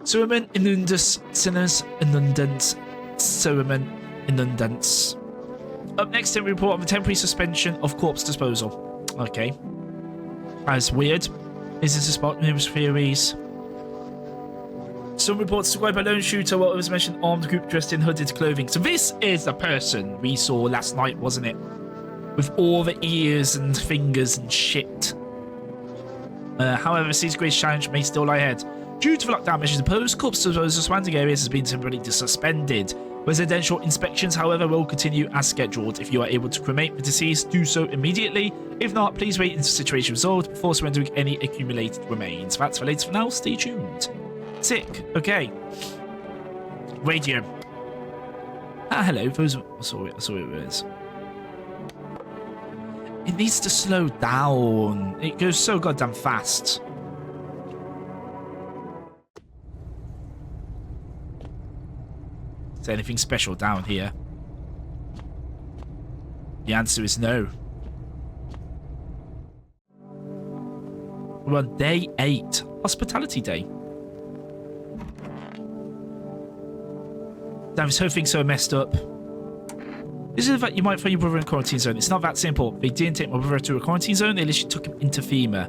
Suamen inundus, sinners inundans. Suamen inundans. Up next, a report of a temporary suspension of corpse disposal. Okay. As weird. Is this a spot? Numerous theories. Some reports describe a lone shooter, what was mentioned, armed group dressed in hooded clothing. So this is the person we saw last night, wasn't it? With all the ears and fingers and shit. However, Sea's greatest challenge may still lie ahead. Due to the lockdown measures imposed, corpse disposal surrounding areas has been temporarily suspended. Residential inspections, however, will continue as scheduled. If you are able to cremate the deceased, do so immediately. If not, please wait until the situation is resolved before surrendering any accumulated remains. That's the latest for now. Stay tuned. Sick. Okay. Radio. Ah, hello. I saw it was. It needs to slow down. It goes so goddamn fast. Is there anything special down here? The answer is no. We're on day 8. Hospitality day. Damn, this whole thing's so messed up. This is the fact you might find your brother in a quarantine zone. It's not that simple. They didn't take my brother to a quarantine zone. They literally took him into FEMA.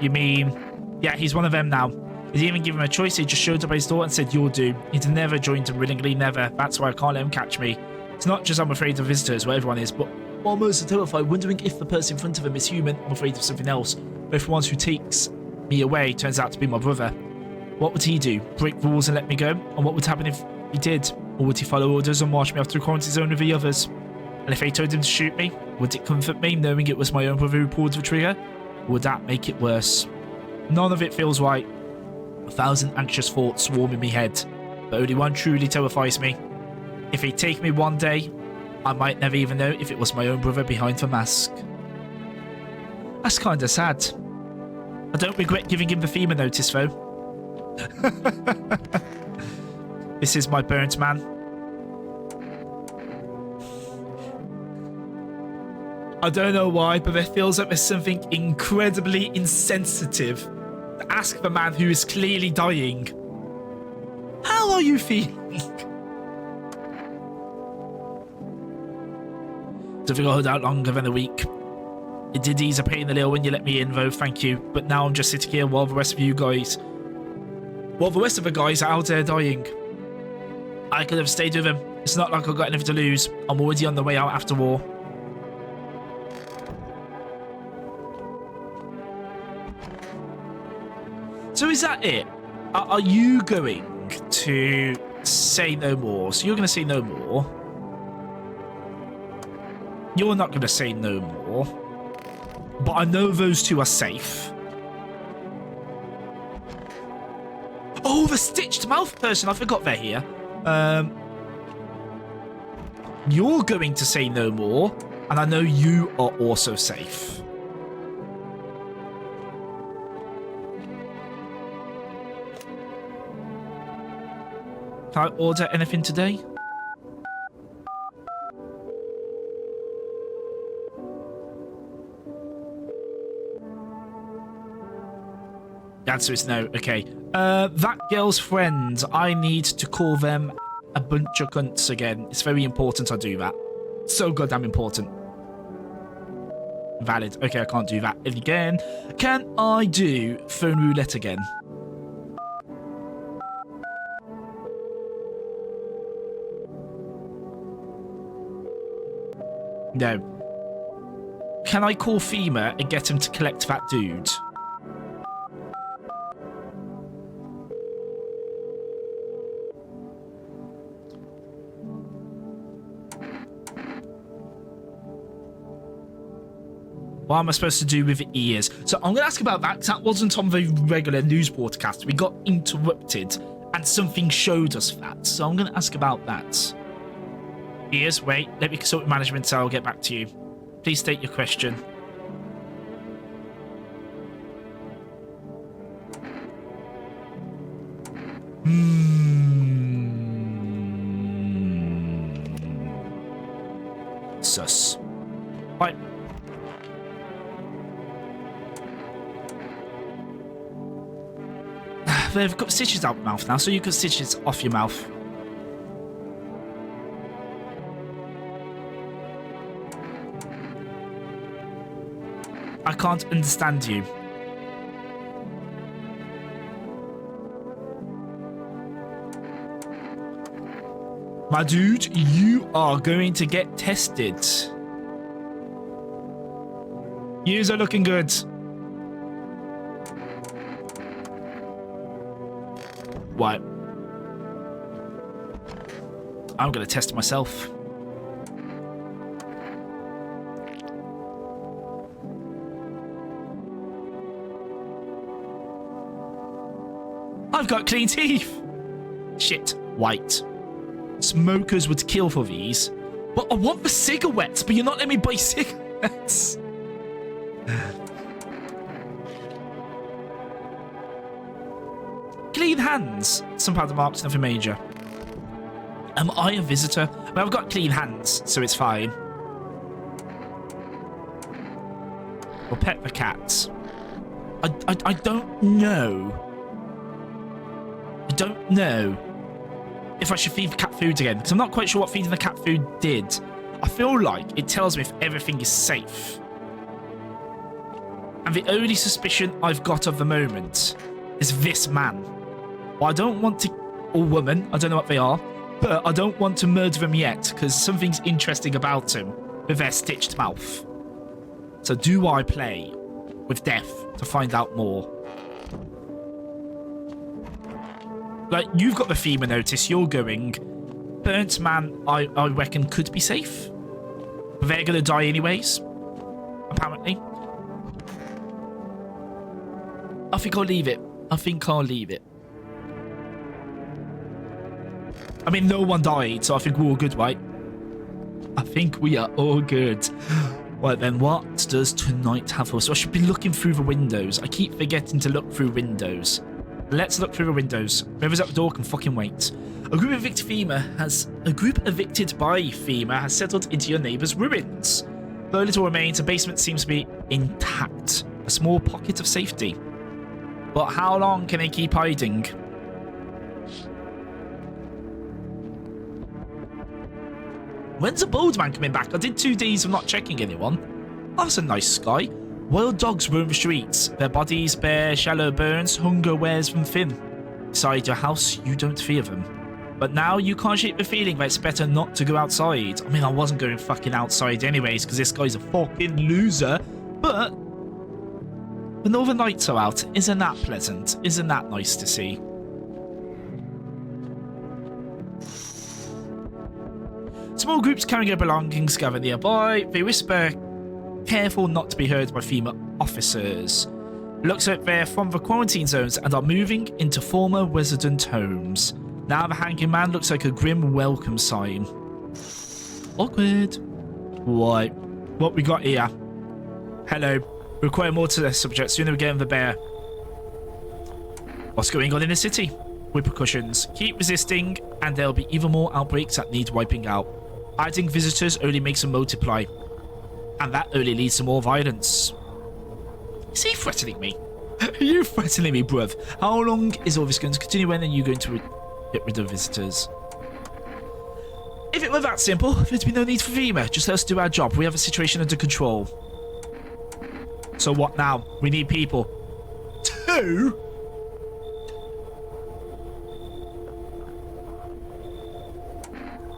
You mean... Yeah, he's one of them now. They didn't even give him a choice. He just showed up at his door and said, "You'll do." He'd never joined them willingly, never. That's why I can't let him catch me. It's not just I'm afraid of visitors, where everyone is, but almost terrified, wondering if the person in front of him is human. I'm afraid of something else. But if the one who takes me away turns out to be my brother, what would he do? Break the rules and let me go? And what would happen if he did? Or would he follow orders and march me off to the quarantine zone with the others? And if they told him to shoot me, would it comfort me knowing it was my own brother who pulled the trigger? Or would that make it worse? None of it feels right. 1,000 anxious thoughts swarm in my head, but only one truly terrifies me. If they take me one day, I might never even know if it was my own brother behind the mask. That's kinda sad. I don't regret giving him the FEMA notice though. This is my burnt man. I don't know why, but there feels like there's something incredibly insensitive to ask the man who is clearly dying. How are you feeling? Don't think I'll hold out longer than a week. It did ease a pain a little when you let me in though, thank you. But now I'm just sitting here while the rest of you guys While the rest of the guys are out there dying. I could have stayed with him. It's not like I've got anything to lose. I'm already on the way out after war. So is that it? Are you going to say no more? So you're going to say no more. You're not going to say no more. But I know those two are safe. Oh, the stitched mouth person. I forgot they're here. You're going to say no more. And I know you are also safe. Can I order anything today? The answer is no. Okay. That girl's friend, I need to call them a bunch of cunts again. It's very important I do that. So goddamn important. Valid. Okay, I can't do that again. Can I do phone roulette again? No. Can I call FEMA and get him to collect that dude? What am I supposed to do with ears? So I'm going to ask about that, because that wasn't on the regular news broadcast. We got interrupted, and something showed us that. So I'm going to ask about that. Ears, wait. Let me consult with management, so I'll get back to you. Please state your question. Sus. Right. They've got stitches out the mouth now, so you can stitches off your mouth. I can't understand you. My dude, you are going to get tested. Yous are looking good. What? I'm going to test myself. I've got clean teeth. Shit, white. Smokers would kill for these. But I want the cigarettes, but you're not letting me buy cigarettes. Clean hands. Some powder marks, nothing major. Am I a visitor? Well, I've got clean hands, so it's fine. We'll pet the cats. I don't know. I don't know if I should feed the cat food again, because I'm not quite sure what feeding the cat food did. I feel like it tells me if everything is safe. And the only suspicion I've got of the moment is this man. Well, I don't want to... or woman, I don't know what they are. But I don't want to murder them yet, because something's interesting about them with their stitched mouth. So do I play with death to find out more? Like, you've got the FEMA notice, you're going. Burnt man, I reckon, could be safe. They're going to die anyways, apparently. I think I'll leave it. I think I'll leave it. I mean, no one died, so I think we're all good, right? I think we are all good. Right then, what does tonight have for us? So I should be looking through the windows. I keep forgetting to look through windows. Let's look through the windows. Whoever's at the door can fucking wait. A group evicted by FEMA has settled into your neighbour's ruins. Though little remains, the basement seems to be intact. A small pocket of safety. But how long can they keep hiding? When's the bald man coming back? I did 2 days of not checking anyone. Oh, that's a nice sky. Wild dogs roam the streets. Their bodies bear shallow burns. Hunger wears them thin. Inside your house, you don't fear them. But now you can't shake the feeling that it's better not to go outside. I mean, I wasn't going fucking outside anyways, because this guy's a fucking loser. But the northern lights are out. Isn't that pleasant? Isn't that nice to see? Small groups carrying their belongings gather nearby. They whisper, careful not to be heard by female officers. Looks like they're from the quarantine zones and are moving into former resident homes. Now the hanging man looks like a grim welcome sign. Awkward. Right. What we got here? Hello. Require more to the subject. Sooner we get in the bear. What's going on in the city? Repercussions. Keep resisting, and there'll be even more outbreaks that need wiping out. Adding visitors only makes them multiply. And that only leads to more violence. Is he threatening me? Are you threatening me, bruv? How long is all this going to continue? When are you going to get rid of visitors? If it were that simple, there'd be no need for FEMA. Just let us do our job. We have the situation under control. So what now? We need people. 2?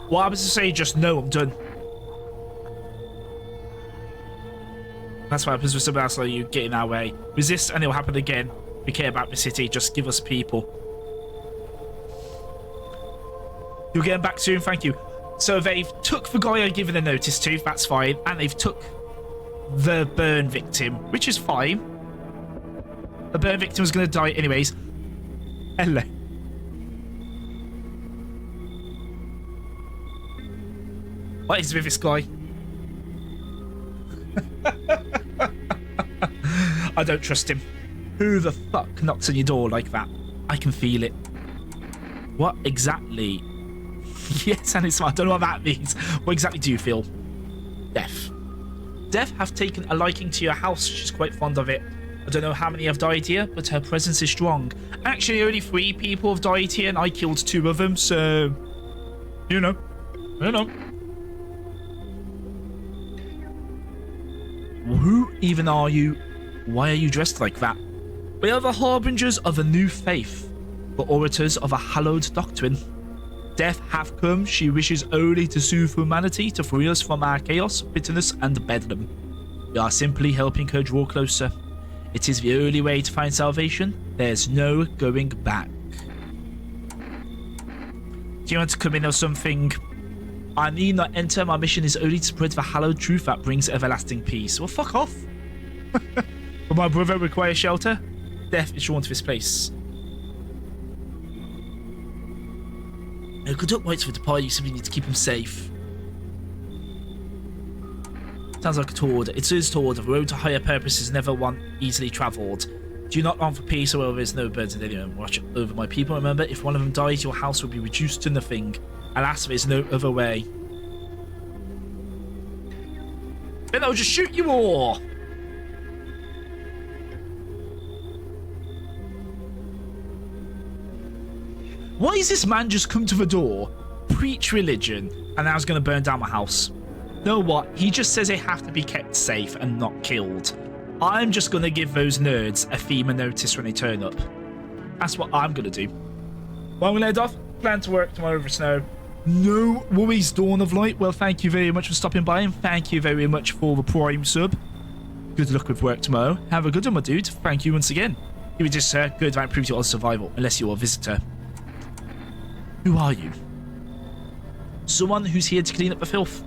What happens to say just no, I'm done? That's what happens with somebody else like you get in our way. Resist and it'll happen again. We care about the city, just give us people. You're getting back soon, thank you. So they've took the guy I've given a notice to, that's fine, and they've took the burn victim, which is fine. The burn victim was going to die anyways. Hello. What is with this guy? I don't trust him. Who the fuck knocks on your door like that? I can feel it. What exactly? Yes, and it's. I don't know what that means. What exactly do you feel? Death. Death have taken a liking to your house. She's quite fond of it. I don't know how many have died here, but her presence is strong. Actually, only 3 people have died here, and I killed 2 of them, so... You know. Who even are you? Why are you dressed like that? We are the harbingers of a new faith, the orators of a hallowed doctrine. Death hath come, she wishes only to soothe humanity, to free us from our chaos, bitterness, and bedlam. We are simply helping her draw closer. It is the only way to find salvation. There's no going back. Do you want to come in or something? I need not enter. My mission is only to spread the hallowed truth that brings everlasting peace. Well, fuck off. But my brother requires shelter. Death is drawn to this place. No, good up waits for the party. You simply need to keep him safe. Sounds like a tall order. It is tall order. The road to higher purpose is never one easily travelled. Do not long for peace, or there is no birds in anyone. Watch over my people. Remember, if one of them dies, your house will be reduced to nothing. Alas, there is no other way. Then I'll just shoot you all! Why has this man just come to the door, preach religion, and now he's going to burn down my house? Know what? He just says they have to be kept safe and not killed. I'm just going to give those nerds a FEMA notice when they turn up. That's what I'm going to do. Well, I'm going to head off. Plan to work tomorrow over snow. No worries, Dawn of Light. Well, thank you very much for stopping by, and thank you very much for the Prime sub. Good luck with work tomorrow. Have a good one, my dude. Thank you once again. You were just good that proves your odds of survival, unless you're a visitor. Who are you? Someone who's here to clean up the filth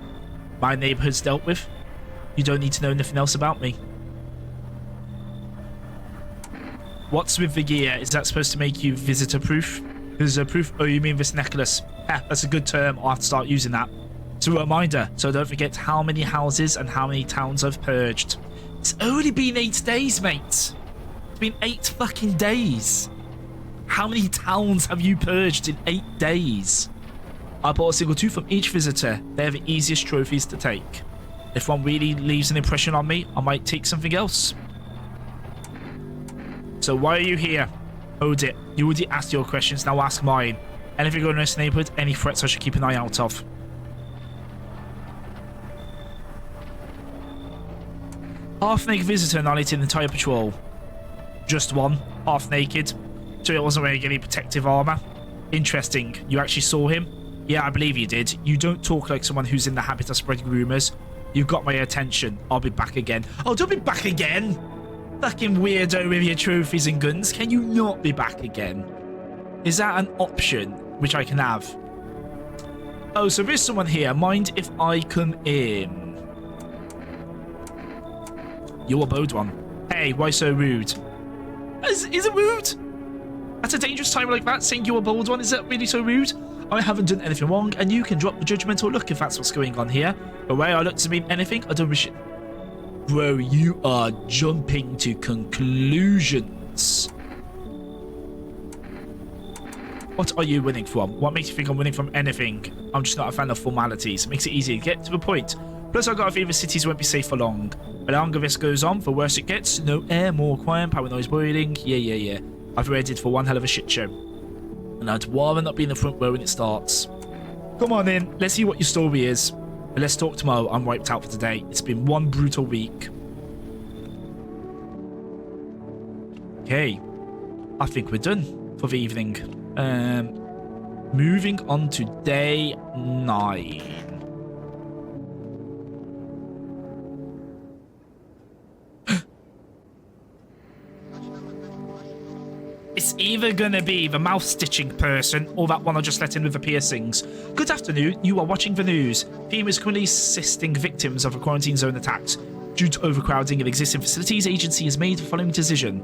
my neighbourhood's dealt with. You don't need to know nothing else about me. What's with the gear? Is that supposed to make you visitor-proof? Visitor-proof? Oh, you mean this necklace? That's a good term. I'll have to start using that. It's a reminder, so don't forget how many houses and how many towns I've purged. It's only been 8 days, mate. It's been 8 fucking days. How many towns have you purged in 8 days? I bought a single tooth from each visitor. They're the easiest trophies to take. If one really leaves an impression on me, I might take something else. So why are you here? Hold it. You already asked your questions, now ask mine. Anything going on in this neighborhood? Any threats I should keep an eye out of? Half-naked visitor annihilated the entire patrol. Just one. Half-naked. So he wasn't wearing any protective armor. Interesting. You actually saw him? Yeah, I believe you did. You don't talk like someone who's in the habit of spreading rumors. You got my attention. I'll be back again. Oh, don't be back again! Fucking weirdo with your trophies and guns. Can you not be back again? Is that an option which I can have? Oh, so there's someone here. Mind if I come in? You're a bold one. Hey, why so rude? Is it rude? At a dangerous time like that, saying you're a bold one, is that really so rude? I haven't done anything wrong, and you can drop the judgmental look if that's what's going on here. The way I look to mean anything, I don't wish it. Bro, you are jumping to conclusions. What are you winning from? What makes you think I'm winning from anything? I'm just not a fan of formalities. It makes it easier to get to the point. Plus, I got a feeling the cities won't be safe for long. The longer this goes on, the worse it gets. No air, more crime, power noise boiling. Yeah. I've read it for one hell of a shit show. And I'd rather not be in the front row when it starts. Come on in. Let's see what your story is. But let's talk tomorrow. I'm wiped out for today. It's been one brutal week. Okay. I think we're done for the evening. Moving on to day 9. It's either gonna be the mouth stitching person or that one I just let in with the piercings. Good afternoon, you are watching the news. FEMA is currently assisting victims of a quarantine zone attacks. Due to overcrowding of existing facilities, agency has made the following decision.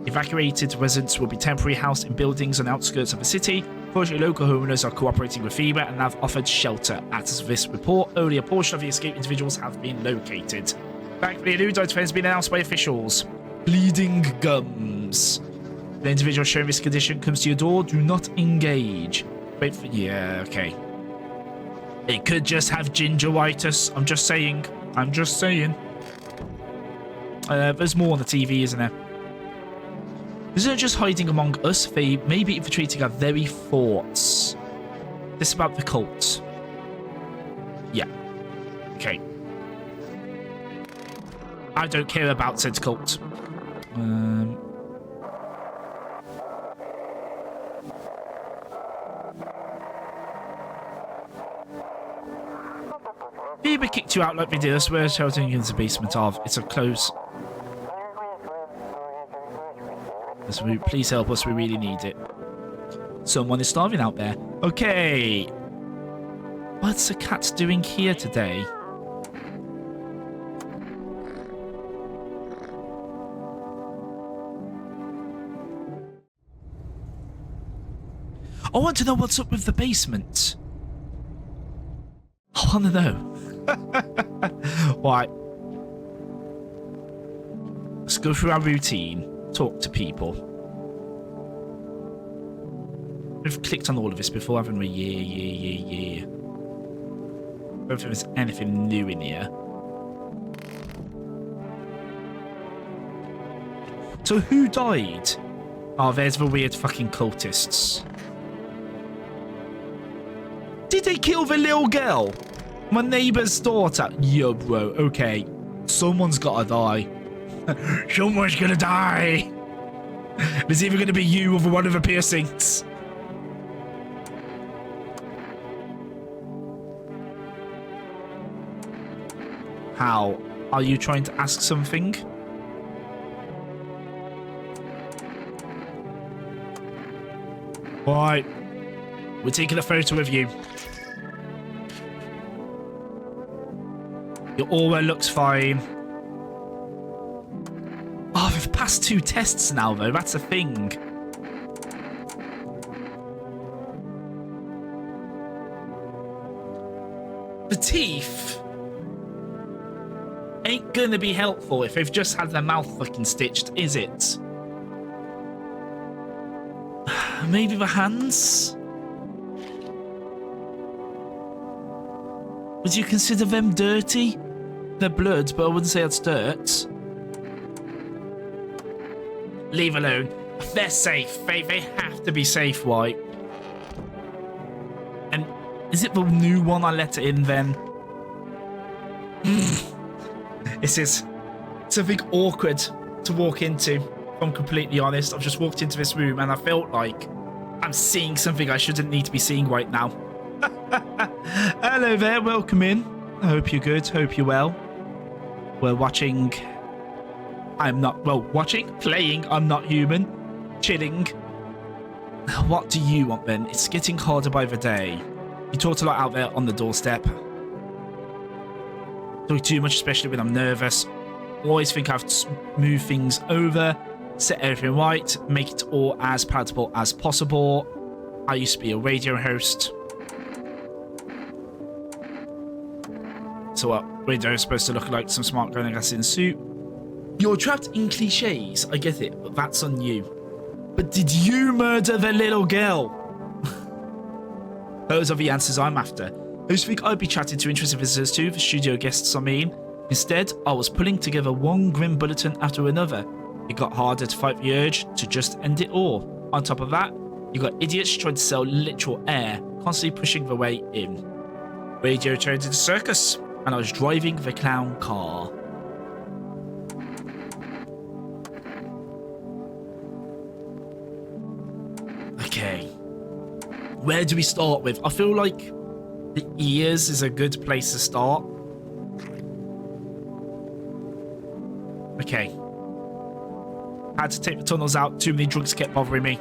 Evacuated residents will be temporarily housed in buildings on the outskirts of the city. Fortunately, local homeowners are cooperating with FEMA and have offered shelter. As of this report, only a portion of the escaped individuals have been located. Thankfully, a new defense has been announced by officials. Bleeding gums. The individual showing this condition comes to your door. Do not engage. Wait for... Yeah, okay. It could just have gingivitis. I'm just saying. There's more on the TV, isn't there? These aren't just hiding among us. They may be infiltrating our very thoughts. This about the cult. Yeah. Okay. I don't care about said cult. FEMA kicked you out like we did. I swear shouting in the basement of. It's a close... Please help us, we really need it. Someone is starving out there. Okay. What's the cat doing here today? I want to know what's up with the basement. I want to know. Right. Let's go through our routine. Talk to people. We've clicked on all of this before, haven't we? Yeah. I don't think there's anything new in here. So who died? Oh, there's the weird fucking cultists. Did they kill the little girl? My neighbor's daughter? Yo, bro, okay. Someone's gotta die. Someone's gonna die. It's either gonna be you or one of the piercings. How? Are you trying to ask something? Right. We're taking a photo of you. Your aura looks fine. Oh, we've passed 2 tests now, though. That's a thing. The teeth ain't gonna be helpful if they've just had their mouth fucking stitched, is it? Maybe the hands? Would you consider them dirty? They're blood, but I wouldn't say it's dirt. Leave alone. They're safe. They have to be safe, right? And is it the new one I let it in then? It's something awkward to walk into I'm completely honest. I've just walked into this room and I felt like I'm seeing something I shouldn't need to be seeing right now. Hello there, welcome in. I hope you're good, hope you're well. We're watching... playing I'm Not Human. Chilling. What do you want then? It's getting harder by the day. You talked a lot out there on the doorstep. Talk too much, especially when I'm nervous. Always think I have to move things over, set everything right, make it all as palatable as possible. I used to be a radio host. So what? Radio is supposed to look like some smart guy in a suit. You're trapped in cliches. I get it, but that's on you. But did you murder the little girl? Those are the answers I'm after. I used to think I'd be chatting to interested visitors too, the studio guests I mean. Instead, I was pulling together one grim bulletin after another. It got harder to fight the urge to just end it all. On top of that, you got idiots trying to sell literal air, constantly pushing their way in. Radio turned into circus, and I was driving the clown car. Okay. Where do we start with? I feel like the ears is a good place to start. Okay. Had to take the tunnels out. Too many drugs kept bothering me.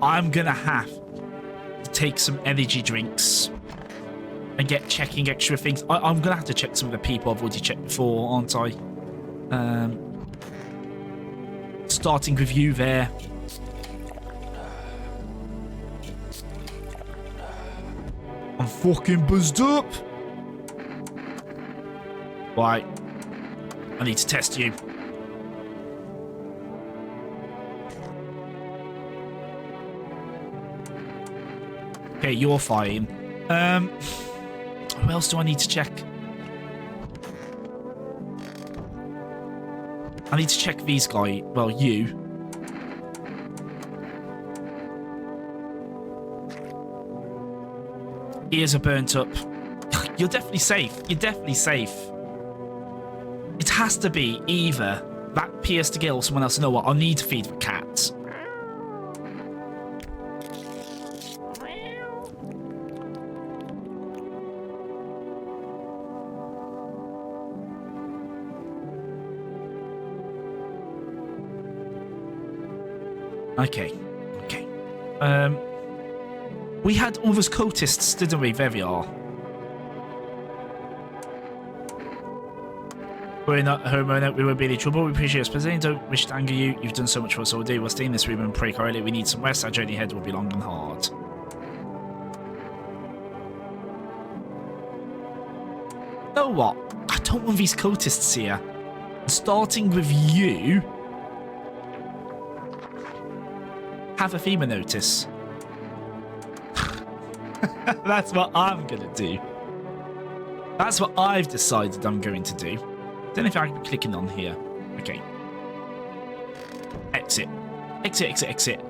I'm gonna have to take some energy drinks and get checking extra things. I'm gonna have to check some of the people I've already checked before, aren't I? Starting with you there. I'm fucking buzzed up. Right. I need to test you. Okay, you're fine. Who else do I need to check? I need to check these guys. Well, you. Ears are burnt up. You're definitely safe. You're definitely safe. It has to be either that pierced gill or someone else. You know what? I need to feed the cat. Okay. We had all those cultists, didn't we? There we are. We're not a homeowner. We won't be any trouble. We appreciate your spending. Don't wish to anger you. You've done so much for us all day. We'll stay in this room and pray quietly. We need some rest. Our journey ahead will be long and hard. You know what? I don't want these cultists here. Starting with you. Have a FEMA notice. That's what I'm gonna do. That's what I've decided I'm going to do. Don't know if I can be clicking on here. Okay. Exit. Exit.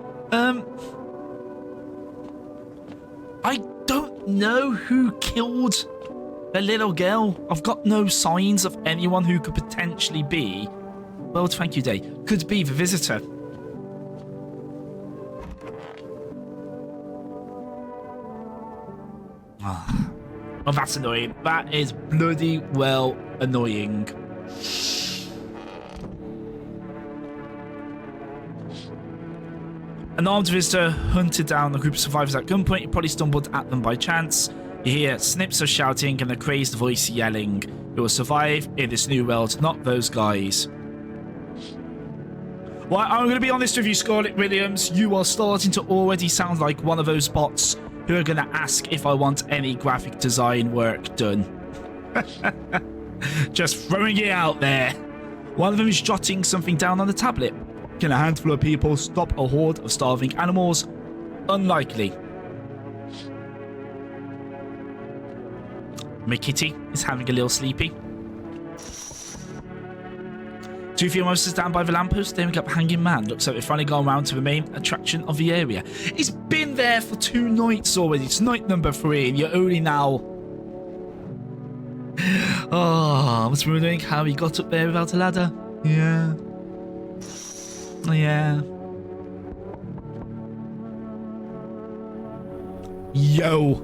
I don't know who killed the little girl. I've got no signs of anyone who could potentially be. Well, thank you, Day. Could be the visitor. Oh, that's annoying. That is bloody well annoying. An armed visitor hunted down a group of survivors at gunpoint. You probably stumbled at them by chance. You hear snips of shouting and a crazed voice yelling. You will survive in this new world, not those guys. Well, I'm going to be honest with you, Scarlett Williams. You are starting to already sound like one of those bots who are going to ask if I want any graphic design work done. Just throwing it out there. One of them is jotting something down on the tablet. Can a handful of people stop a horde of starving animals? Unlikely. My kitty is having a little sleepy. Two female monsters down by the lamppost, staring up a hanging man. Looks like they've finally gone round to the main attraction of the area. It's been there for 2 nights already. It's night number 3 and you're only now... Oh, I was wondering how he got up there without a ladder. Yeah. Yeah. Yo.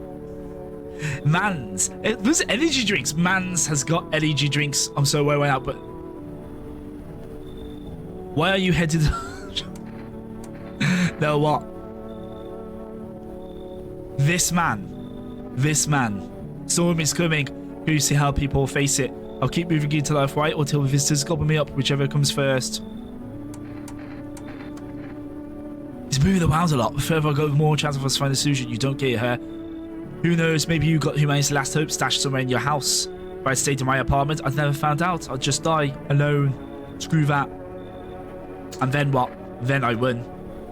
Mans. Those energy drinks. Mans has got energy drinks. I'm so way out, but... Why are you headed... No, what? This man. Storm is coming. You see how people face it. I'll keep moving into life right until the visitors gobble me up, whichever comes first. He's moving around a lot. The further I go, the more chance of us finding a solution. You don't get her. Who knows? Maybe you got humanity's last hope stashed somewhere in your house. If I stayed in my apartment, I'd never found out. I'd just die alone. Screw that. And then what? Then I win.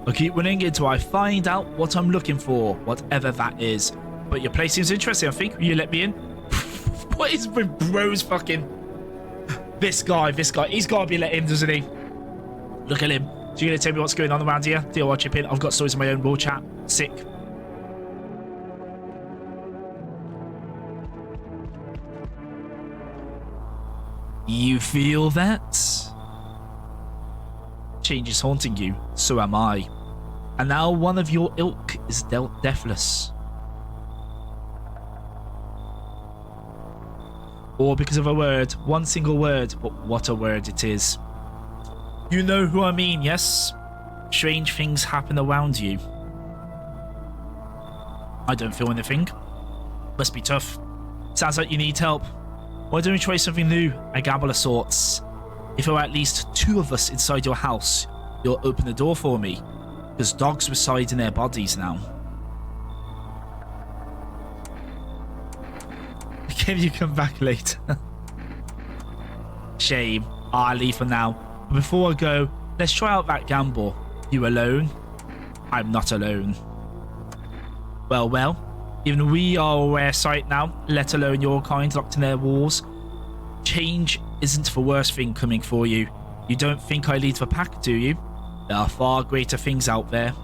I'll keep winning until I find out what I'm looking for, whatever that is. But your place seems interesting, I think. Will you let me in? What is with bro's fucking... This guy. He's got to be let in, doesn't he? Look at him. So you're going to tell me what's going on around here? Deal, I'll chip in. I've got stories of my own. We'll chat. Sick. You feel that? Change is haunting you. So am I. And now one of your ilk is deathless. Or because of a word. One single word. But what a word it is. You know who I mean, yes? Strange things happen around you. I don't feel anything. Must be tough. Sounds like you need help. Why don't we try something new? A gamble of sorts. If there were at least 2 of us inside your house, you'll open the door for me. Because dogs reside in their bodies now. Can you come back later? Shame. I'll leave for now. But before I go, let's try out that gamble. You alone? I'm not alone. Well. Even we are a rare sight now, let alone your kind locked in their walls. Change isn't the worst thing coming for you. You don't think I lead the pack, do you? There are far greater things out there.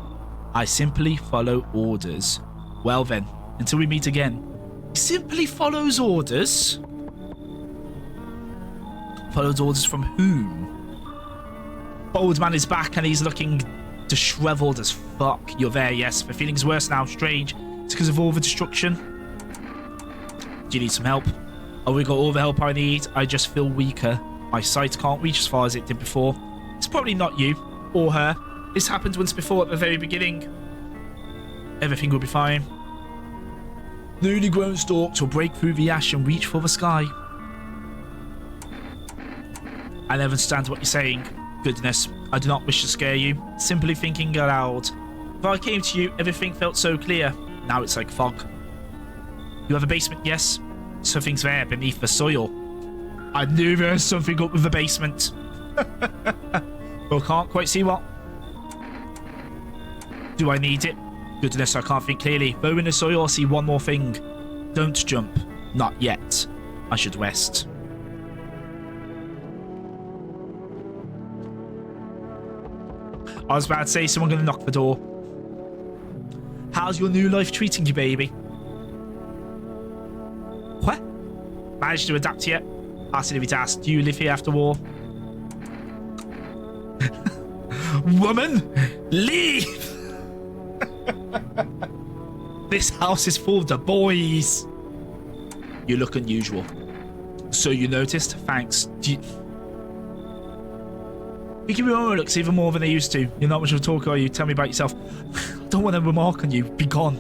I simply follow orders. Well then, until we meet again. He simply follows orders? Follows orders from whom? Old man is back and he's looking disheveled as fuck. You're there, yes. The feeling's worse now. Strange. It's because of all the destruction. Do you need some help? Oh, we got all the help I need. I just feel weaker. My sight can't reach as far as it did before. It's probably not you or her. This happened once before at the very beginning. Everything will be fine. Newly grown stalks will break through the ash and reach for the sky. I never understand what you're saying. Goodness, I do not wish to scare you. Simply thinking aloud. If I came to you, everything felt so clear. Now it's like fog. You have a basement, yes? Something's there beneath the soil. I knew there was something up with the basement. Well, can't quite see what. Do I need it? Goodness, I can't think clearly. Though in the soil, I see one more thing. Don't jump. Not yet. I should rest. I was about to say, someone gonna knock the door. How's your new life treating you, baby? What? Managed to adapt yet? Asked if it asked. Do you live here after war? Woman, leave! This house is full of the boys. You look unusual. So you noticed? Thanks. You give me your looks even more than they used to. You're not much of a talker, are you? Tell me about yourself. I don't want to remark on you. Be gone.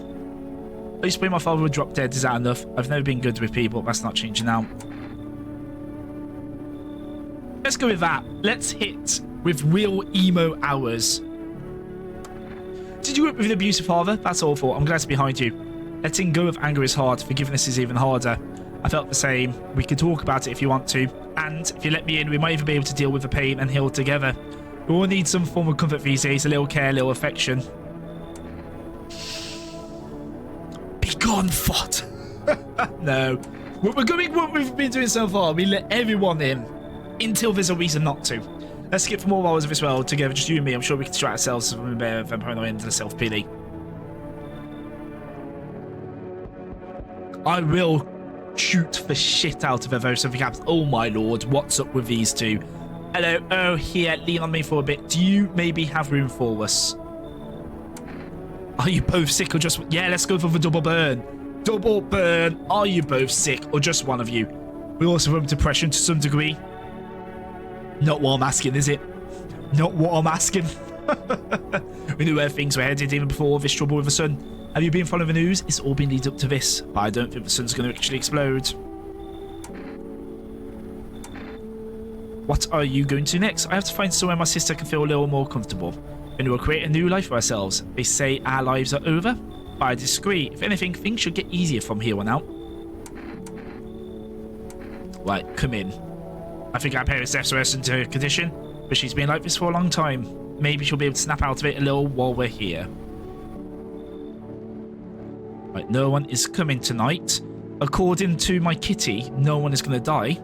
I used to believe my father would drop dead. Is that enough? I've never been good with people. That's not changing now. Let's go with that. Let's hit with real emo hours. Did you grow up with an abusive father? That's awful. I'm glad to be behind you. Letting go of anger is hard. Forgiveness is even harder. I felt the same. We can talk about it if you want to. And if you let me in, we might even be able to deal with the pain and heal together. We all need some form of comfort these days. A little care, a little affection. Be gone, Fot. No. What we've been doing so far, we let everyone in until there's a reason not to. Let's skip for more hours of this world together, just you and me. I'm sure we can distract ourselves from a bit of paranoia into the self-pity. I will shoot the shit out of her if something happens. Oh my lord, what's up with these two? Hello. Oh, here. Lean on me for a bit. Do you maybe have room for us? Are you both sick or just... Yeah, let's go for the double burn. Double burn. Are you both sick or just one of you? We also have depression to some degree. Not what I'm asking, is it? Not what I'm asking. We knew where things were headed even before this trouble with the sun. Have you been following the news? It's all been lead up to this, but I don't think the sun's going to actually explode. What are you going to next? I have to find somewhere my sister can feel a little more comfortable. Then we'll create a new life for ourselves. They say our lives are over, but I disagree. If anything, things should get easier from here on out. Right, come in. I think our parents left us into her condition, but she's been like this for a long time. Maybe she'll be able to snap out of it a little while we're here. Right, no one is coming tonight. According to my kitty, no one is going to die.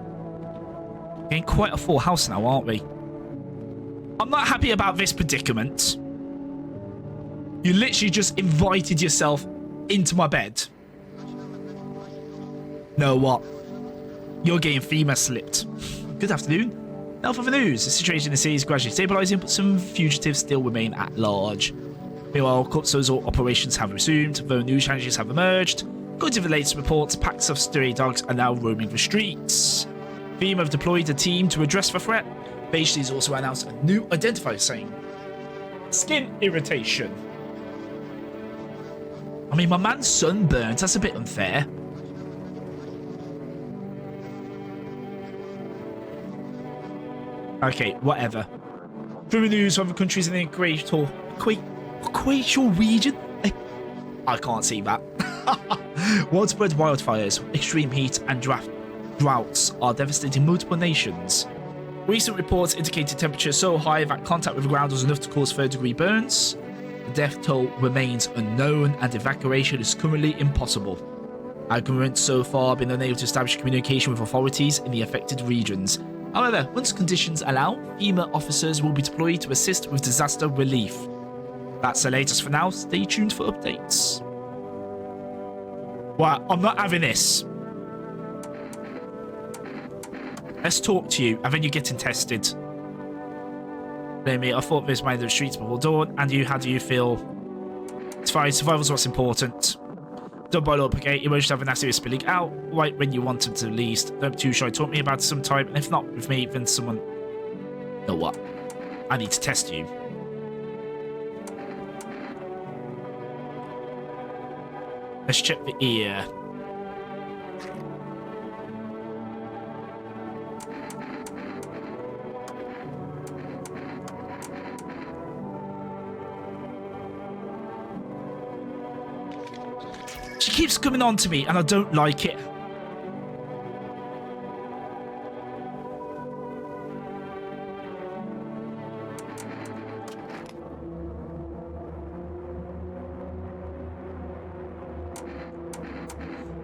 Getting quite a full house now, aren't we? I'm not happy about this predicament. You literally just invited yourself into my bed. No, what? You're getting FEMA slipped. Good afternoon. Now for the news. The situation in the city is gradually stabilising, but some fugitives still remain at large. Meanwhile, Kotso's operations have resumed, though new challenges have emerged. According to the latest reports, packs of stray dogs are now roaming the streets. FEMA have deployed a team to address the threat. Beige has also announced a new identifier saying skin irritation. I mean, my man's sunburnt. That's a bit unfair. Okay, whatever. Through the news from the countries in the equatorial region. I can't see that. Widespread wildfires, extreme heat, and droughts are devastating multiple nations. Recent reports indicated temperatures so high that contact with the ground was enough to cause third-degree burns. The death toll remains unknown, and evacuation is currently impossible. Our government so far been unable to establish communication with authorities in the affected regions. However, once conditions allow, FEMA officers will be deployed to assist with disaster relief. That's the latest for now. Stay tuned for updates. Well, I'm not having this. Let's talk to you, and then you're getting tested. I thought this might have the streets before dawn, and you, how do you feel? It's fine, survival's what's important. Don't boil up, okay? Emotions have a nasty way of spilling out, right when you want them to least. Don't be too shy, talk to me about it sometime, and if not with me, then someone... You know what? I need to test you. Let's check the ear. She keeps coming on to me and I don't like it.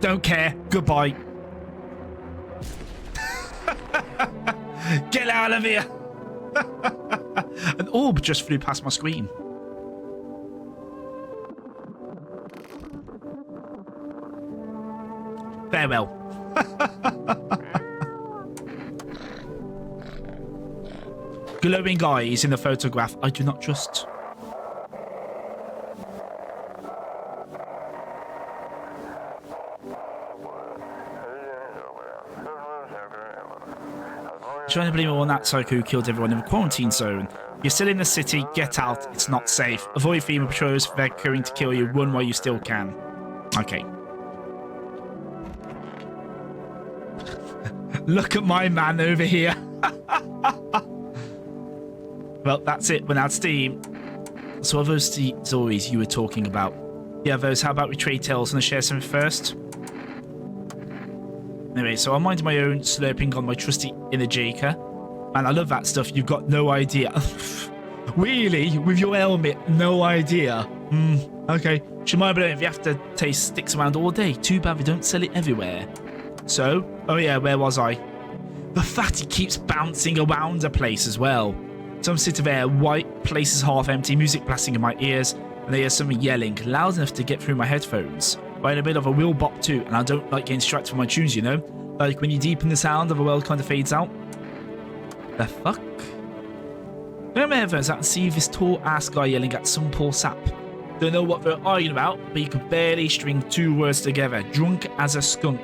Don't care. Goodbye. Get out of here. An orb just flew past my screen. Farewell. Glowing eyes in the photograph. I do not trust. Trying to blame it on that psycho who killed everyone in the quarantine zone. You're still in the city. Get out. It's not safe. Avoid FEMA patrols. They're going to kill you. Run while you still can. Okay. Look at my man over here. Well, that's it. We're out of steam. So are those the stories you were talking about? Yeah, those. How about we trade tales and share something first? Anyway, so I'm minding my own, slurping on my trusty Energica. Man, I love that stuff. You've got no idea. Really? With your helmet? No idea? Okay. Should mind blowing if you have to taste sticks around all day. Too bad we don't sell it everywhere. So, oh yeah, where was I? The fatty keeps bouncing around the place as well. So I'm sitting there, white, place is half empty, music blasting in my ears, and I hear someone yelling, loud enough to get through my headphones. But in a bit of a wheel bop too, and I don't like getting distracted from my tunes, you know? Like when you deepen the sound of a world kind of fades out. The fuck? Come over out and see this tall ass guy yelling at some poor sap. Don't know what they're arguing about, but you could barely string 2 words together. Drunk as a skunk.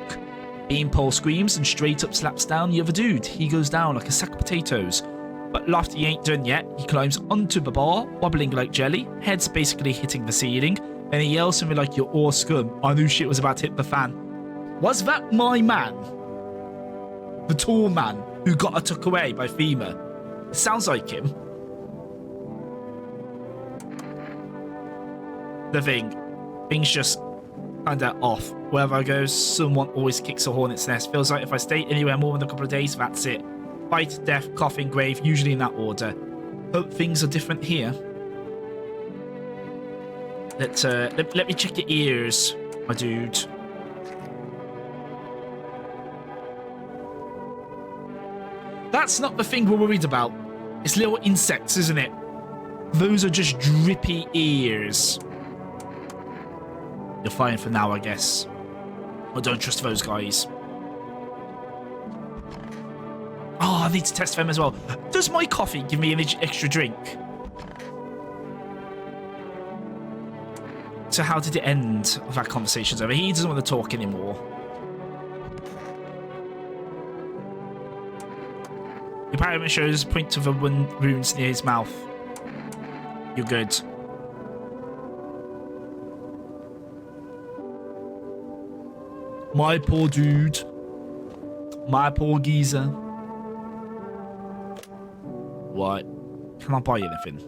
Beanpole screams and straight up slaps down the other dude. He goes down like a sack of potatoes. But laughter he ain't done yet. He climbs onto the bar, wobbling like jelly, head's basically hitting the ceiling, and he yells something like, "You're all scum." I knew shit was about to hit the fan. Was that my man? The tall man who got took away by FEMA? It sounds like him. The thing's just kinda off. Wherever I go, someone always kicks a hornet's nest. Feels like if I stay anywhere more than a couple of days, that's it. Fight, death, coffin, grave, usually in that order. Hope things are different here. Let me check your ears, my dude. That's not the thing we're worried about. It's little insects, isn't it? Those are just drippy ears. You're fine for now, I guess. I don't trust those guys. Oh, I need to test them as well. Does my coffee give me an extra drink? So how did it end of our conversations over? He doesn't want to talk anymore. The pyramid shows a point to the wounds near his mouth. You're good. My poor dude. My poor geezer. What? Can I buy you anything?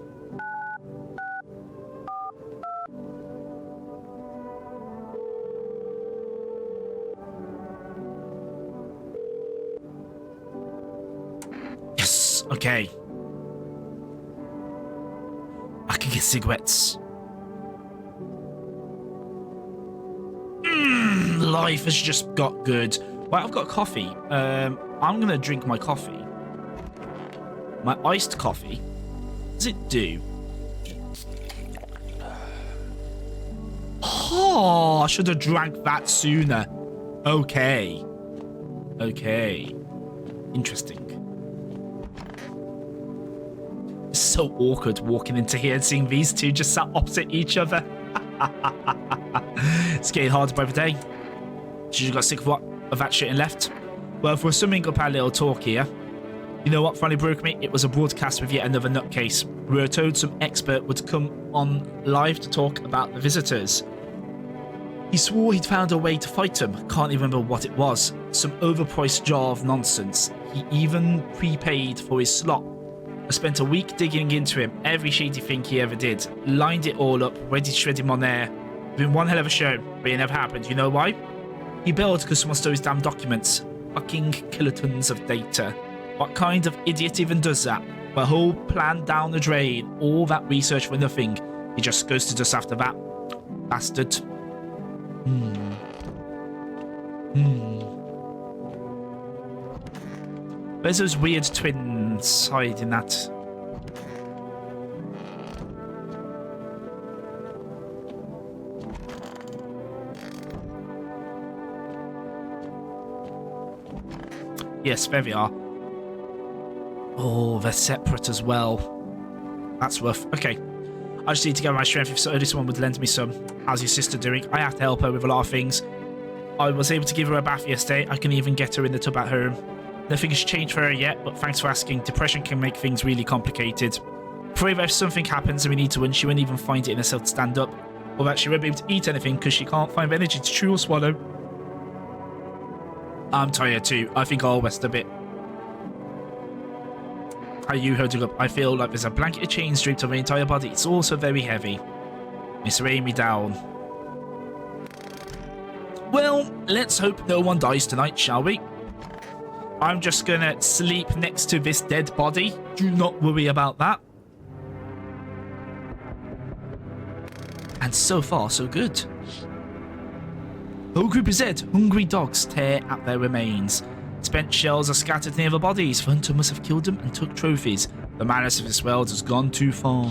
Yes! Okay. I can get cigarettes. Life has just got good. Well, I've got coffee. I'm gonna drink my coffee. My iced coffee. What does it do? Oh, I should have drank that sooner. Okay. Okay. Interesting. It's so awkward walking into here and seeing these two just sat opposite each other. It's getting harder by the day. She just got sick of that shit and left. Well, if we're summing up our little talk here, you know what finally broke me? It was a broadcast with yet another nutcase. We were told some expert would come on live to talk about the visitors. He swore he'd found a way to fight them. Can't even remember what it was. Some overpriced jar of nonsense. He even prepaid for his slot. I spent a week digging into him, every shady thing he ever did. Lined it all up, ready to shred him on air. Been one hell of a show, but it never happened. You know why? He bailed because someone stole his damn documents. Fucking kilotons of data. What kind of idiot even does that? The whole plan down the drain, all that research for nothing. He just ghosted us after that. Bastard. Where's those weird twins hiding that? Yes, there we are. Oh, they're separate as well. That's rough. Okay. I just need to gather my strength if only someone would lend me some. How's your sister doing? I have to help her with a lot of things. I was able to give her a bath yesterday. I can even get her in the tub at home. Nothing has changed for her yet, but thanks for asking. Depression can make things really complicated. Pray that if something happens and we need to win, she won't even find it in herself to stand up. Or that she won't be able to eat anything because she can't find energy to chew or swallow. I'm tired too. I think I'll rest a bit. How are you holding up? I feel like there's a blanket of chains draped on my entire body. It's also very heavy. It's weighing me down. Well, let's hope no one dies tonight, shall we? I'm just gonna sleep next to this dead body. Do not worry about that. And so far, so good. Whole group is dead. Hungry dogs tear at their remains. Spent shells are scattered near the bodies. The hunter must have killed them and took trophies. The madness of this world has gone too far.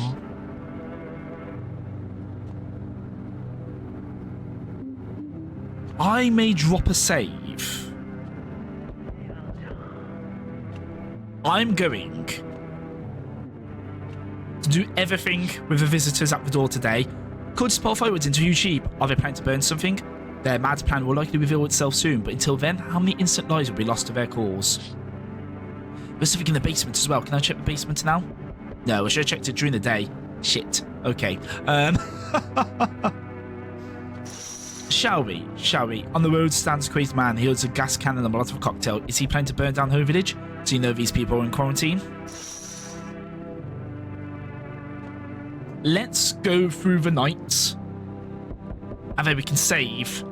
I may drop a save. I'm going to do everything with the visitors at the door today. Could spot fireworks into huge heap. Are they planning to burn something? Their mad plan will likely reveal itself soon, but until then, how many innocent lives will be lost to their cause? There's something in the basement as well. Can I check the basement now? No, I should have checked it during the day. Shit. Okay. Shall we? Shall we? On the road stands a crazed man. He holds a gas can and a Molotov cocktail. Is he planning to burn down the whole village? Do you know these people are in quarantine? Let's go through the night. And then we can save.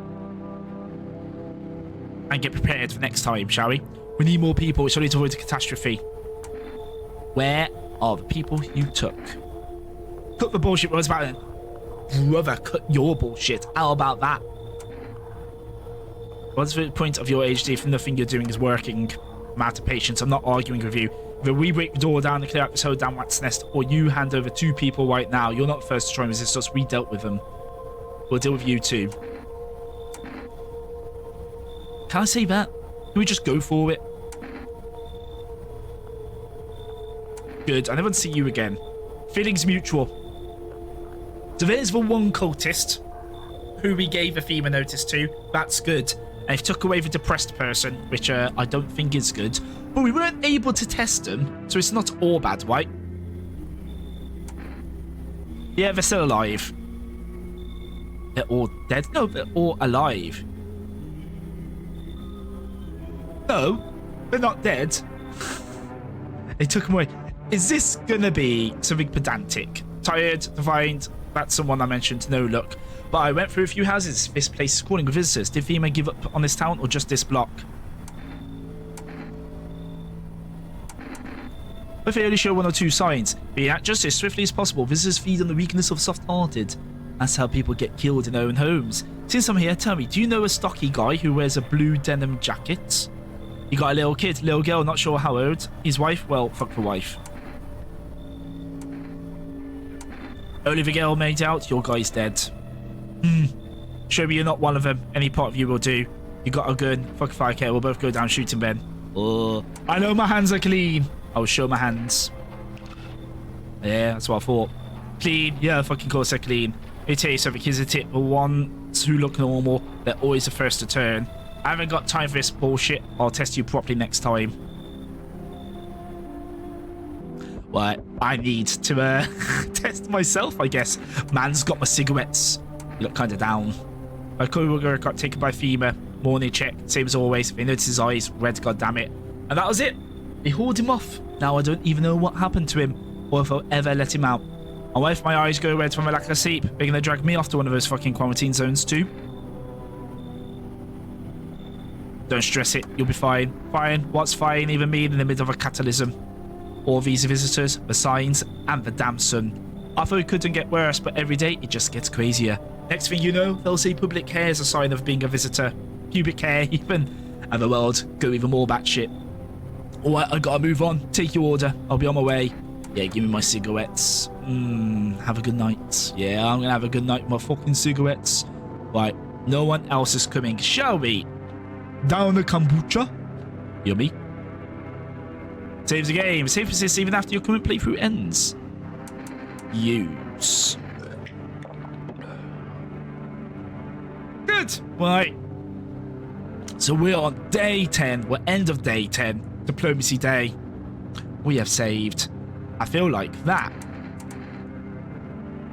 And get prepared for next time, shall we? We need more people. It's only to avoid a catastrophe. Where are the people you took? Cut the bullshit. What was about it? Brother, cut your bullshit. How about that? What's the point of your HD if nothing you're doing is working? I'm out of patience. I'm not arguing with you. Either we break the door down and clear out this whole damn rat's nest, or you hand over 2 people right now. You're not first to try and resist us. We dealt with them. We'll deal with you too. Can I say that? Can we just go for it? Good. I never want to see you again. Feelings mutual. So there's the one cultist who we gave a FEMA notice to. That's good. And if took away the depressed person, which I don't think is good. But we weren't able to test them, so it's not all bad, right? Yeah, they're still alive. They're all dead? No, they're all alive. No, they're not dead. They took them away. Is this gonna be something pedantic? Tired to find that's someone I mentioned. No look. But I went through a few houses. This place is calling with visitors. Did FEMA give up on this town or just this block? But they only show 1 or 2 signs. Be at just as swiftly as possible. Visitors feed on the weakness of soft-hearted. That's how people get killed in their own homes. Since I'm here, tell me, do you know a stocky guy who wears a blue denim jacket? He got a little kid, little girl, not sure how old. His wife? Well, fuck the wife. Only the girl made out, your guy's dead. Show me you're not one of them. Any part of you will do. You got a gun. Fuck if I care. We'll both go down shooting Ben. I know my hands are clean. I'll show my hands. Yeah, that's what I thought. Clean. Yeah, fucking course they're clean. Let me tell you something. Here's a tip. The ones who look normal, they're always the first to turn. I haven't got time for this bullshit. I'll test you properly next time. Well, I need to test myself, I guess. Man's got my cigarettes. You look kind of down. My co-worker got taken by FEMA. Morning check. Same as always. They noticed his eyes. Red, goddammit. And that was it. They hauled him off. Now I don't even know what happened to him. Or if I'll ever let him out. And what if my eyes go red from a lack of sleep? They're going to drag me off to one of those fucking quarantine zones too. Don't stress it. You'll be fine. Fine. What's fine even mean in the middle of a catalysm? All these visitors, the signs, and the damn sun. I thought it couldn't get worse, but every day it just gets crazier. Next thing you know, they'll say public hair is a sign of being a visitor. Pubic hair, even. And the world go even more batshit. Alright, I gotta move on. Take your order. I'll be on my way. Yeah, give me my cigarettes. Have a good night. Yeah, I'm gonna have a good night with my fucking cigarettes. Right, no one else is coming. Shall we? Down the kombucha. Yummy. Saves the game. Save persists even after your current playthrough ends. Use. Good. Right. So we're on day 10. We're end of day 10. Diplomacy day. We have saved. I feel like that.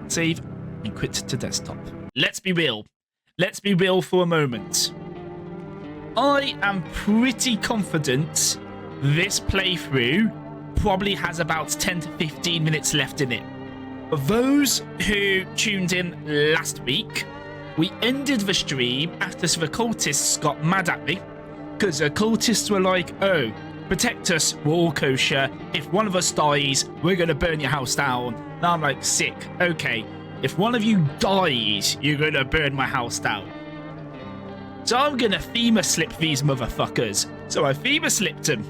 Save and quit to desktop. Let's be real. Let's be real for a moment. I am pretty confident this playthrough probably has about 10 to 15 minutes left in it. For those who tuned in last week, we ended the stream after the cultists got mad at me because the cultists were like, oh, protect us, we're all kosher. If one of us dies, we're going to burn your house down. Now I'm like, sick. Okay, if one of you dies, you're going to burn my house down. So I'm going to FEMA slip these motherfuckers. So I FEMA slipped them.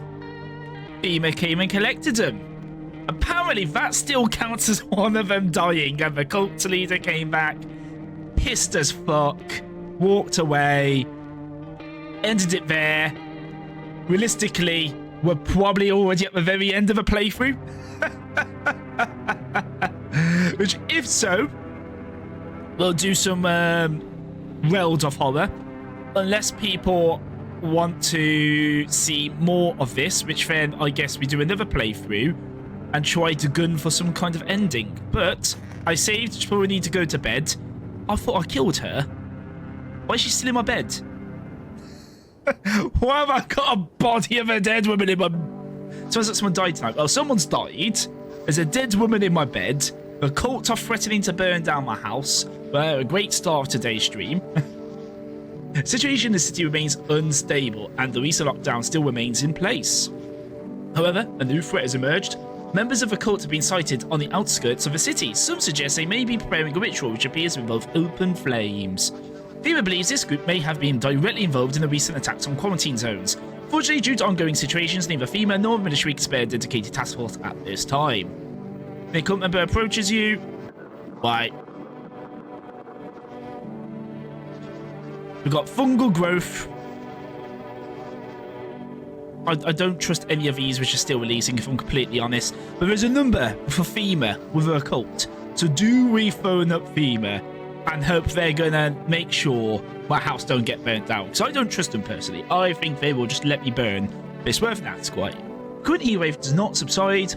FEMA came and collected them. Apparently that still counts as one of them dying, and the cult leader came back, pissed as fuck, walked away, ended it there. Realistically, we're probably already at the very end of a playthrough. Which, if so, we'll do some World of Horror. Unless people want to see more of this, which then I guess we do another playthrough and try to gun for some kind of ending. But I saved, just probably need to go to bed. I thought I killed her. Why is she still in my bed? Why have I got a body of a dead woman in my... Sounds like someone died tonight. Well, someone's died. There's a dead woman in my bed. The cult are threatening to burn down my house. Well, a great start of today's stream. Situation in the city remains unstable, and the recent lockdown still remains in place. However, a new threat has emerged. Members of the cult have been sighted on the outskirts of the city. Some suggest they may be preparing a ritual which appears to involve open flames. FEMA believes this group may have been directly involved in the recent attacks on quarantine zones. Fortunately, due to ongoing situations, neither FEMA nor the military can spare a dedicated task force at this time. When a cult member approaches you, right. We've got fungal growth. I don't trust any of these which are still releasing, if I'm completely honest. But there's a number for FEMA with a cult. So do we phone up FEMA and hope they're going to make sure my house don't get burnt down? Because I don't trust them personally. I think they will just let me burn. But it's worth an ask, quite. Current heat wave does not subside.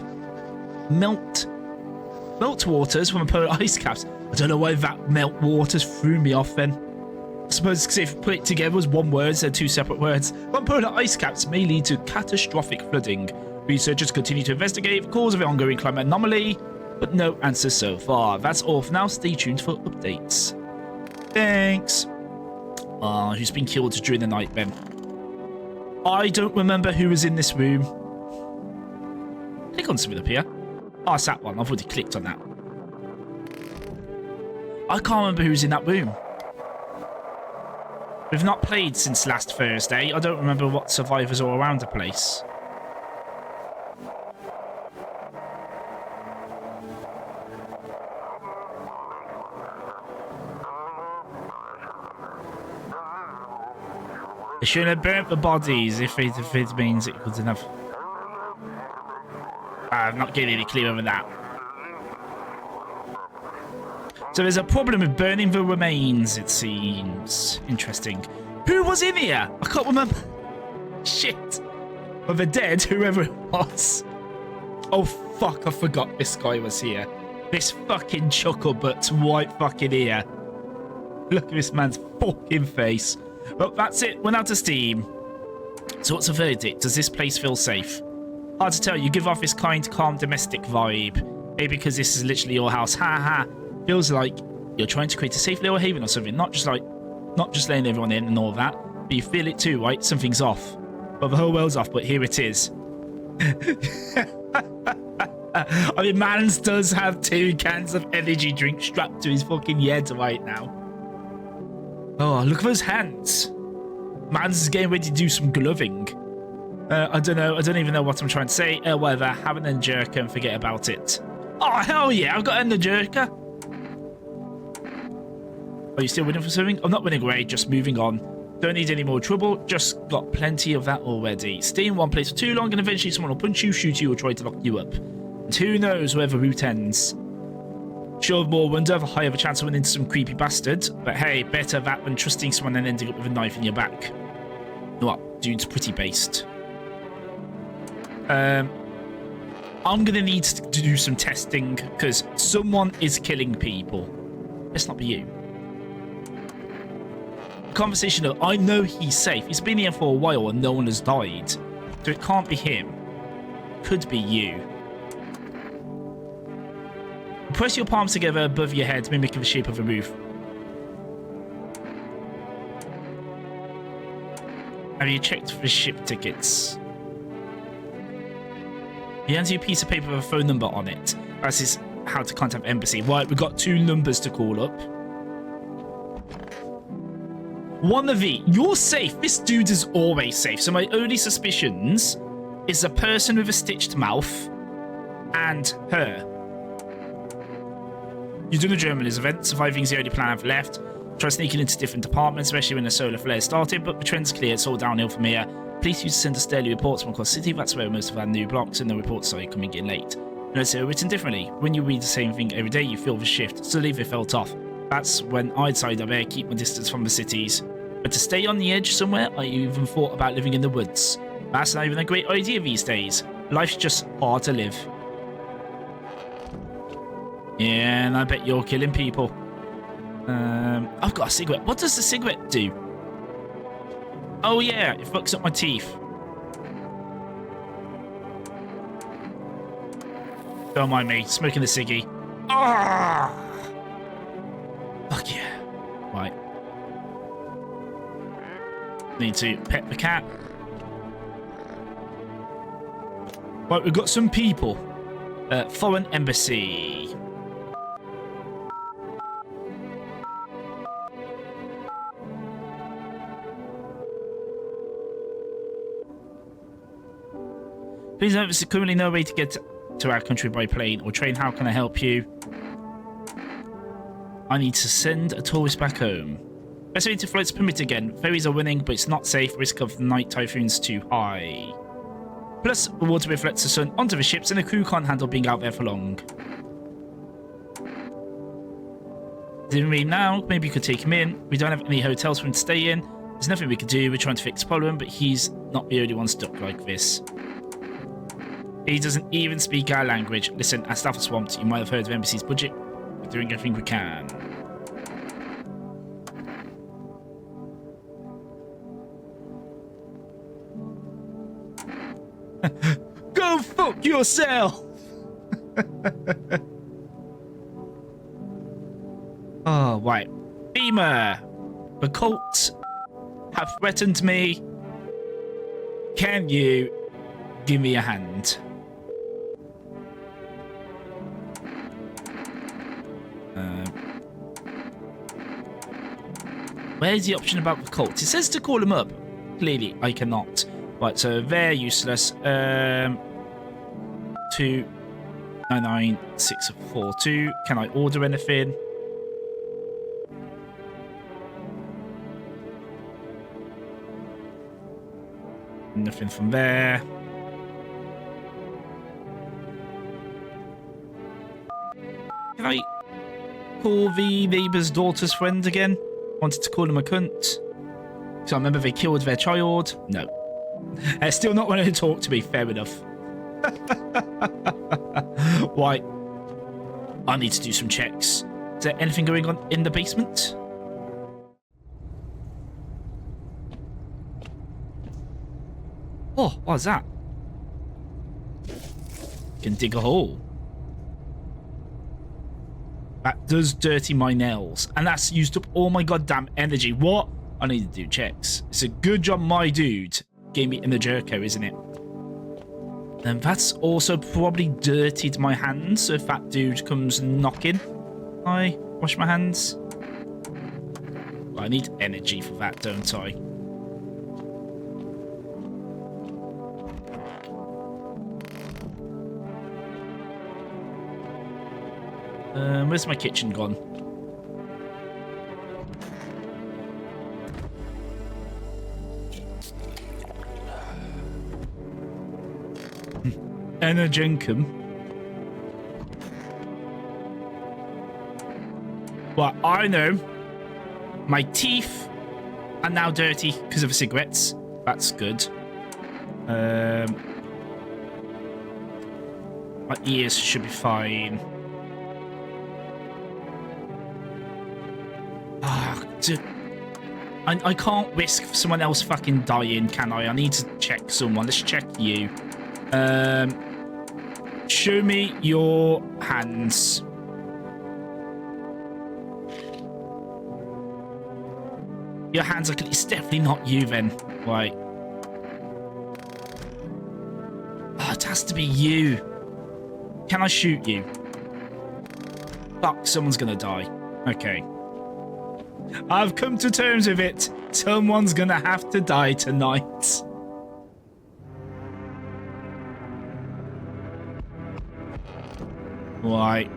Melt waters from a polar ice caps. I don't know why that melt waters threw me off then. I suppose because if put it together as one word instead of two separate words. One polar ice caps may lead to catastrophic flooding. Researchers continue to investigate the cause of the ongoing climate anomaly, but no answers so far. That's all for now. Stay tuned for updates. Thanks. Who's been killed during the night then? I don't remember who was in this room. Click on something up here. Oh, it's that one. I've already clicked on that. I can't remember who's in that room. We've not played since last Thursday. I don't remember what survivors are around the place. They shouldn't have burnt the bodies if it means it couldn't have. I'm not getting any clearer than that. So there's a problem with burning the remains, it seems. Interesting. Who was in here? I can't remember. Shit. Of the dead, whoever it was. Oh, fuck. I forgot this guy was here. This fucking chucklebutt's right fucking here. Look at this man's fucking face. Well, that's it. We're out of steam. So what's the verdict? Does this place feel safe? Hard to tell. You give off this kind, calm, domestic vibe. Maybe because this is literally your house. Ha ha. Feels like you're trying to create a safe little haven or something. Not just letting everyone in and all that. But you feel it too, right? Something's off. Well, the whole world's off, but here it is. I mean, Mans does have 2 cans of energy drink strapped to his fucking head right now. Oh, look at those hands. Mans is getting ready to do some gloving. I don't know. I don't even know what I'm trying to say. Whatever. Have an Enderker and forget about it. Oh, hell yeah. I've got an Enderker. Are you still winning for something? I'm not winning away, just moving on. Don't need any more trouble, just got plenty of that already. Stay in one place for too long and eventually someone will punch you, shoot you, or try to lock you up. And who knows where the route ends. Sure, more wonder, the higher the chance of running into some creepy bastard. But hey, better that than trusting someone and ending up with a knife in your back. What? Dude's pretty based. I'm gonna need to do some testing because someone is killing people. Let's not be you. Conversation of, I know he's safe. He's been here for a while and no one has died. So it can't be him. Could be you. Press your palms together above your head, mimicking the shape of a roof. Have you checked for ship tickets? He hands you a piece of paper with a phone number on it. That is how to contact embassy. Right, we've got 2 numbers to call up. One of the, you're safe. This dude is always safe. So my only suspicions is the person with a stitched mouth and her. You're doing a journalist event. Surviving is the only plan I've left. Try sneaking into different departments, especially when the solar flare started, but the trend's clear. It's all downhill from here. police used to send us daily reports from across the city. That's where most of our new blocks and the reports started coming in late. Notes are written differently. When you read the same thing every day, you feel the shift. Slowly they felt off. That's when I decided I better keep my distance from the cities. But to stay on the edge somewhere, I even thought about living in the woods. That's not even a great idea these days. Life's just hard to live. Yeah, and I bet you're killing people. I've got a cigarette. What does the cigarette do? Oh yeah, it fucks up my teeth. Don't mind me, smoking the ciggy. Ah! Fuck yeah. Right. Need to pet the cat. Right, we've got some people. Foreign embassy. Please note there's currently no way to get to our country by plane or train. How can I help you? I need to send a tourist back home. Best way to flight's permit again. Ferries are winning, but it's not safe. Risk of night typhoons too high. Plus, the water reflects the sun onto the ships, and the crew can't handle being out there for long. Didn't read now. Maybe you could take him in. We don't have any hotels for him to stay in. There's nothing we could do. We're trying to fix the problem, but he's not the only one stuck like this. He doesn't even speak our language. Listen, our staff are swamped. You might have heard of Embassy's budget. We're doing everything we can. Go fuck yourself! Oh, right. Beamer! The cult have threatened me. Can you give me a hand? Where's the option about the cult? It says to call them up. Clearly, I cannot. Right, so they're useless. 299642. Can I order anything? Nothing from there. Can I call the neighbour's daughter's friend again? Wanted to call him a cunt. So I remember they killed their child. No. Still not wanting to talk to me. Fair enough. Right. I need to do some checks. Is there anything going on in the basement? Oh, what's that? Can dig a hole. That does dirty my nails. And that's used up all my goddamn energy. What? I need to do checks. It's a good job my dude gave me in the jerko, isn't it? And that's also probably dirtied my hands. So if that dude comes knocking, I wash my hands. I need energy for that, don't I? Where's my kitchen gone? Energencum. Well, I know. My teeth are now dirty because of the cigarettes. That's good. My ears should be fine. I can't risk someone else fucking dying, can I? I need to check someone. Let's check you. Show me your hands. Your hands are... It's definitely not you then. Right. Oh, it has to be you. Can I shoot you? Fuck, someone's gonna die. Okay. I've come to terms with it. Someone's gonna have to die tonight. Right.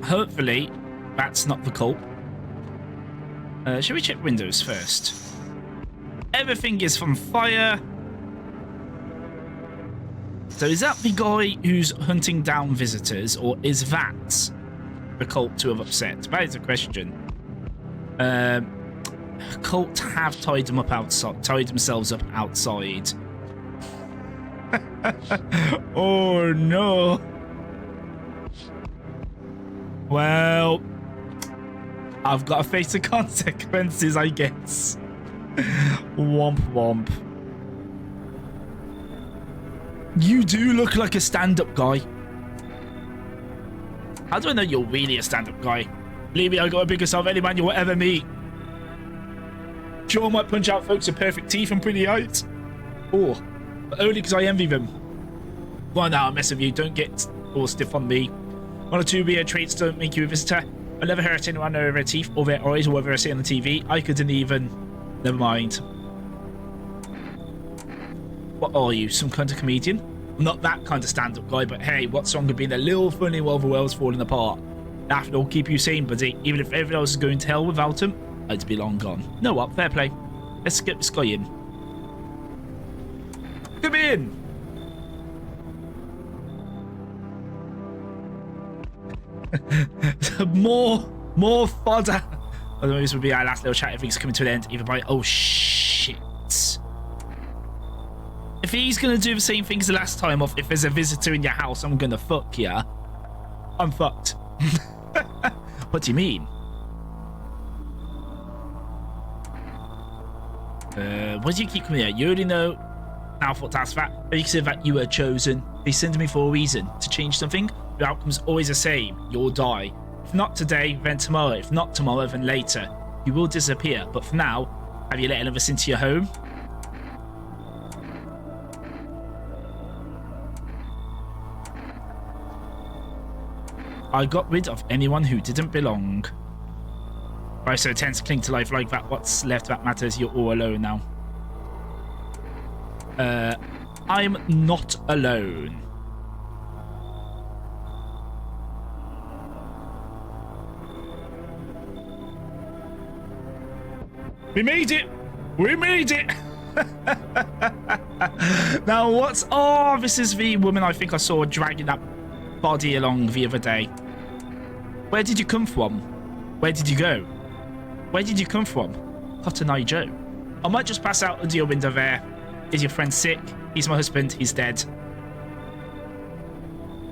Hopefully, that's not the cult. Shall we check windows first? everything is from fire. So is that the guy who's hunting down visitors, or is that the cult to have upset? That is a question. Cult have tied them up outside, tied themselves up outside. Oh no. Well, I've got to face the consequences, I guess. Womp womp. You do look like a stand-up guy. How do I know you're really a stand-up guy? Believe me, I got a bigger self any man you'll ever meet. Sure, might punch out folks with perfect teeth and pretty eyes. Oh, but only because I envy them. Well, now, I mess with you. Don't get all stiff on me. One or two weird traits don't make you a visitor. I never hurt anyone over their teeth or their eyes or whatever I see on the TV. I couldn't even... Never mind. What are you, some kind of comedian? I'm not that kind of stand-up guy, but hey, what's wrong with being a little funny while the world's falling apart? After all, keep you sane, buddy. Even if everyone else is going to hell without him, I'd be long gone. Know what? Fair play. Let's get this guy in. Come in! More fodder. Otherwise, this would be our last little chat if he's coming to an end. Either by... Oh, shit. If he's going to do the same thing as the last time, of if there's a visitor in your house, I'm going to fuck you. I'm fucked. What do you mean? Why do you keep coming here? You already know. Now I thought to ask that. But you consider that you were chosen. They sent me for a reason. To change something. The outcome's always the same. You'll die. If not today, then tomorrow. If not tomorrow, then later. You will disappear. But for now, have you let any of us into your home? I got rid of anyone who didn't belong. Why so tense to cling to life like that? What's left that matters? You're all alone now. I'm not alone. We made it! We made it! Now what's... Oh, this is the woman I think I saw dragging that body along the other day. Where did you come from? Where did you go? Where did you come from? Cotton Eye Joe. I might just pass out under your window there. Is your friend sick? He's my husband. He's dead.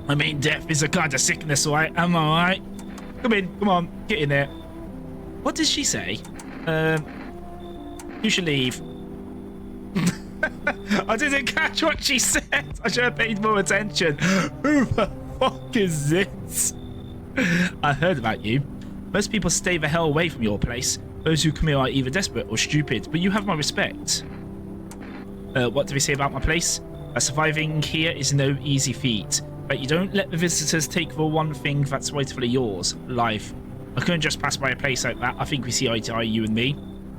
I mean, death is a kind of sickness, alright? Am I alright? Come in. Come on. Get in there. What did she say? You should leave. I didn't catch what she said. I should have paid more attention. Who the fuck is this? I heard about you. Most people stay the hell away from your place. Those who come here are either desperate or stupid, but you have my respect. What do we say about my place? Surviving here is no easy feat, but you don't let the visitors take the one thing that's rightfully yours, life. I couldn't just pass by a place like that. I think we see eye to eye, you and me.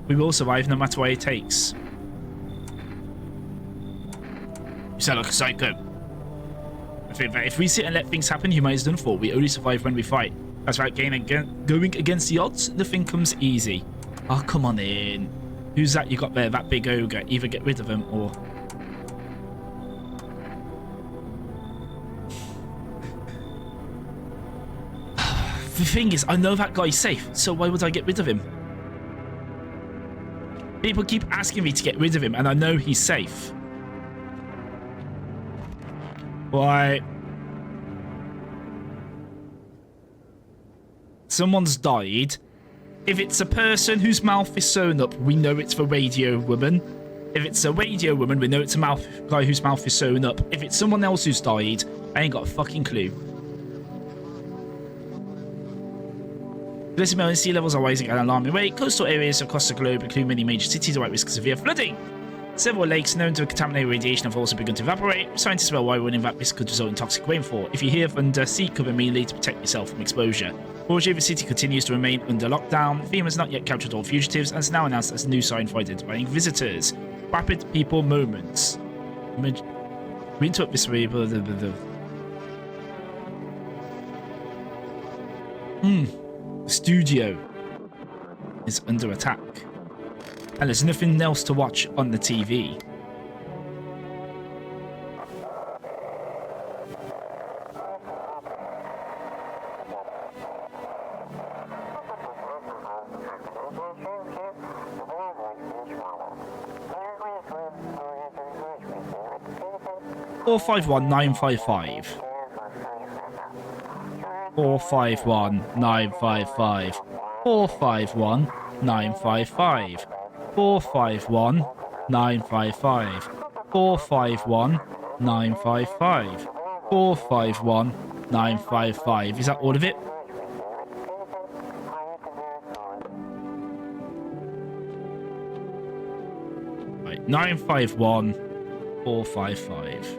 We will survive no matter what it takes. You sound like a psycho. I think that if we sit and let things happen, humanity's done for. We only survive when we fight. That's right, going against the odds, nothing comes easy. Oh, come on in. Who's that you got there? That big ogre. Either get rid of him or... The thing is, I know that guy's safe, so why would I get rid of him? People keep asking me to get rid of him, and I know he's safe. Why? Someone's died. If it's a person whose mouth is sewn up, we know it's the radio woman. If it's a radio woman, we know it's a guy whose mouth is sewn up. If it's someone else who's died, I ain't got a fucking clue. Glacier sea levels are rising at an alarming rate. Coastal areas across the globe, including many major cities, are at risk of severe flooding. Several lakes known to contaminate radiation have also begun to evaporate. Scientists are warning that this could result in toxic rainfall. If you hear thunder, seek cover immediately to protect yourself from exposure. Fortunately, the city continues to remain under lockdown. FEMA has not yet captured all fugitives and has now announced as a new sign for identifying visitors. Rapid people moments. We interrupt this way. The studio is under attack. And there's nothing else to watch on the TV. Four five one 955. 451 955. 451 955. 451 955. 451 955. 451 955. Is that all of it? Right, 951 455.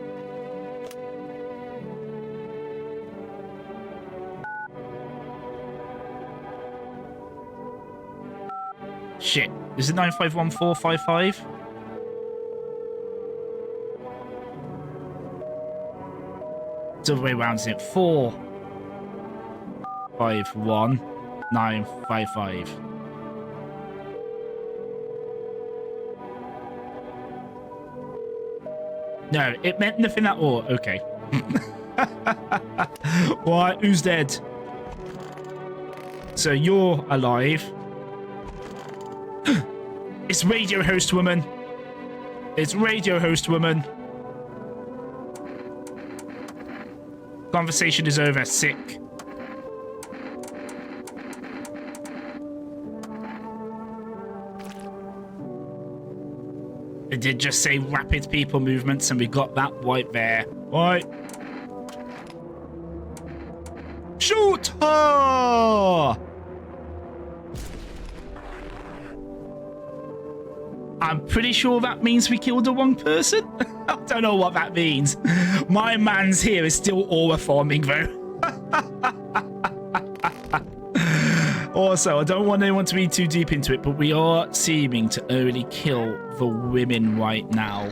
Shit. Is it 951-455? It's the other way around, isn't it? 451 955. No, it meant nothing at all. Okay. Why? Who's dead? So you're alive. It's radio host woman. It's radio host woman. Conversation is over. Sick. It did just say rapid people movements, and we got that right there. Right. Shoot her! I'm pretty sure that means we killed the wrong person. I don't know what that means. My man's here is still aura forming, though. Also, I don't want anyone to be too deep into it, but we are seeming to only kill the women right now.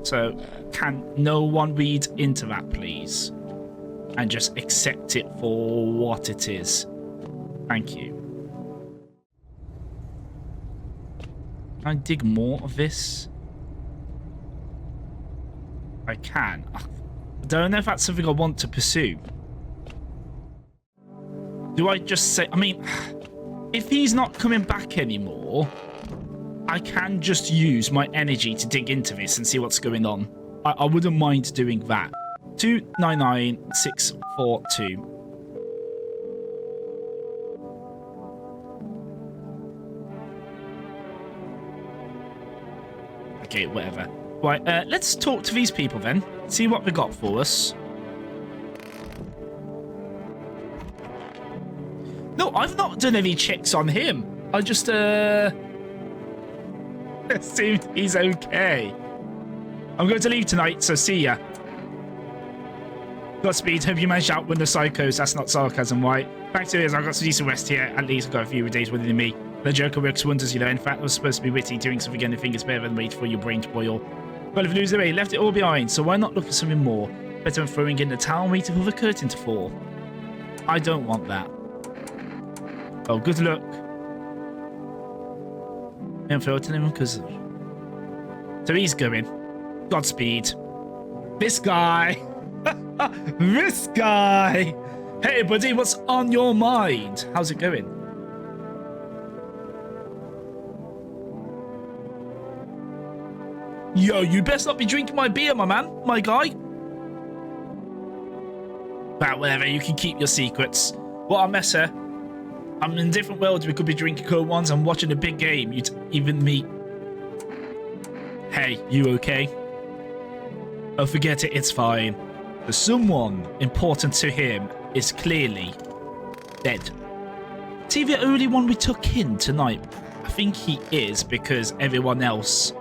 So, can no one read into that, please? And just accept it for what it is. Thank you. Can I dig more of this? I can. I don't know if that's something I want to pursue. Do I just say... I mean, if he's not coming back anymore, I can just use my energy to dig into this and see what's going on. I wouldn't mind doing that. 299642. Okay, whatever. Right, let's talk to these people then. See what they got for us. No, I've not done any checks on him. I just, assumed he's okay. I'm going to leave tonight, so see ya. Godspeed, hope you managed to outwin the psychos. That's not sarcasm, right? Fact is, I've got some decent rest here. At least I've got a few days within me. The Joker works wonders, you know. In fact, I was supposed to be witty, doing something anything is better than wait for your brain to boil. Well, if you lose the way, left it all behind, so why not look for something more? Better than throwing in the towel and waiting for the curtain to fall. I don't want that. Oh, good luck. And throw it to him because... So he's going. Godspeed. This guy. This guy. Hey, buddy, what's on your mind? How's it going? Yo, you best not be drinking my beer, my man. My guy. But whatever, you can keep your secrets. What a messer. I'm in different worlds. We could be drinking cold ones and watching a big game. You'd even meet. Hey, you okay? Oh, forget it. It's fine. The someone important to him is clearly dead. See, the only one we took in tonight. I think he is because everyone else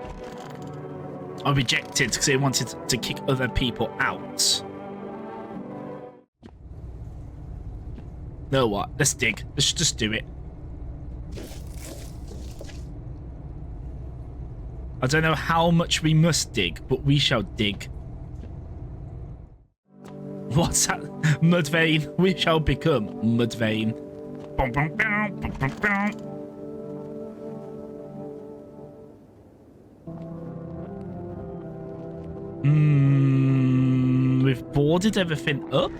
are rejected because they wanted to kick other people out. Know what? Let's dig. Let's just do it. I don't know how much we must dig, but we shall dig. What's that? Mudvayne. We shall become Mudvayne. We've boarded everything up.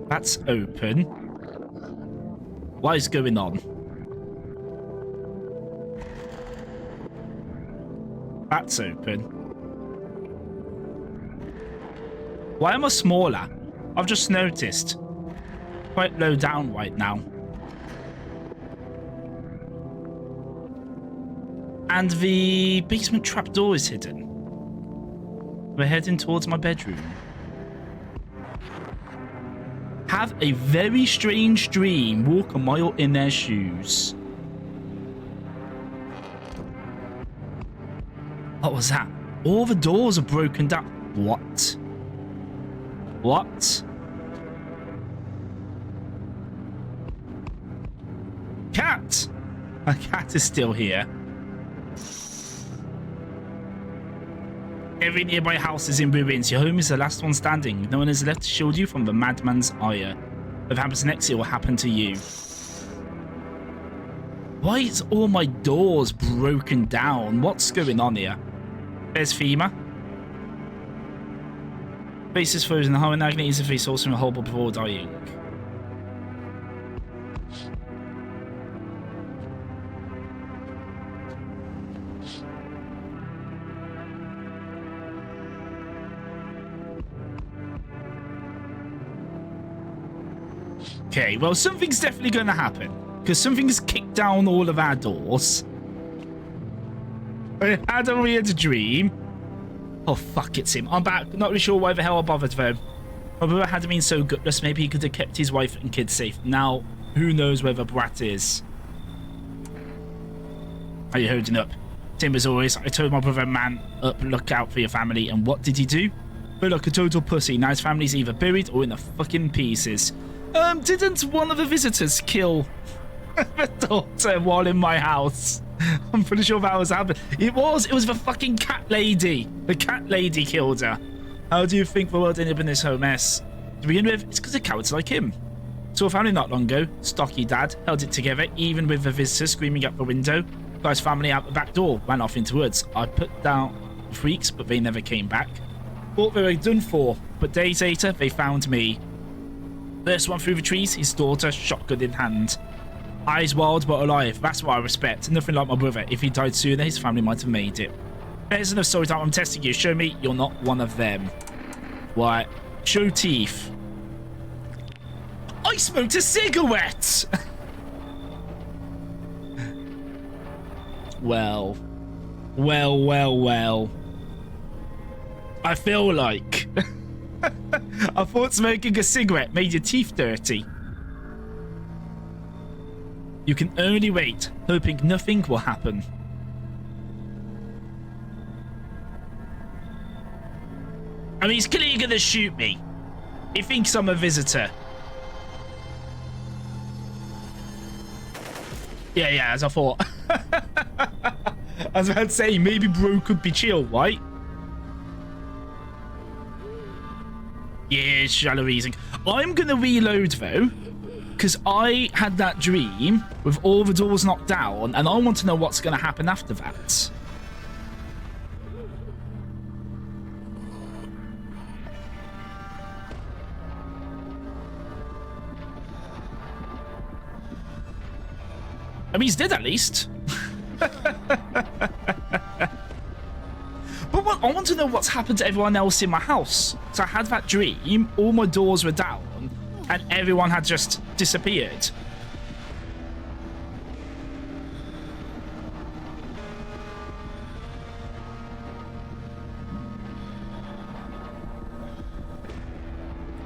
That's open. What is going on? That's open. Why am I smaller? I've just noticed. Quite low down right now. And the basement trapdoor is hidden. We're heading towards my bedroom. Have a very strange dream. Walk a mile in their shoes. What was that? All the doors are broken down. What? What? Cat! A cat is still here. Every nearby house is in ruins. Your home is the last one standing. No one is left to shield you from the madman's ire. What happens next, it will happen to you. Why is all my doors broken down? What's going on here? There's FEMA. Face is frozen. The heart agony is a face also in a hole before dying. Okay, well, something's definitely going to happen. Because something's kicked down all of our doors. I had a weird dream. Oh, fuck, it's him. I'm back. Not really sure why the hell I bothered, though. My brother had been so gutless, maybe he could have kept his wife and kids safe. Now, who knows where the brat is? How are you holding up? Same as always, I told my brother, man up, look out for your family. And what did he do? But like a total pussy. Now his family's either buried or in the fucking pieces. Didn't one of the visitors kill the daughter while in my house? I'm pretty sure that was happening. It was the fucking cat lady. The cat lady killed her. How do you think the world ended up in this whole mess? To begin with, it's because of cowards like him. Saw a family not long ago. Stocky dad held it together, even with the visitors screaming out the window. Guy's family out the back door, ran off into woods. I put down freaks, but they never came back. Thought they were done for, but days later, they found me. First one through the trees, his daughter, shotgun in hand. Eyes wild but alive, that's what I respect. Nothing like my brother. If he died sooner, his family might have made it. There's enough story time. I'm testing you. Show me you're not one of them. What? Show teeth. I smoked a cigarette! Well. I feel like... I thought smoking a cigarette made your teeth dirty. You can only wait, hoping nothing will happen. I mean, he's clearly gonna shoot me. He thinks I'm a visitor. Yeah, as I thought. I was about to say, maybe bro could be chill, right? Yeah, shallow easing. I'm gonna reload though, because I had that dream with all the doors knocked down, and I want to know what's gonna happen after that. I mean, he's dead at least. But I want to know what's happened to everyone else in my house. So I had that dream, all my doors were down, and everyone had just disappeared.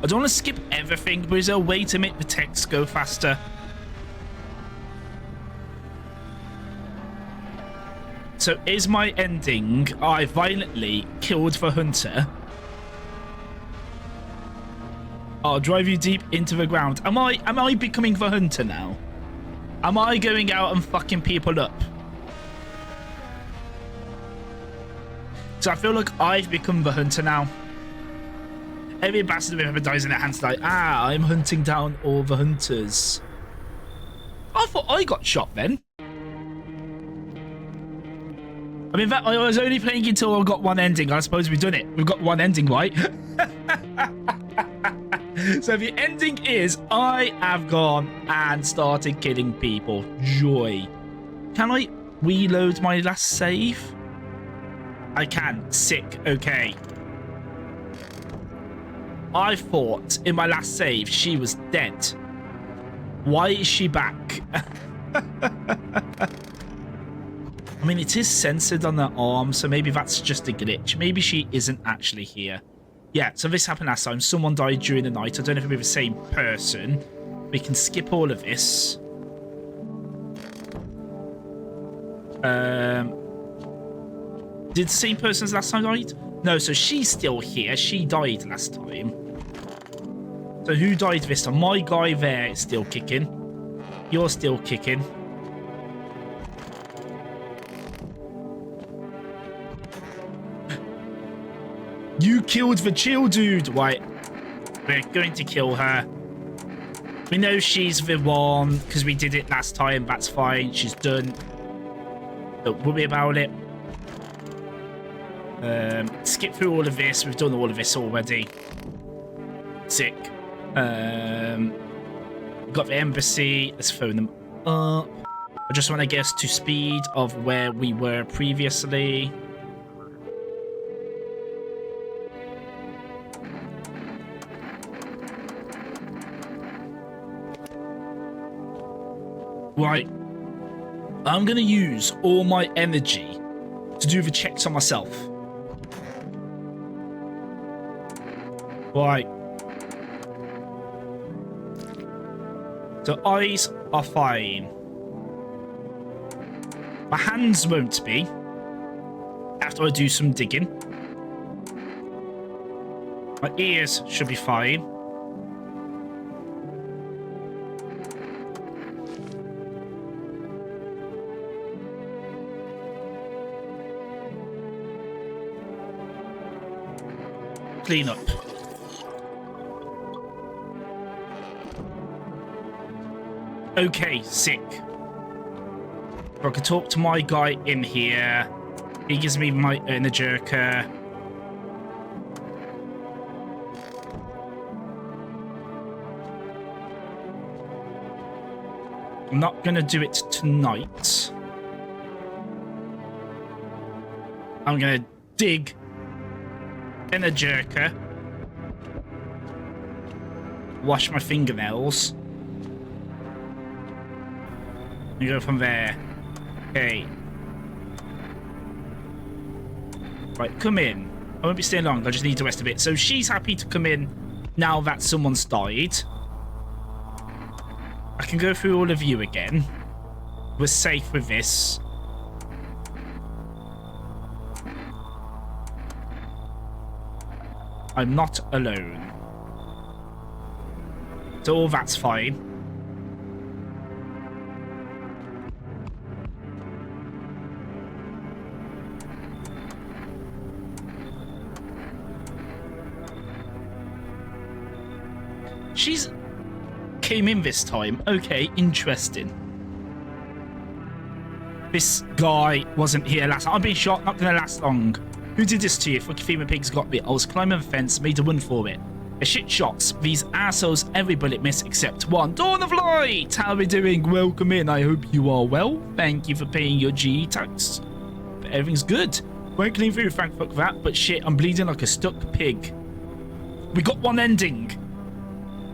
I don't want to skip everything, but is there a way to make the text go faster? So is my ending, I violently killed the hunter? I'll drive you deep into the ground. Am I becoming the hunter now? Am I going out and fucking people up? So I feel like I've become the hunter now. Every ambassador ever dies in their hands like, I'm hunting down all the hunters. I thought I got shot then. I mean, I was only playing until I got one ending. I suppose we've done it. We've got one ending, right? So the ending is I have gone and started killing people. Joy. Can I reload my last save? I can. Sick. Okay. I thought in my last save she was dead. Why is she back? I mean, it is censored on her arm, so maybe that's just a glitch. Maybe she isn't actually here. Yeah, so this happened last time. Someone died during the night. I don't know if it'll be the same person. We can skip all of this. Did the same person as last time died? No, so she's still here. She died last time. So who died this time? My guy there is still kicking. You're still kicking. You killed the chill dude. Right. We're going to kill her. We know she's the one because we did it last time. That's fine. She's done. Don't worry about it. Skip through all of this. We've done all of this already. Sick. Got the embassy. Let's phone them up. I just want to get us to speed of where we were previously. Right. I'm going to use all my energy to do the checks on myself. Right. So eyes are fine. My hands won't be after I do some digging. My ears should be fine. Clean up. Okay, sick. I can talk to my guy in here. He gives me my Energirka. I'm not going to do it tonight. I'm going to dig Energirka. Wash my fingernails. You go from there. Okay. Right, come in. I won't be staying long. I just need to rest a bit. So she's happy to come in now that someone's died. I can go through all of you again. We're safe with this. I'm not alone. So all that's fine. She's came in this time. Okay, interesting. This guy wasn't here last time. I've been shot, not gonna last long. Who did this to you? Fucking female pigs got me. I was climbing a fence, made a run for it. A shit shots. These assholes, every bullet miss except one. Dawn of Light! How are we doing? Welcome in. I hope you are well. Thank you for paying your G tax. But everything's good. Won't clean through, thank fuck that. But shit, I'm bleeding like a stuck pig. We got one ending.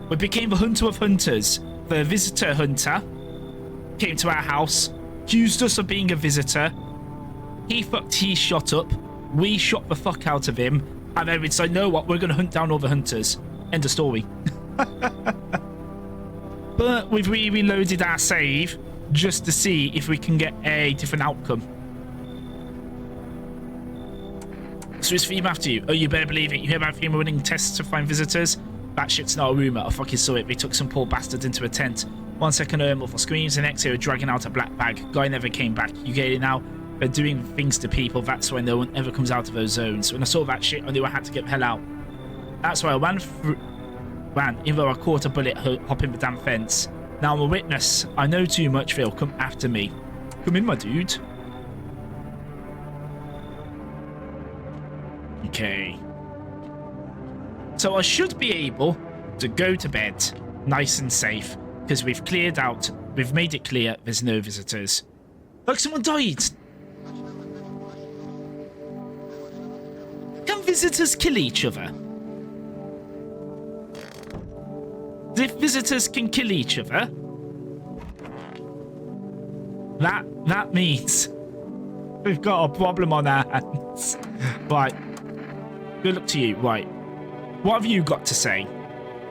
We became the hunter of hunters. The visitor hunter came to our house, accused us of being a visitor. He shot up. We shot the fuck out of him. And then we decided, know what, we're going to hunt down all the hunters. End of story. But we've reloaded our save just to see if we can get a different outcome. So is FEMA after you? Oh, you better believe it. You hear about FEMA winning tests to find visitors? That shit's not a rumour. I fucking saw it. They took some poor bastard into a tent. 1 second muffled screams, the next they were dragging out a black bag. Guy never came back. You get it now? They're doing things to people. That's why no one ever comes out of those zones. When I saw that shit, I knew I had to get the hell out. That's why I ran, even though I caught a bullet hopping the damn fence. Now I'm a witness. I know too much. They'll come after me. Come in, my dude. Okay. So I should be able to go to bed nice and safe because we've cleared out, we've made it clear there's no visitors. Look, someone died. Can visitors kill each other? If visitors can kill each other, that means we've got a problem on our hands. Right. Good luck to you. Right. What have you got to say,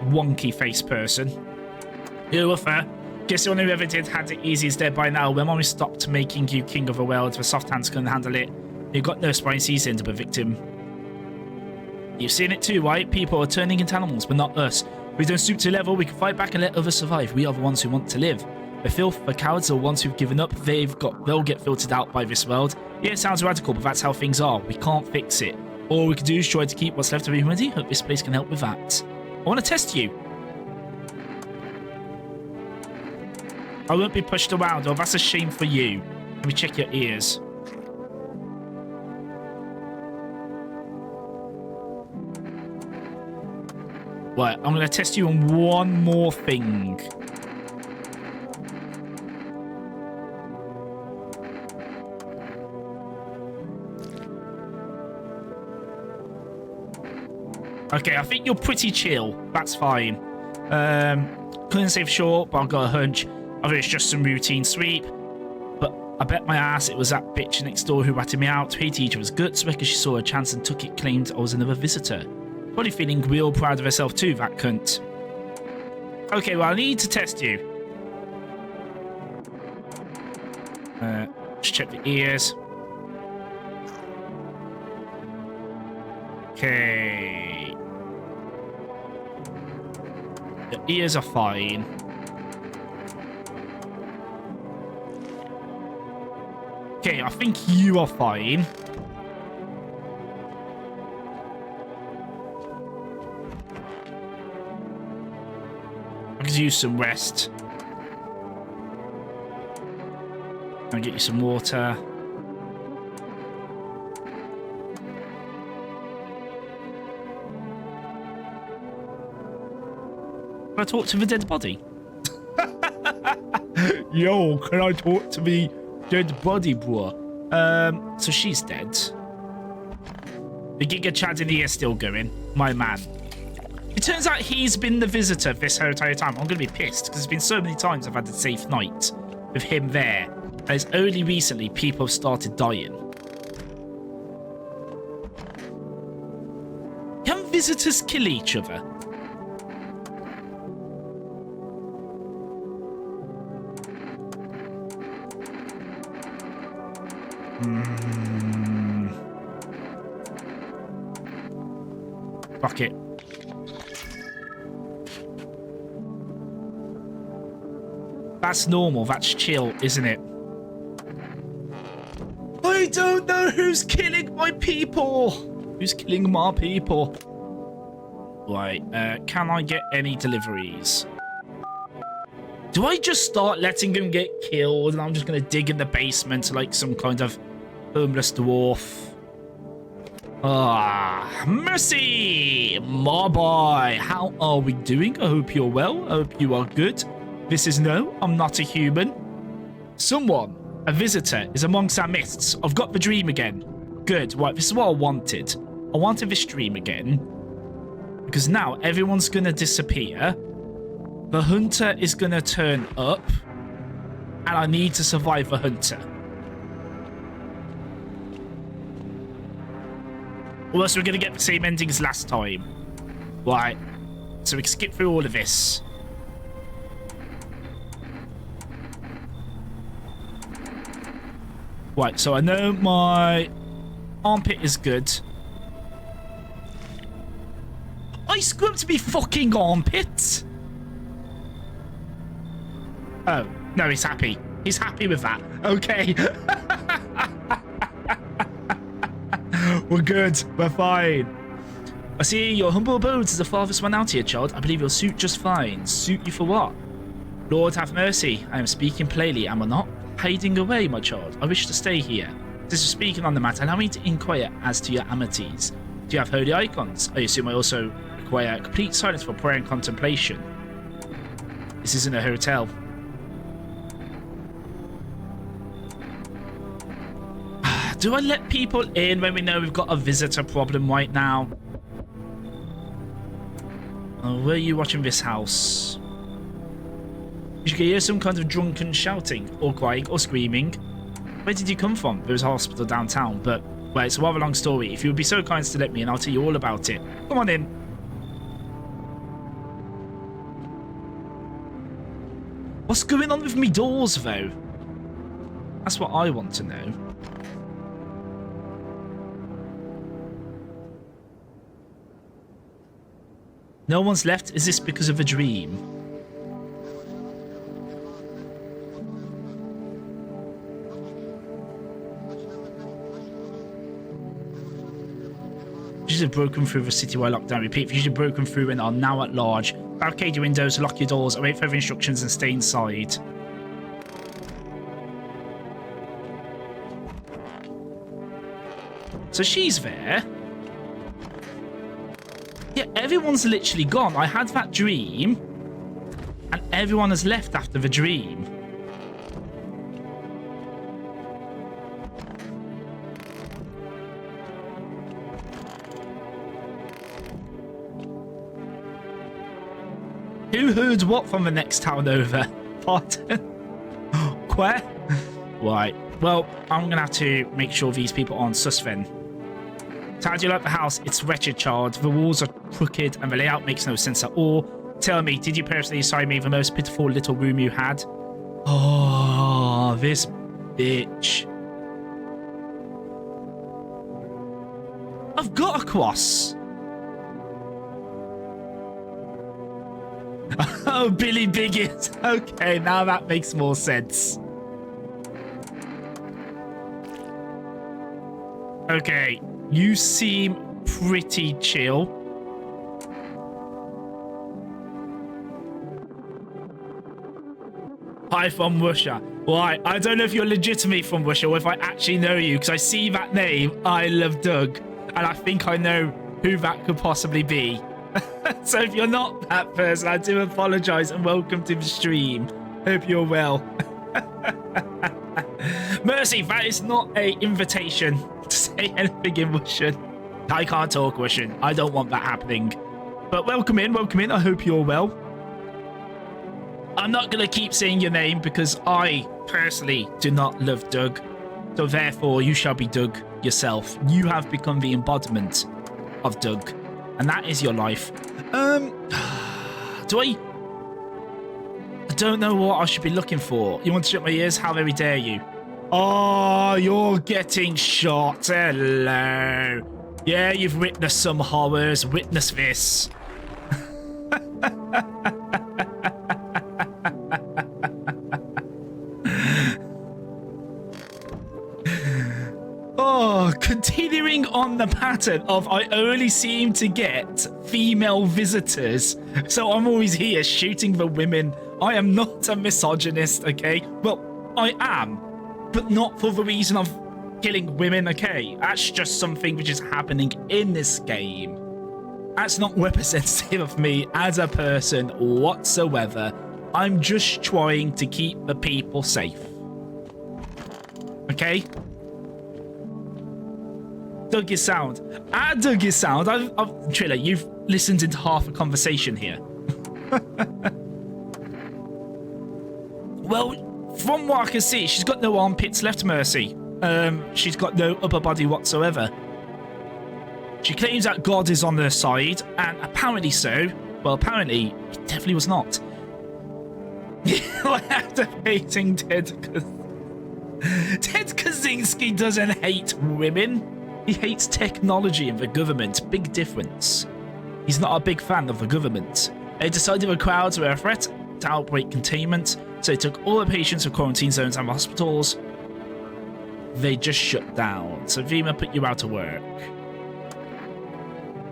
wonky face person? Whoever. Guess the one who ever did had it easy is dead by now. When mommy stopped making you king of the world, the soft hands couldn't handle it. You got no spine season to be a victim. You've seen it too, right? People are turning into animals, but not us. We don't stoop to level, we can fight back and let others survive. We are the ones who want to live. The filth, the cowards, are the ones who've given up. They'll get filtered out by this world. Yeah, it sounds radical, but that's how things are. We can't fix it. All we can do is try to keep what's left of humanity. Hope this place can help with that. I want to test you. I won't be pushed around, or that's a shame for you. Let me check your ears. Right, I'm going to test you on one more thing. Okay, I think you're pretty chill. That's fine. Couldn't say for sure, but I've got a hunch. I think it's just some routine sweep. But I bet my ass it was that bitch next door who ratted me out. Hey, teacher was guts because she saw a chance and took it, claimed I was another visitor. Probably feeling real proud of herself too, that cunt. Okay, well, I need to test you. Just check the ears. Okay. The ears are fine. Okay, I think you are fine. I could use some rest. I'll get you some water. Can I talk to the dead body? Yo, can I talk to the dead body, bro? So she's dead. The Giga Chad in the ear still going. My man. It turns out he's been the visitor this whole entire time. I'm going to be pissed because there's been so many times I've had a safe night with him there. And it's only recently people have started dying. Can visitors kill each other? Fuck it. That's normal. That's chill, isn't it? I don't know who's killing my people. Who's killing my people? Right. Can I get any deliveries? Do I just start letting them get killed and I'm just going to dig in the basement like some kind of homeless dwarf? Ah, Mercy, my boy. How are we doing? I hope you're well. I hope you are good. This is no, I'm not a human. Someone, a visitor, is amongst our midst. I've got the dream again. Good. Right, this is what I wanted. I wanted this dream again. Because now everyone's going to disappear. The hunter is going to turn up. And I need to survive the hunter. Or else we're going to get the same ending as last time. Right. So we can skip through all of this. Right, so I know my armpit is good. I scrubbed me fucking armpit. Oh, no, he's happy. He's happy with that. Okay. We're good. We're fine. I see your humble abodes is the farthest one out here, child. I believe you'll suit just fine. Suit you for what? Lord have mercy. I am speaking plainly, am I not? Hiding away, my child. I wish to stay here. This is speaking on the matter. Allow me to inquire as to your amities. Do you have holy icons? I assume I also require complete silence for prayer and contemplation. This isn't a hotel. Do I let people in when we know we've got a visitor problem right now? Oh, were you watching this house? You should hear some kind of drunken shouting, or crying, or screaming. Where did you come from? There was a hospital downtown, but, well, it's a rather long story. If you would be so kind as to let me in, I'll tell you all about it. Come on in. What's going on with me doors, though? That's what I want to know. No one's left? Is this because of a dream? Fugitives have broken through the city-wide lockdown. Repeat, fugitives have broken through and are now at large. Barricade your windows, lock your doors, await further instructions and stay inside. So she's there. Yeah, everyone's literally gone. I had that dream, and everyone has left after the dream. Who heard what from the next town over? Pardon? Where? Right. Well, I'm going to have to make sure these people aren't sus then. So how do you like the house? It's wretched, child. The walls are crooked and the layout makes no sense at all. Tell me, did you personally assign me the most pitiful little room you had? Oh, this bitch. I've got a cross. Oh, Billy Biggins. Okay, now that makes more sense. Okay, you seem pretty chill. Hi from Russia. Right, I don't know if you're legitimately from Russia or if I actually know you, because I see that name, I Love Doug, and I think I know who that could possibly be. So if you're not that person, I do apologize and welcome to the stream. Hope you're well. Mercy, that is not an invitation to say anything in Russian. I can't talk Russian. I don't want that happening. But welcome in, welcome in. I hope you're well. I'm not going to keep saying your name because I personally do not love Doug. So therefore, you shall be Doug yourself. You have become the embodiment of Doug. And that is your life. I don't know what I should be looking for. You want to shut my ears? How very dare you? Oh, you're getting shot. Hello. Yeah, you've witnessed some horrors. Witness this. Oh, continuing on the pattern of I only seem to get female visitors. So I'm always here shooting the women. I am not a misogynist, okay? Well, I am, but not for the reason of killing women, okay? That's just something which is happening in this game. That's not representative of me as a person whatsoever. I'm just trying to keep the people safe. Okay? Dug your sound. Dug your sound. Triller, you've listened into half a conversation here. Well, from what I can see, she's got no armpits left, Mercy. She's got no upper body whatsoever. She claims that God is on her side, and apparently so. Well, apparently, it definitely was not. Activating Ted Kaczynski doesn't hate women. He hates technology and the government. Big difference. He's not a big fan of the government. They decided the crowds were a threat to outbreak containment, so they took all the patients from quarantine zones and hospitals. They just shut down. So Vima put you out of work.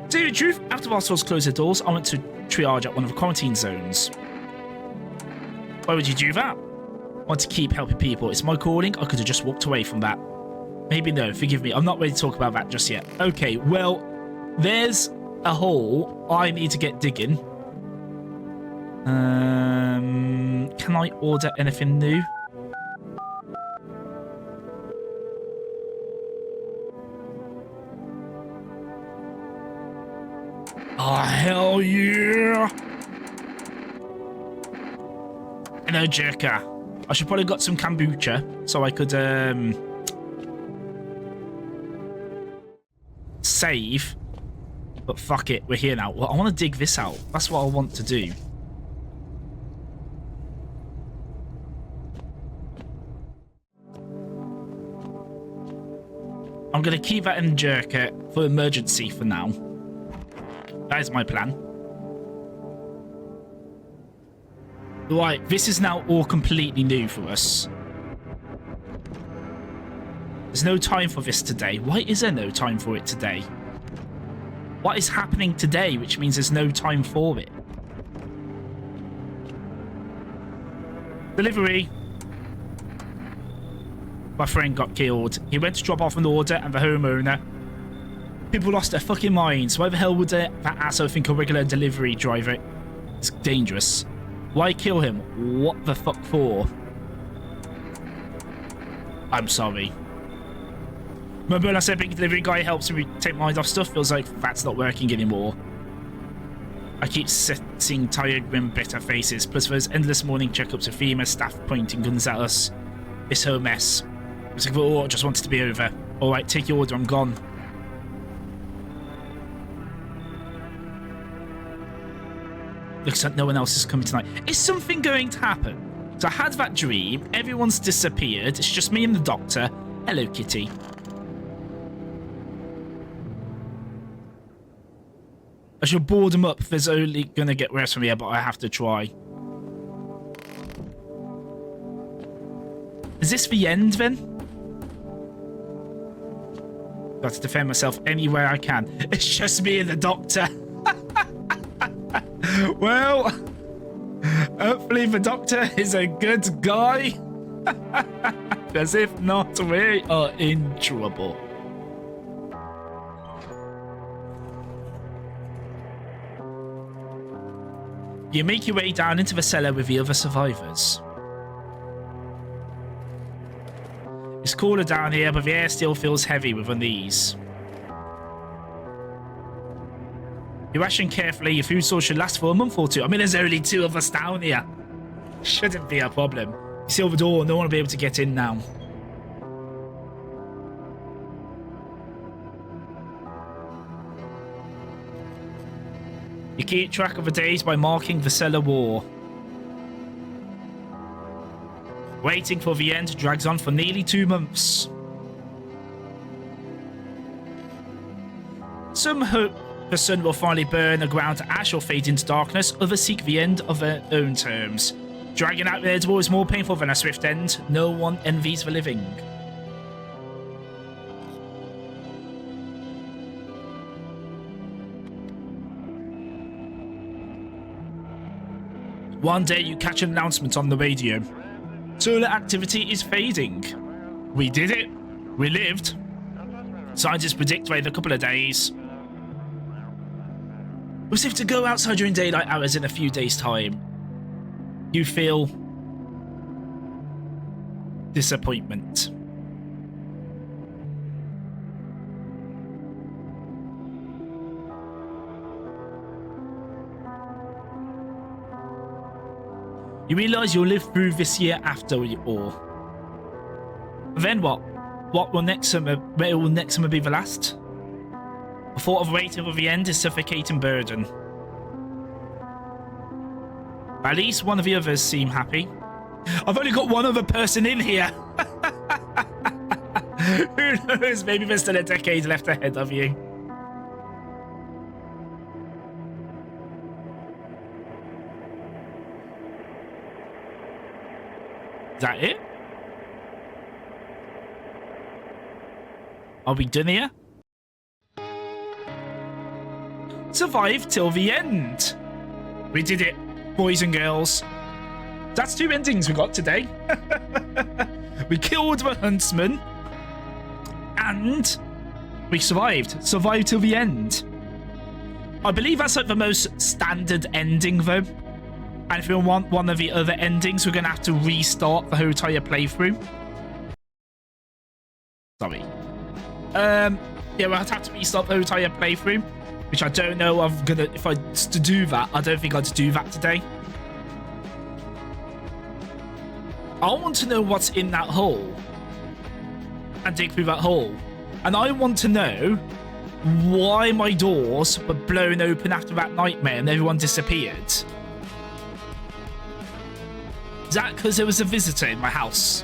To tell you the truth, after the hospitals closed their doors, I went to triage at one of the quarantine zones. Why would you do that? I want to keep helping people. It's my calling. I could have just walked away from that. Maybe no, forgive me. I'm not ready to talk about that just yet. Okay, well, There's a hole I need to get digging. Can I order anything new? Oh, hell yeah! Hello, Jerker. I should probably got some kombucha so I could save. But fuck it, we're here now. Well, I want to dig this out. That's what I want to do. I'm going to keep that in Jerker for emergency for now. That is my plan. Right, this is now all completely new for us. There's no time for this today. Why is there no time for it today? What is happening today, which means there's no time for it? Delivery. My friend got killed. He went to drop off an order and the homeowner. People lost their fucking minds. Why the hell would that asshole think a regular delivery driver is dangerous? Why kill him? What the fuck for? I'm sorry. Remember when I said big delivery guy helps me take my mind off stuff? Feels like that's not working anymore. I keep seeing tired, grim, bitter faces. Plus those endless morning checkups of FEMA staff pointing guns at us. This whole mess. It's like, oh, I just wanted to be over. Alright, take your order, I'm gone. Looks like no one else is coming tonight. Is something going to happen? So I had that dream. Everyone's disappeared. It's just me and the doctor. Hello, Kitty. I should board them up if there's only going to get worse from here, but I have to try. Is this the end, then? Got to defend myself anywhere I can. It's just me and the doctor. Well, hopefully the doctor is a good guy. Because if not, we are in trouble. You make your way down into the cellar with the other survivors. It's cooler down here, but the air still feels heavy with unease. You ration carefully. Your food source should last for a month or two. I mean, there's only 2 of us down here. Shouldn't be a problem. You seal the door. No one will be able to get in now. You keep track of the days by marking the cellar wall. Waiting for the end drags on for nearly 2 months. Some hope the sun will finally burn the ground to ash or fade into darkness. Others seek the end of their own terms. Dragging out their door is more painful than a swift end. No one envies the living. One day you catch an announcement on the radio. Solar activity is fading. We did it. We lived. Scientists predict within a couple of days. We're safe to go outside during daylight hours in a few days' time. You feel disappointment. You realise you'll live through this year after it all. Then what? What will next summer? Where will next summer be the last? The thought of waiting for the end is suffocating burden. At least one of the others seem happy. I've only got one other person in here. Who knows? Maybe there's still a decade left ahead of you. Is that it? Are we done here? Survive till the end. We did it, boys and girls. That's 2 endings we got today. We killed the huntsman. And we survived. Survived till the end. I believe that's like the most standard ending, though. And if we want one of the other endings, we're going to have to restart the whole entire playthrough. Sorry. Yeah, we'll have to restart the whole entire playthrough, which I don't know I'm gonna, if I to do that, I don't think I'd do that today. I want to know what's in that hole and dig through that hole. And I want to know why my doors were blown open after that nightmare and everyone disappeared. Is that because there was a visitor in my house?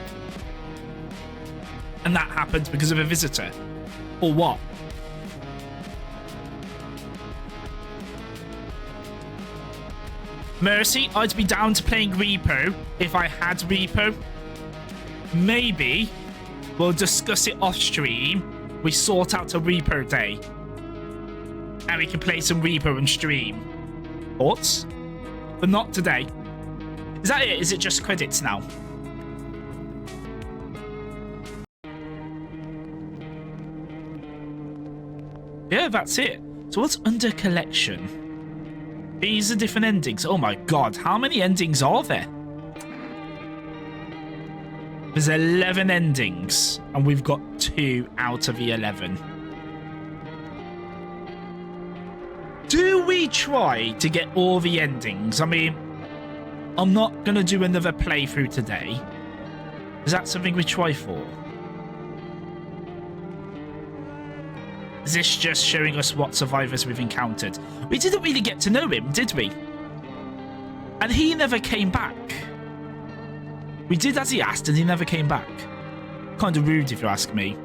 And that happened because of a visitor? Or what? Mercy, I'd be down to playing Repo if I had Repo. Maybe we'll discuss it off stream. We sort out a Repo day. And we can play some Repo on stream. Thoughts? But not today. Is that it? Is it just credits now? Yeah, that's it. So what's under collection? These are different endings. Oh my god, how many endings are there? There's 11 endings, and we've got 2 out of the 11. Do we try to get all the endings? I mean, I'm not going to do another playthrough today. Is that something we try for? Is this just showing us what survivors we've encountered? We didn't really get to know him, did we? And he never came back. We did as he asked and he never came back. Kind of rude if you ask me.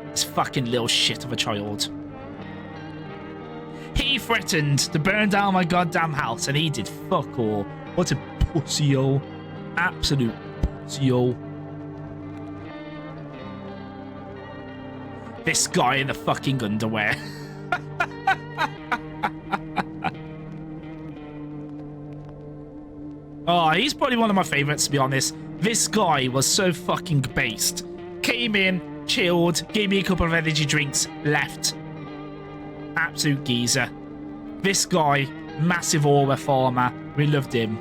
This fucking little shit of a child. He threatened to burn down my goddamn house and he did fuck all. What a pussy-o. Absolute pussy-o. This guy in the fucking underwear. Oh, he's probably one of my favorites, to be honest. This guy was so fucking based. Came in, chilled, gave me a couple of energy drinks, left. Absolute geezer. This guy, massive aura farmer. We loved him.